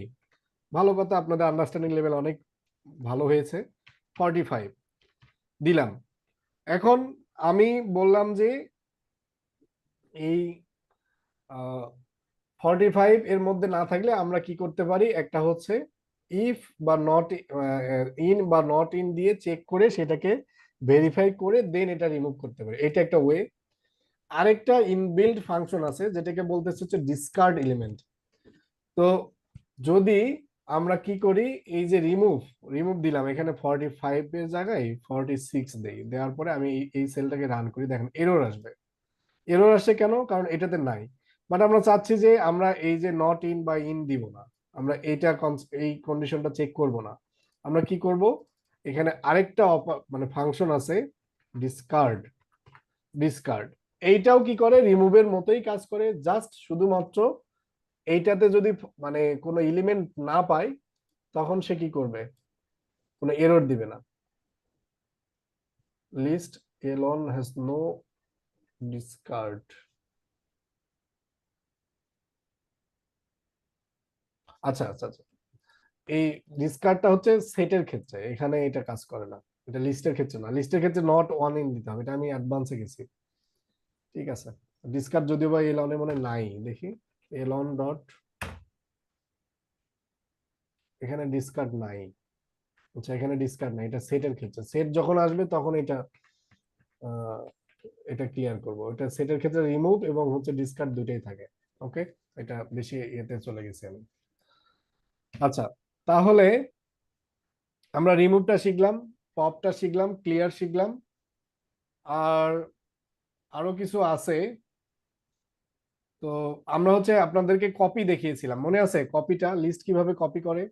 ভালো কথা, আপনাদের আন্ডারস্ট্যান্ডিং লেভেল অনেক ভালো হয়েছে। 45 দিলাম। এখন আমি বললাম যে এই 45 এর মধ্যে না থাকলে আমরা কি করতে পারি, একটা হচ্ছে ইফ বা নট ইন বা নট ইন দিয়ে চেক করে সেটাকে ভেরিফাই করে দেন এটা রিমুভ করতে পারি, এটা একটা ওয়ে। আরেকটা ইনবিল্ড ফাংশন আছে যেটাকে বলতেছে হচ্ছে ডিসকার্ড এলিমেন্ট। তো যদি আমরা কি করি, এই যে রিমুভ রিমুভ দিলাম, এখানে 45 এর জায়গায় 46 দেই, দেওয়ার পরে আমি এই সেলটাকে রান করি, দেখেন এরর আসবে। এরর আসে কেন, কারণ এটাতে নাই। বাট আমরা চাচ্ছি যে আমরা এই যে নট ইন বা ইন দিব না, আমরা এইটা এই কন্ডিশনটা চেক করব না। আমরা কি করব, এখানে আরেকটা মানে ফাংশন আছে ডিসকার্ড, ডিসকার্ড এইটাও কি করে, রিমুভের মতোই কাজ করে, জাস্ট শুধুমাত্র এইটাতে যদি মানে কোনো এলিমেন্ট না পায় তখন সে কি করবে, কোনো এরর দিবে না। List L1 has no discard. আচ্ছা আচ্ছা আচ্ছা, এই ডিসকার্ডটা হচ্ছে সেটের ক্ষেত্রে, এখানে এটা কাজ করে না, এটা লিস্টের ক্ষেত্রে না। লিস্টের ক্ষেত্রে নট ওয়ান ইন দিতে হবে, এটা আমি অ্যাডভান্সে গেছি। ঠিক আছে, ডিসকার্ড যদিও বা এল অনে মনে নাই, দেখি এল অন ডট, এখানে ডিসকার্ড নাই। আচ্ছা, এখানে ডিসকার্ড নাই, এটা সেটের ক্ষেত্রে। সেট যখন আসবে তখন এটা এটা ক্লিয়ার করব। এটা সেটের ক্ষেত্রে রিমুভ এবং হচ্ছে ডিসকার্ড দুটোই থাকে। ওকে, এটা বেশি ইয়েতে চলে গেছি আমি। আচ্ছা, তাহলে আমরা রিমুভটা শিখলাম, পপটা শিখলাম, ক্লিয়ার শিখলাম, আর আরো কিছু আছে। তো আমরা হচ্ছে আপনাদেরকে কপি দেখিয়েছিলাম, মনে আছে কপিটা, লিস্ট কিভাবে কপি করে?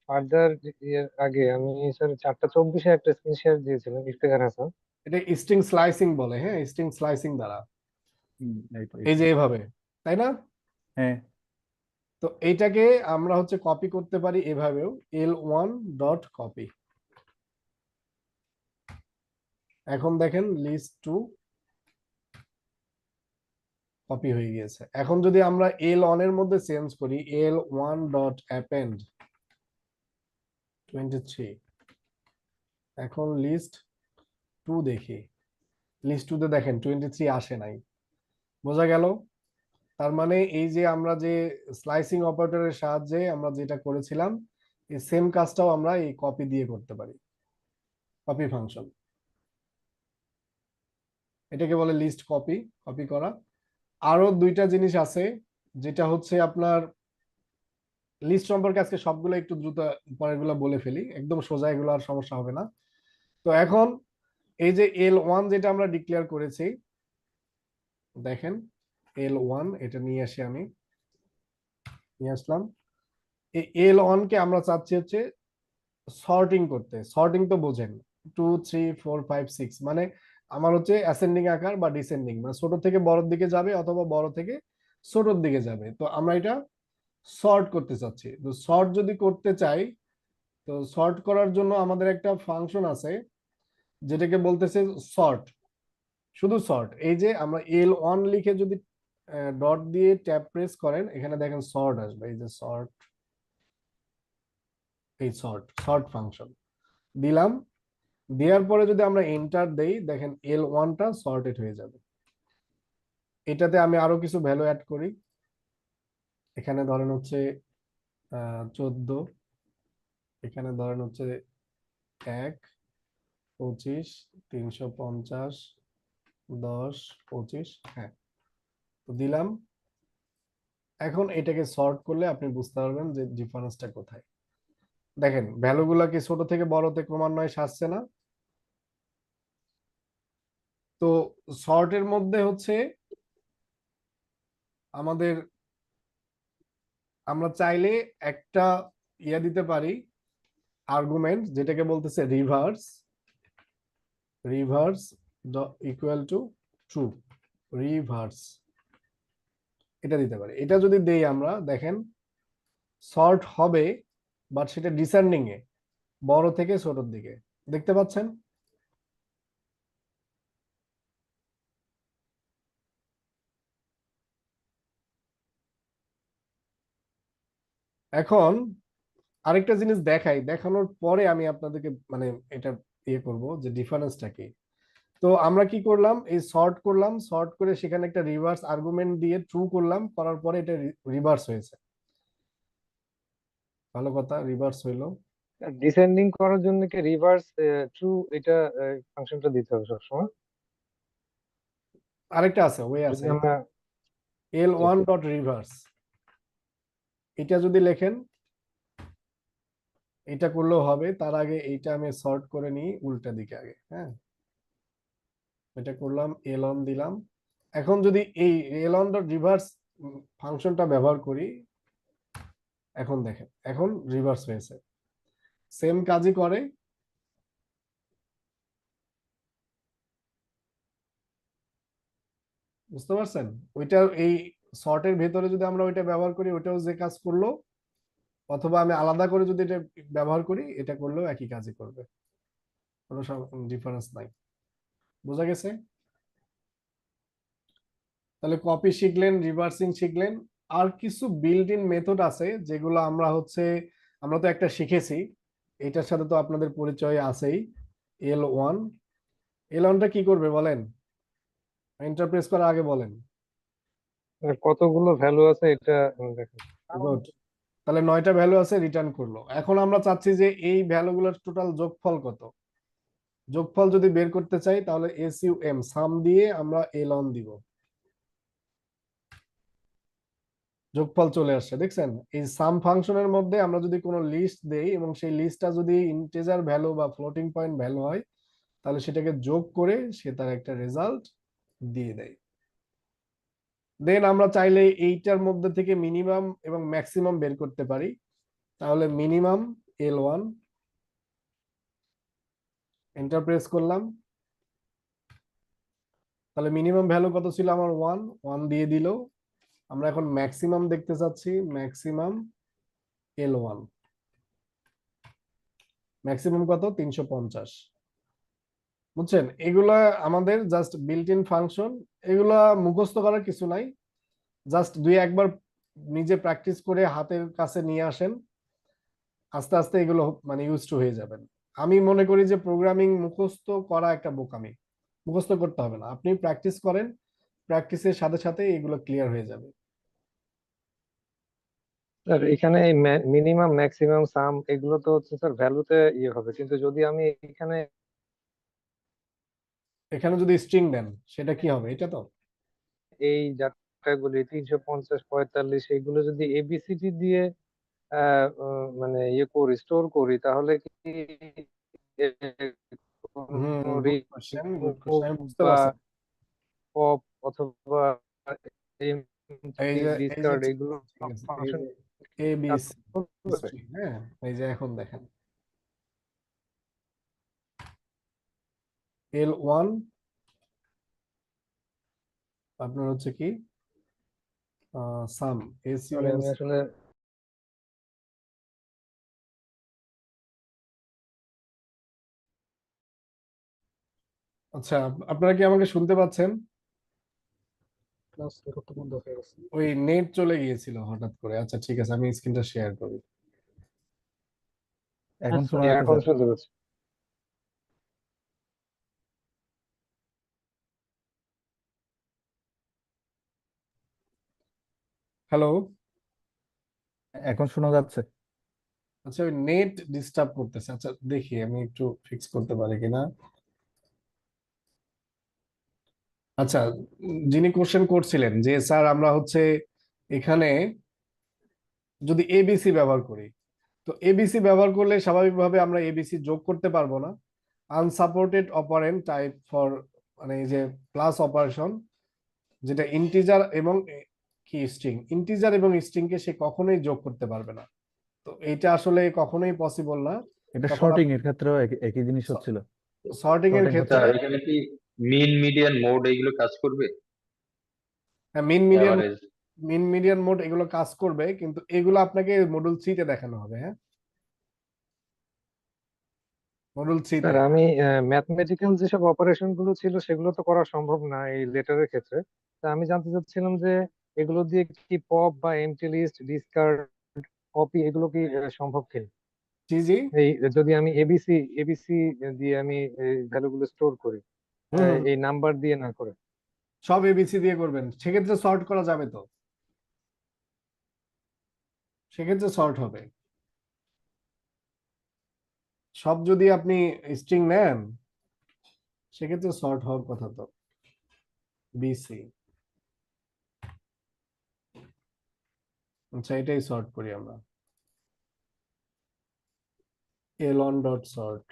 ফার্দার এর আগে আমি স্যার 4:24 একটা স্ক্রিন শেয়ার দিয়েছিলাম ইফতেখার হাসান।
এটা স্ট্রিং স্লাইসিং বলে, হ্যাঁ, স্ট্রিং স্লাইসিং দ্বারা
এই
এই যে এভাবে, তাই না?
হ্যাঁ,
তো এইটাকে আমরা হচ্ছে কপি করতে পারি এভাবেও, l1 ডট কপি। এখন দেখেন লিস্ট টু কপি হয়ে গিয়েছে। এখন যদি আমরা l1 এর মধ্যে চেঞ্জ করি, l1 ডট অ্যাপেন্ড 23, এখন লিস্ট টু দেখি, লিস্ট টু তে দেখেন 23 আসে নাই। বোঝা গেল? তার মানে এই যে আমরা যে স্লাইসিং অপারেটরের সাহায্যে আমরা যেটা করেছিলাম, এই সেম কাজটাও আমরা এই কপি দিয়ে করতে পারি, কপি ফাংশন। এটাকে বলে লিস্ট কপি, কপি করা। আরো দুইটা জিনিস আছে, যেটা হচ্ছে আপনার লিস্ট সম্পর্কে আজকে সবগুলো একটু দ্রুত পরেরগুলো বলে ফেলি, একদম সোজা, এগুলো আর সমস্যা হবে না। তো এখন এই যে l1 যেটা আমরা ডিক্লেয়ার করেছি, দেখেন l1, এটা নিয়ে আসি, আমি নিয়ে আসলাম। এই l1 কে আমরা চাচ্ছি হচ্ছে সর্টিং করতে। সর্টিং তো বোঝেন, 2 3 4 5 6, মানে আমার হচ্ছে অ্যাসেন্ডিং আকার বা ডিসেন্ডিং, মানে ছোট থেকে বড়র দিকে যাবে অথবা বড় থেকে ছোটর দিকে যাবে। তো আমরা এটা সর্ট করতে চাচ্ছি। তো সর্ট যদি করতে চাই, তো সর্ট করার জন্য আমাদের একটা ফাংশন আছে যেটাকে বলতেছে সর্ট, শুধু সর্ট। এই যে আমরা l1 লিখে যদি ডট দিয়ে ট্যাব প্রেস করেন, এখানে দেখেন সর্ট আসবে, এই যে সর্ট, এই সর্ট সর্ট ফাংশন দিলাম। দেওয়ার পরে যদি আমরা এন্টার দেই, দেখেন l1টা সর্টেড হয়ে যাবে। এটাতে আমি আরো কিছু ভ্যালু অ্যাড করি, এখানে ধরেন হচ্ছে 14, এখানে ধরেন হচ্ছে 1 25 350 10 25, হ্যাঁ, তো দিলাম। এখন এটাকে সর্ট করলে আপনি বুঝতে পারবেন যে ডিফারেন্সটা কোথায়। দেখেন ভ্যালুগুলা কি ছোট থেকে বড়তে ক্রমান্বয়ে সাজছে না? তো সর্টের মধ্যে হচ্ছে আমাদের, আমরা চাইলে একটা ইয়া দিতে পারি, আর্গুমেন্ট, যেটাকে বলতেছে reverse, reverse equal to true, reverse, এটা দিতে পারি। এটা যদি দেই আমরা, দেখেন সর্ট হবে, বাট সেটা ডিসেন্ডিং এ, বড় থেকে ছোটর দিকে, দেখতে পাচ্ছেন? এখন আরেকটা জিনিস দেখাই, দেখানোর পরে আমি আপনাদেরকে মানে এটা ইয়ে করব যে ডিফারেন্সটা কি। তো আমরা কি করলাম, এই সর্ট করলাম, সর্ট করে সেখানে একটা রিভার্স আর্গুমেন্ট দিয়ে ট্রু করলাম, করার পরে এটা রিভার্স হয়েছে। ভালো কথা, রিভার্স হইলো।
ডিসেন্ডিং করার জন্য কি রিভার্স ট্রু এটা ফাংশনটা দিতে হবে সবসময়?
আরেকটা আছে, ওয়ে
যদি
আছে,
আমরা
l1 ডট রিভার্স, এটা যদি লেখেন, এটা করলেও হবে। তার আগে এইটা আমি সর্ট করে নিই উল্টা দিকে আগে, হ্যাঁ, এটা করলাম, l1 দিলাম। এখন যদি এই l1 ডট রিভার্স ফাংশনটা ব্যবহার করি, এখন দেখেন, এখন রিভার্স হয়েছে, সেম কাজই করে। বুঝতে পারছেন? ওইটা এই সর্টের ভেতরে যদি আমরা ওইটা ব্যবহার করি, ওইটাও যে কাজ করলো, অথবা আমি আলাদা করে যদি এটা ব্যবহার করি, এটা করলেও একই কাজই করবে, কোনো ডিফারেন্স নাই। বোঝা গেছে? তাহলে কপি শিখলেন, রিভার্সিং শিখলেন, আর কিছু বিল্ট ইন মেথড আছে যেগুলো আমরা তো একটা শিখেছি, এটার সাথে তো আপনাদের পরিচয় আছেই। L1 L1টা কি করবে বলেন, ইন্টারপ্রেস করার আগে বলেন।
কতগুলো ভ্যালু আছে এটা দেখেন।
গুড, তাহলে 9টা ভ্যালু আছে, রিটার্ন করলো। এখন আমরা চাচ্ছি যে এই ভ্যালুগুলোর টোটাল যোগফল কত। যোগফল যদি বের করতে চাই তাহলে SUM সাম দিয়ে আমরা L1 দিব, যোগফল চলে আসছে। দেখছেন, এই সাম ফাংশনের মধ্যে আমরা যদি কোনো লিস্ট দেই এবং সেই লিস্টটা যদি ইন্টিজার ভ্যালু বা ফ্লোটিং পয়েন্ট ভ্যালু হয়, তাহলে সেটাকে যোগ করে সে তার একটা রেজাল্ট দিয়ে দেয়। দেন আমরা চাইলে এইটার মধ্যে থেকে মিনিমাম এবং ম্যাক্সিমাম বের করতে পারি। তাহলে মিনিমাম L1, এন্টার প্রেস করলাম। তাহলে মিনিমাম ভ্যালু কত ছিল আমার? 1 দিয়ে দিল। আমরা এখন ম্যাক্সিমাম দেখতে চাচ্ছি, ম্যাক্সিমাম L1, ম্যাক্সিমাম কত? 350। বুঝছেন, এগুলা আমাদের জাস্ট বিল্ট ইন ফাংশন, এগুলা মুখস্থ করার কিছু নাই, জাস্ট দুই একবার নিজে প্র্যাকটিস করে হাতের কাছে নিয়ে আসেন, আস্তে আস্তে এগুলো মানে ইউজ টু হয়ে যাবেন। আমি মনে করি যে প্রোগ্রামিং মুখস্থ করা একটা বোকামি, মুখস্থ করতে হবে না, আপনি প্র্যাকটিস করেন, প্র্যাকটিসের সাথে সাথে এগুলো ক্লিয়ার হয়ে যাবে।
স্যার এখানে এই মিনিমাম ম্যাক্সিমাম সাম এগুলো তো হচ্ছে স্যার ভ্যালুতে ইয়ে হবে, কিন্তু যদি আমি
এখানে যদি স্ট্রিং দেন সেটা কি হবে? এটা তো
এই ডাটাগুলি 350, 45 এইগুলো যদি এবিসিডি দিয়ে মানে ইয়ে করি, স্টোর করি, তাহলে কি কোনো
good question, good question,
remove
আমি বুঝতে
বা
পারছি।
পপ অথবা
এই যে
ডিসকার্ড এগুলো
ঠিক আছে, এই
ফাংশন
যে
কাজ
ABC
করবে?
স্ট্রিং, হ্যাঁ, এই যে এখন দেখেন L1 আপনার হচ্ছে কি সাম,
মানে
SUM।
আমি আসলে
আচ্ছা, আপনারা কি আমাকে শুনতে পাচ্ছেন?
ক্লাস রেকর্ডটা বন্ধ হয়ে গেছে।
ওই নেট চলে গিয়েছিল হঠাৎ করে। আচ্ছা ঠিক আছে, আমি স্ক্রিনটা শেয়ার করি।
এখন শোনা
এখন
যাচ্ছে স্যার?
শুনতে পাচ্ছি।
হ্যালো,
এখন শোনা যাচ্ছে?
আচ্ছা ওই নেট ডিস্টার্ব করতেছে। আচ্ছা দেখি আমি একটু ফিক্স করতে পারি কিনা। আচ্ছা, যিনি কোশ্চেন করছিলেন যে স্যার আমরা হচ্ছে এখানে যদি ABC ব্যবহার করি, তো ABC ব্যবহার করলে স্বাভাবিকভাবে আমরা ABC যোগ করতে পারবো না। আনসাপোর্টেড অপারেন্ট টাইপ ফর, মানে এই যে প্লাস অপারেশন, যেটা ইন্টিজার এবং কি স্ট্রিং, ইন্টিজার এবং স্ট্রিং কে সে কখনোই যোগ করতে পারবে না। তো এইটা আসলে কখনোই পসিবল না।
এটা
তখন
শর্টিং এর ক্ষেত্রেও একই জিনিস হচ্ছিল।
সর্টিং এর
শর্টিং
ক্ষেত্রে
স্যার এখানে কি মিন মিডিয়ান মোড এইগুলো কাজ করবে? এভারেজ?
মিন মিডিয়ান মোড এগুলো কাজ করবে, কিন্তু এগুলো আপনাকে মডিউল 3 তে দেখানো হবে। হ্যাঁ, মডিউল 3
স্যার
তে।
আমি ম্যাথমেটিক্যাল যেসব অপারেশন গুলো ছিল সেগুলো তো করা সম্ভব না এই লেটারের ক্ষেত্রে। তা আমি জানতে চাচ্ছিলাম যে এগুলো দিয়ে কি পপ বা এমটি লিস্ট, ডিসকার্ড, কপি এগুলো কি সম্ভব কিনা,
জি জি,
এই যদি আমি এবিসি দিয়ে আমি ভ্যালু গুলো স্টোর করি,
হুম,
এই নাম্বার দিয়ে না করে।
সব ABC দিয়ে করবেন, সেক্ষেত্রে সর্ট করা যাবে তো, সেক্ষেত্রে সর্ট হবে। সব যদি আপনি স্ট্রিং নেন সেক্ষেত্রে সর্ট হওয়ার কথা তো। BC, আচ্ছা এটাই সর্ট করি আমরা, L1 ডট সর্ট।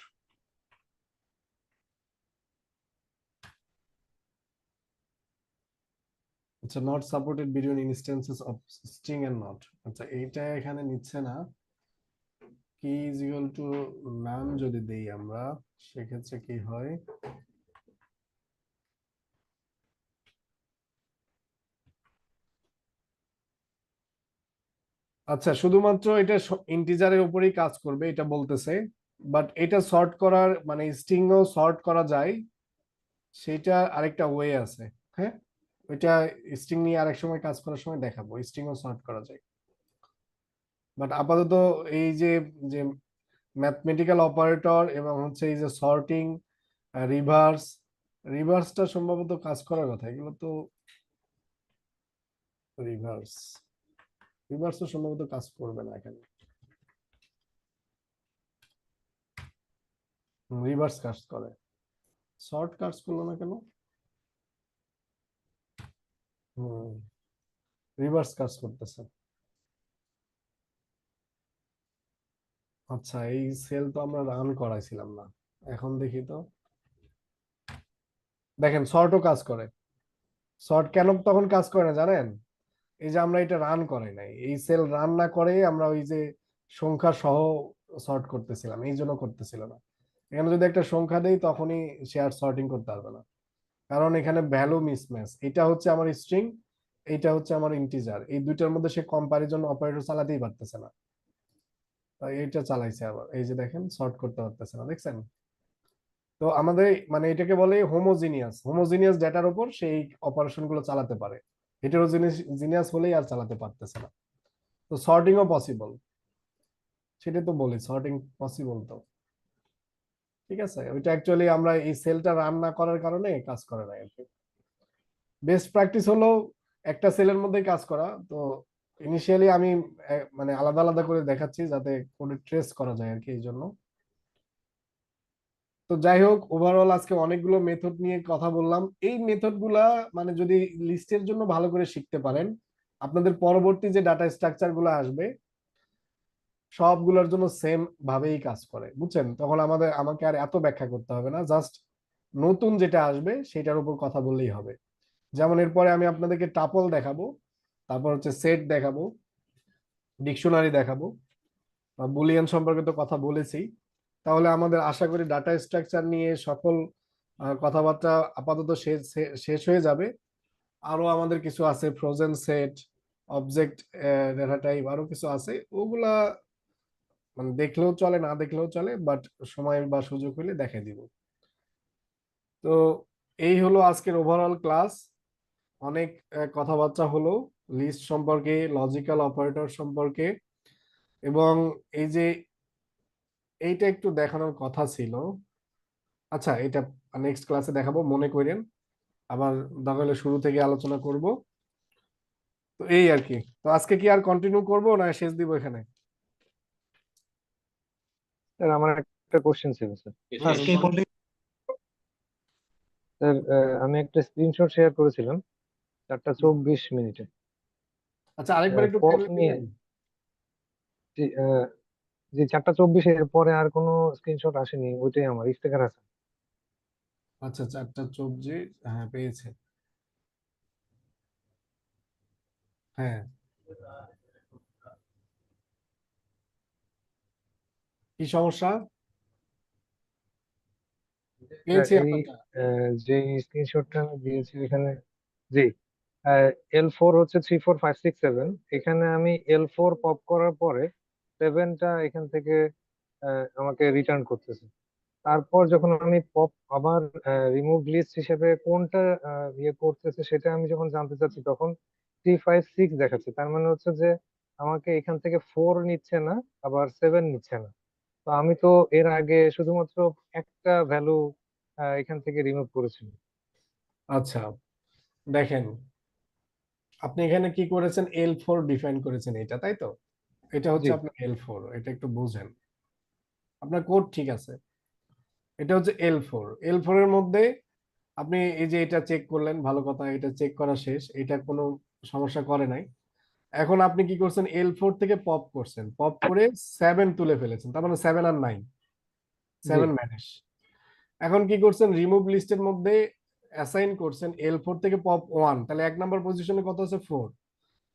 আচ্ছা, not supported between instances of string and not. আচ্ছা এইটা এখানে নিচ্ছে না। কি ইজ ইকুয়াল টু নাম যদি দেই আমরা, সেক্ষেত্রে কি হয়? আচ্ছা, শুধুমাত্র এটা ইন্টিজারের উপরেই কাজ করবে এটা বলতেছে, বাট এটা সর্ট করার মানে স্ট্রিংও সর্ট করা যায়, সেটা আরেকটা ওয়ে আছে। হ্যাঁ, ওইটা স্ট্রিং নিয়ে আরেক সময় কাজ করার সময় দেখাবো, স্ট্রিংও সর্ট করা যায়। বাট আপাতত এই যে যে ম্যাথমেটিক্যাল অপারেটর এবং হচ্ছে এই যে সর্টিং, রিভার্স, রিভার্সটা সম্ভবত কাজ করার কথা, এগুলো তো রিভার্স, রিভার্সও সম্ভবত কাজ করবে না এখানে। রিভার্স কাজ করে, শর্ট কাজ করলো না কেন? রিভার্স কাজ করতেছে। আচ্ছা, এই সেল তো আমরা রান করাইছিলাম না, এখন দেখি তো। দেখেন শর্টও কাজ করে। শর্ট কেন তখন কাজ করে না জানেন? এই যে আমরা এটা রান করাই নাই, এই সেল রান না করে আমরা ওই যে সংখ্যা সহ সর্ট করতেছিলাম, এই জন্য করতেছিল না। এখানে যদি একটা সংখ্যা দেই তখনই সে আর সর্টিং করতে পারবে না, কারণ এখানে ভ্যালু মিসম্যাচ। এটা হচ্ছে আমার স্ট্রিং, এইটা হচ্ছে আমার ইন্টিজার, এই দুইটার মধ্যে সে কম্পারিজন অপারেটর চালাতেই পারতেছে না, তাই এইটা চালাইছে আবার। এই যে দেখেন সর্ট করতে পারতেছে না, দেখছেন? তো আমাদের মানে এটাকে বলে হোমোজিনিয়াস, হোমোজিনিয়াস ডেটার উপর সেই অপারেশন গুলো চালাতে পারে। হেটেরোজিনিয়াস হলেই আর চালাতে পারতেছে না। তো সর্টিংও পসিবল, সেটা তো বলি, সর্টিং পসিবল তো। ঠিক আছে, ওইটা অ্যাকচুয়ালি আমরা এই সেলটা রান না করার কারণে কাজ করে না আর কি। বেস্ট প্র্যাকটিস হলো একটা সেলের মধ্যে কাজ করা। তো ইনিশিয়ালি আমি মানে আলাদা আলাদা করে দেখাচ্ছি যাতে কোডে ট্রেস করা যায় আর কি, এই জন্য। তো যাই হোক, ওভারঅল আজকে অনেকগুলো মেথড নিয়ে কথা বললাম। এই মেথড গুলা মানে যদি লিস্টের জন্য ভালো করে শিখতে পারেন, আপনাদের পরবর্তী যে ডাটা স্ট্রাকচার গুলো আসবে সবগুলোর জন্য সেম ভাবেই কাজ করে, বুঝছেন? তখন আমাকে আর এত ব্যাখ্যা করতে হবে না, জাস্ট নতুন যেটা আসবে সেটার উপর কথা বললেই হবে। যেমন এরপরে আমি আপনাদেরকে টাপল দেখাবো, তারপর হচ্ছে সেট দেখাবো, ডিকশনারি দেখাবো, বুলিয়ান সম্পর্কে তো কথা বলেছি। তাহলে আমাদের আশা করি ডাটা স্ট্রাকচার নিয়ে সকল কথাবার্তা আপাতত শেষ হয়ে যাবে। আরো আমাদের কিছু আছে, frozen set, object data type, আরো কিছু আছে, ওগুলা মানে দেখলেও চলে না দেখলেও চলে, বাট সময় বা সুযোগ হলে দেখে দিব। তো এই হলো আজকের ওভারঅল ক্লাস। অনেক কথাবার্তা হলো লিস্ট সম্পর্কে, লজিক্যাল অপারেটর সম্পর্কে, এবং এই যে এইটা একটু দেখানোর কথা ছিল। আচ্ছা, এটা নেক্সট ক্লাসে দেখাবো, মনে করেন, আবার তাহলে শুরু থেকে আলোচনা করব। তো এই আর কি। তো আজকে কি আর কন্টিনিউ করব না শেষ দিব এখানে?
স্যার আমার একটা কোশ্চেন ছিল স্যার।
আজকে এই পর্যন্ত
স্যার আমি একটা স্ক্রিনশট শেয়ার করেছিলাম 4:24
আচ্ছা, আরেকবার একটু
পপ
টেনে
নিয়ে।
দিবেন?
জি জি 4:24 এর পরে আর কোনো স্ক্রিনশট আসেনি, ওইটাই আমার ইফতেখার হাসান।
আচ্ছা, 4:24, হ্যাঁ পেয়েছে। হ্যাঁ, কি সমস্যা? পেয়েছি
এই
আপনারটা।
যে স্ক্রিনশটটা আমি দিয়েছি এখানে, জি L4 হচ্ছে 3 4 5 6 7, এখানে আমি L4 পপ করার পরে 7টা এখান থেকে আমাকে রিটার্ন করতেছে। তারপর যখন আমি পপ আবার রিমুভ লিস্ট হিসেবে কোনটা ইয়ে করতেছে সেটা আমি যখন জানতে চাচ্ছি তখন 3 5 6 দেখাচ্ছে। তার মানে হচ্ছে যে আমাকে এখান থেকে 4 নিচ্ছে না, আবার 7 নিচ্ছে না। তো আমি তো এর আগে শুধুমাত্র একটা ভ্যালু এখান থেকে রিমুভ করেছিলাম।
আচ্ছা, দেখেন, আপনি এখানে কি করেছেন, L4 ডিফাইন করেছেন, এটা তাই তো? এটা হচ্ছে
জি
আপনার L4, এটা একটু বুঝেন। আপনার কোড ঠিক আছে, এটা হচ্ছে L4 এর মধ্যে আপনি এই যে এটা চেক করলেন, ভালো কথা, এটা চেক করা শেষ, এটা কোনো সমস্যা করে নাই। এখন আপনি কি করছেন, L4 থেকে পপ করছেন, পপ করে 7 তুলে ফেলেছেন, তার মানে 7 আর নাই,
জি
7 ম্যানেজ। এখন কি করছেন, রিমুভ লিস্টের মধ্যে অ্যাসাইন করছেন L4 থেকে পপ 1, তাহলে 1 নম্বর পজিশনে কত আছে, 4।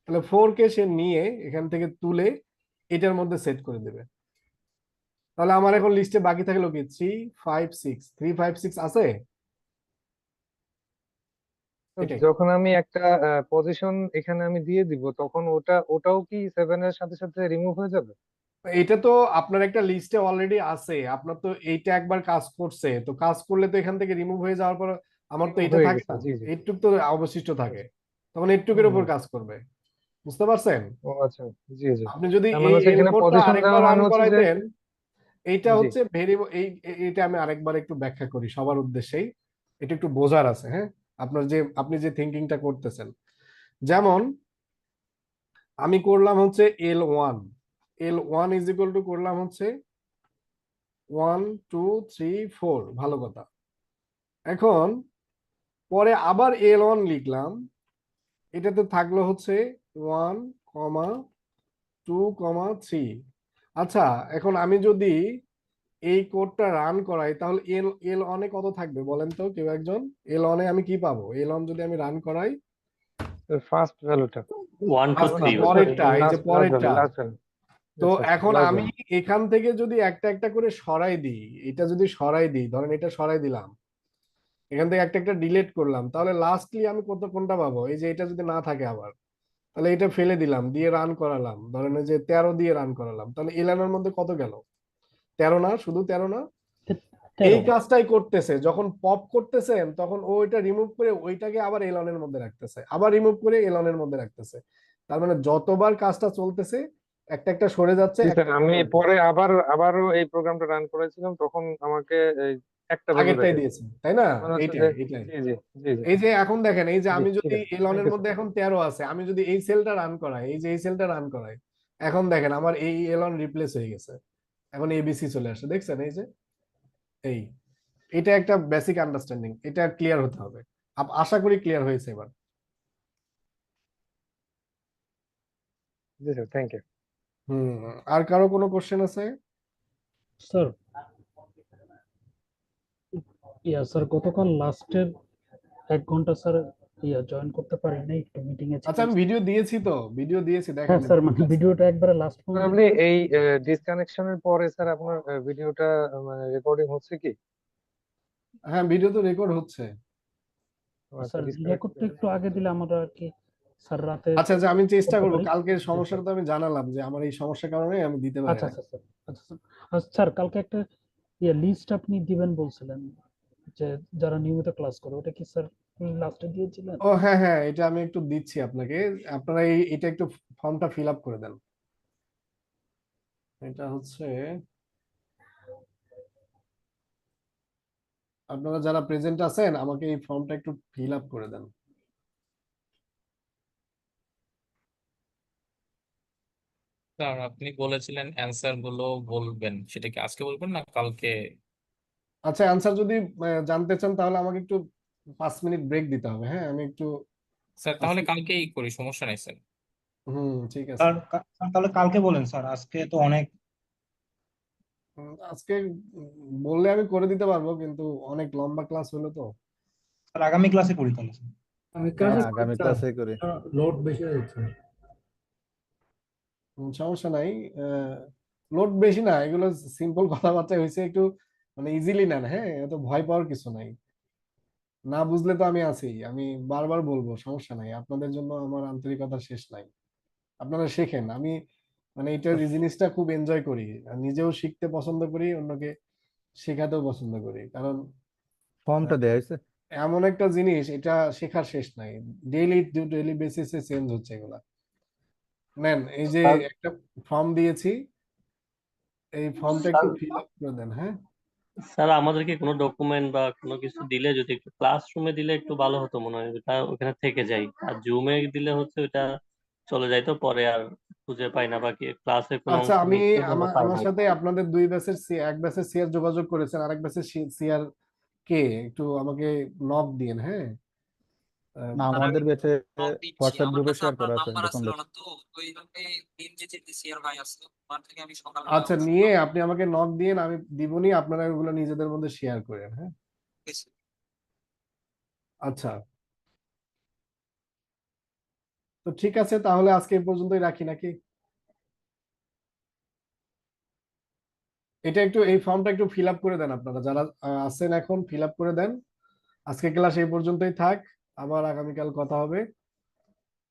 তাহলে 4 কে সে নিয়ে এখান থেকে তুলে এটার মধ্যে সেট করে দেবে। তাহলে আমার এখন লিস্টে বাকি থাকলো কি, 3 5 6, 3 5 6 আছে? এটাই।
যখন আমি একটা পজিশন এখানে আমি দিয়ে দিব, তখন ওটাও কি 7 এর সাথে সাথে রিমুভ হয়ে যাবে?
এটা তো আপনার একটা লিস্টে অলরেডি আছে, আপনার তো এইটা একবার কাজ করছে, তো কাজ করলে তো এখান থেকে রিমুভ হয়ে যাওয়ার পর আমার তো
রিমুভ
এটা
হয়ে
থাকে
গেছে,
না,
জি জি।
এইটুক তো অবশিষ্ট থাকে, তখন
হুম
এইটুকের উপর
হুম।
কাজ করবে। বুঝতে পারছেন?
ও আচ্ছা, জি জি।
আপনি যদি
তার
এই
মানে হচ্ছে
এল
এখানে
কোডটা
পজিশন
আরেকবার
দেওয়া
রান
মানে হচ্ছে যে,
করাইতেন, এইটা
জি
হচ্ছে ভেরিয়েবল, এইটা আমি আরেকবার একটু ব্যাখ্যা করি সবার উদ্দেশ্যেই, এটা একটু বোঝার আছে, হ্যাঁ, আপনি যে থিঙ্কিংটা করতেছেন। যেমন আমি করলাম হচ্ছে L1 ইজ ইকুয়াল টু করলাম হচ্ছে 1 2 3 4, ভালো কথা। এখন পরে আবার L1 লিখলাম, এটাতে থাকলো হচ্ছে 1 2 3। আচ্ছা, এখন আমি যদি এই কোডটা রান করাই তাহলে এল অনে কত থাকবে বলেন তো কেউ একজন? এল অনে আমি কি পাবো? এল অন যদি আমি রান করাই,
ফার্স্ট ভ্যালুটা,
1 2
আচ্ছা,
3
পরেরটা, এই যে
লাস্ট ভ্যালু,
পরেরটা।
Last value.
তো
আচ্ছা আচ্ছা,
এখন
লাস্ট
আমি
ভ্যালু।
এখান থেকে যদি একটা একটা করে সরাই দিই, এটা যদি সরাই দিই, ধরেন এটা সরাই দিলাম, এখান থেকে একটা একটা ডিলিট করলাম, তাহলে লাস্টলি আমি কোনটা পাবো? এই যে এটা যদি না থাকে আবার, তাহলে এটা ফেলে দিলাম, দিয়ে রান করালাম, ধরেন এই যে 13 দিয়ে রান করালাম, তাহলে এলানোর মধ্যে কত গেল? 13 না? শুধু 13 না? এই
13।
কাজটাই করতেছে, যখন পপ করতেছেন তখন ও ওইটা রিমুভ করে ওইটাকে আবার এলনের মধ্যে রাখতেছে, আবার রিমুভ করে এলনের মধ্যে রাখতেছে। তার মানে যতবার কাজটা চলতেছে একটা একটা সরে যাচ্ছে,
জি
একটা
স্যার,
একটা
আমি
সরে যাচ্ছে।
পরে আবারও এই প্রোগ্রামটা রান করেছিলাম, তখন আমাকে এই একটা ভ্যালু
আগেরটাই
দেখাইছে।
দিয়েছে, তাই না?
মানে হচ্ছে যে,
এইটাই।
জি জি জি জি
এই যে এখন দেখেন, এই যে
জি,
আমি
ঠিক
যদি
আছে, থ্যাংক
এলনের
ইউ স্যার।
মধ্যে এখন 13 আছে, আমি যদি এই সেলটা রান করাই, এই যে এই সেলটা রান করাই, এখন দেখেন আমার এই এলন রিপ্লেস হয়ে গেছে, এখন এবিসি চলে আসে, দেখছেন? এই যে এই, এটা একটা বেসিক আন্ডারস্ট্যান্ডিং, এটা ক্লিয়ার হতে হবে। আশা করি ক্লিয়ার হয়েছে এবার।
জি স্যার, থ্যাংক ইউ।
হুম, আর কারো কোনো কোশ্চেন আছে?
স্যার, স্যার গতকাল লাস্টের 1 ঘন্টা স্যার জয়েন করতে পারি নাই, একটু মিটিং এ
আচ্ছা,
ছিলাম।
আমি ভিডিও দিয়েছি তো, ভিডিও দিয়েছি, দেখেন
হ্যাঁ স্যার,
ঠিক
মানে
আছে।
ভিডিওটা একবারে লাস্ট পর্যন্ত
আপনি এই ডিসকানেকশনের পরে স্যার আপনার ভিডিওটা মানে রেকর্ডিং হচ্ছে কি?
হ্যাঁ, ভিডিও তো রেকর্ড হচ্ছে।
আচ্ছা,
স্যার
ডিসকানেক্ট।
রেকর্ডটা একটু আগে দিলে আমরা আর কি স্যার রাতে
আচ্ছা আচ্ছা, আমি চেষ্টা
করতে
করবো,
পারি।
কালকের
জি স্যার।
সমস্যাটা তো আমি জানালাম যে আমার এই সমস্যার কারণে আমি দিতে পারি
আচ্ছা
না।
আচ্ছা স্যার। আচ্ছা স্যার। স্যার কালকে একটা লিস্ট আপনি দিবেন বলছিলেন, যে যারা নিয়মিত ক্লাস করে, ওটা কি স্যার লাস্টে দিয়েছিলেন?
ও হ্যাঁ হ্যাঁ, এটা আমি একটু দিচ্ছি আপনাকে, আপনারা এটা একটু ফর্মটা ফিল আপ করে দেন। এটা হচ্ছে আপনারা যারা প্রেজেন্ট আছেন আমাকে এই ফর্মটা একটু ফিল আপ করে দেন।
স্যার আপনি বলেছিলেন অ্যান্সার গুলো বলবেন, সেটা কি আজকে বলবেন না কালকে?
আচ্ছা, অ্যান্সার যদি জানতে চান তাহলে আমাকে একটু 5 মিনিট ব্রেক দিতে হবে, হ্যাঁ, আমি একটু
স্যার তাহলে
আজকে।
কালকেই করি, সমস্যা নেই স্যার।
হুম, ঠিক আছে।
স্যার তাহলে কালকে বলেন স্যার, আজকে তো অনেক।
আজকে বললে আমি করে দিতে পারবো, কিন্তু অনেক লম্বা ক্লাস হলো তো।
স্যার আগামী ক্লাসে করি তাহলে স্যার।
আমি
হ্যাঁ,
ক্লাসে
আগামী ক্লাসে করি।
লোড বেশি হয়ে যাচ্ছে।
সমস্যা নাই, লোড বেশি না, এগুলো সিম্পল কথাবার্তা হয়েছে, একটু মানে ইজিলি নেন, হ্যাঁ, এত ভয় পাওয়ার কিছু নাই। না বুঝলে তো আমি আছি, আমি বারবার বলবো, সমস্যা নাই, আপনাদের জন্য আমার আন্তরিকতা শেষ নাই। আপনারা শেখেন, আমি মানে এই জিনিসটা খুব এনজয় করি, আর নিজেও শিখতে পছন্দ করি, অন্যকে শেখাতেও পছন্দ করি, কারণ
ফর্মটা দেয়া হয়েছে?
এমন একটা জিনিস, এটা শেখার শেষ নাই, ডেইলি বেসিসে চেঞ্জ হচ্ছে এগুলা। নেন, এই যে
স্যার,
একটা ফর্ম দিয়েছি, এই ফর্মটা একটু ফিল আপ করে দেন, হ্যাঁ।
স্যার আমাদেরকে কোনো ডকুমেন্ট বা কোনো কিছু দিলে যদি একটু ক্লাসরুমে দিলে একটু ভালো হতো মনে হয়, ওটা ওখানে থেকে যাই, আর জুমে দিলে হচ্ছে ওটা চলে যায়, তো পরে আর খুঁজে পাই না, বাকি ক্লাসে কোনো
আচ্ছা,
অংশ
আমি
মিস হয়ে গেল পাই
আমার
না।
সাথে আপনাদের এক ব্যাচের সিআর যোগাযোগ করেছেন, আরেক ব্যাচের সিআর কে, একটু আমাকে নক দিন, হ্যাঁ।
না, আমাদের ব্যাচে হোয়াটসঅ্যাপ গ্রুপে শেয়ার করা আছে, দেখুন লেখা।
আচ্ছা, নিয়ে আপনি আমাকে নক দিন, আমি দিবনি, আপনারা ওগুলো নিজেদের মধ্যে শেয়ার করেন, হ্যাঁ। আচ্ছা, তো ঠিক আছে, তাহলে আজকে এই পর্যন্তই রাখি নাকি? এই ফর্মটা একটু ফিল আপ করে দেন, আপনারা যারা আছেন এখন ফিল আপ করে দেন। আজকে ক্লাস এই পর্যন্তই থাক। আবার আগামীকাল কথা হবে।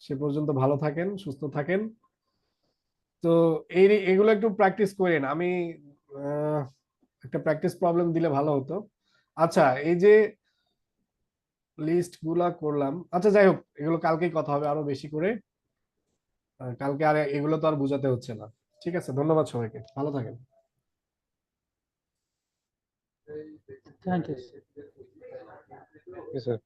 সে পর্যন্ত ভালো থাকেন, সুস্থ থাকেন। তো এগুলো একটু প্র্যাকটিস করেন। আমি একটা প্র্যাকটিস প্রবলেম দিলে ভালো হতো। আচ্ছা, এই যে লিস্ট গুলা করলাম, আচ্ছা যাই হোক, এগুলো কালকেই কথা হবে আরো বেশি করে। কালকে আর এগুলো তো আর বোঝাতে হচ্ছে না। ঠিক আছে, ধন্যবাদ সবাইকে, ভালো থাকেন।
Thank you.
স্যার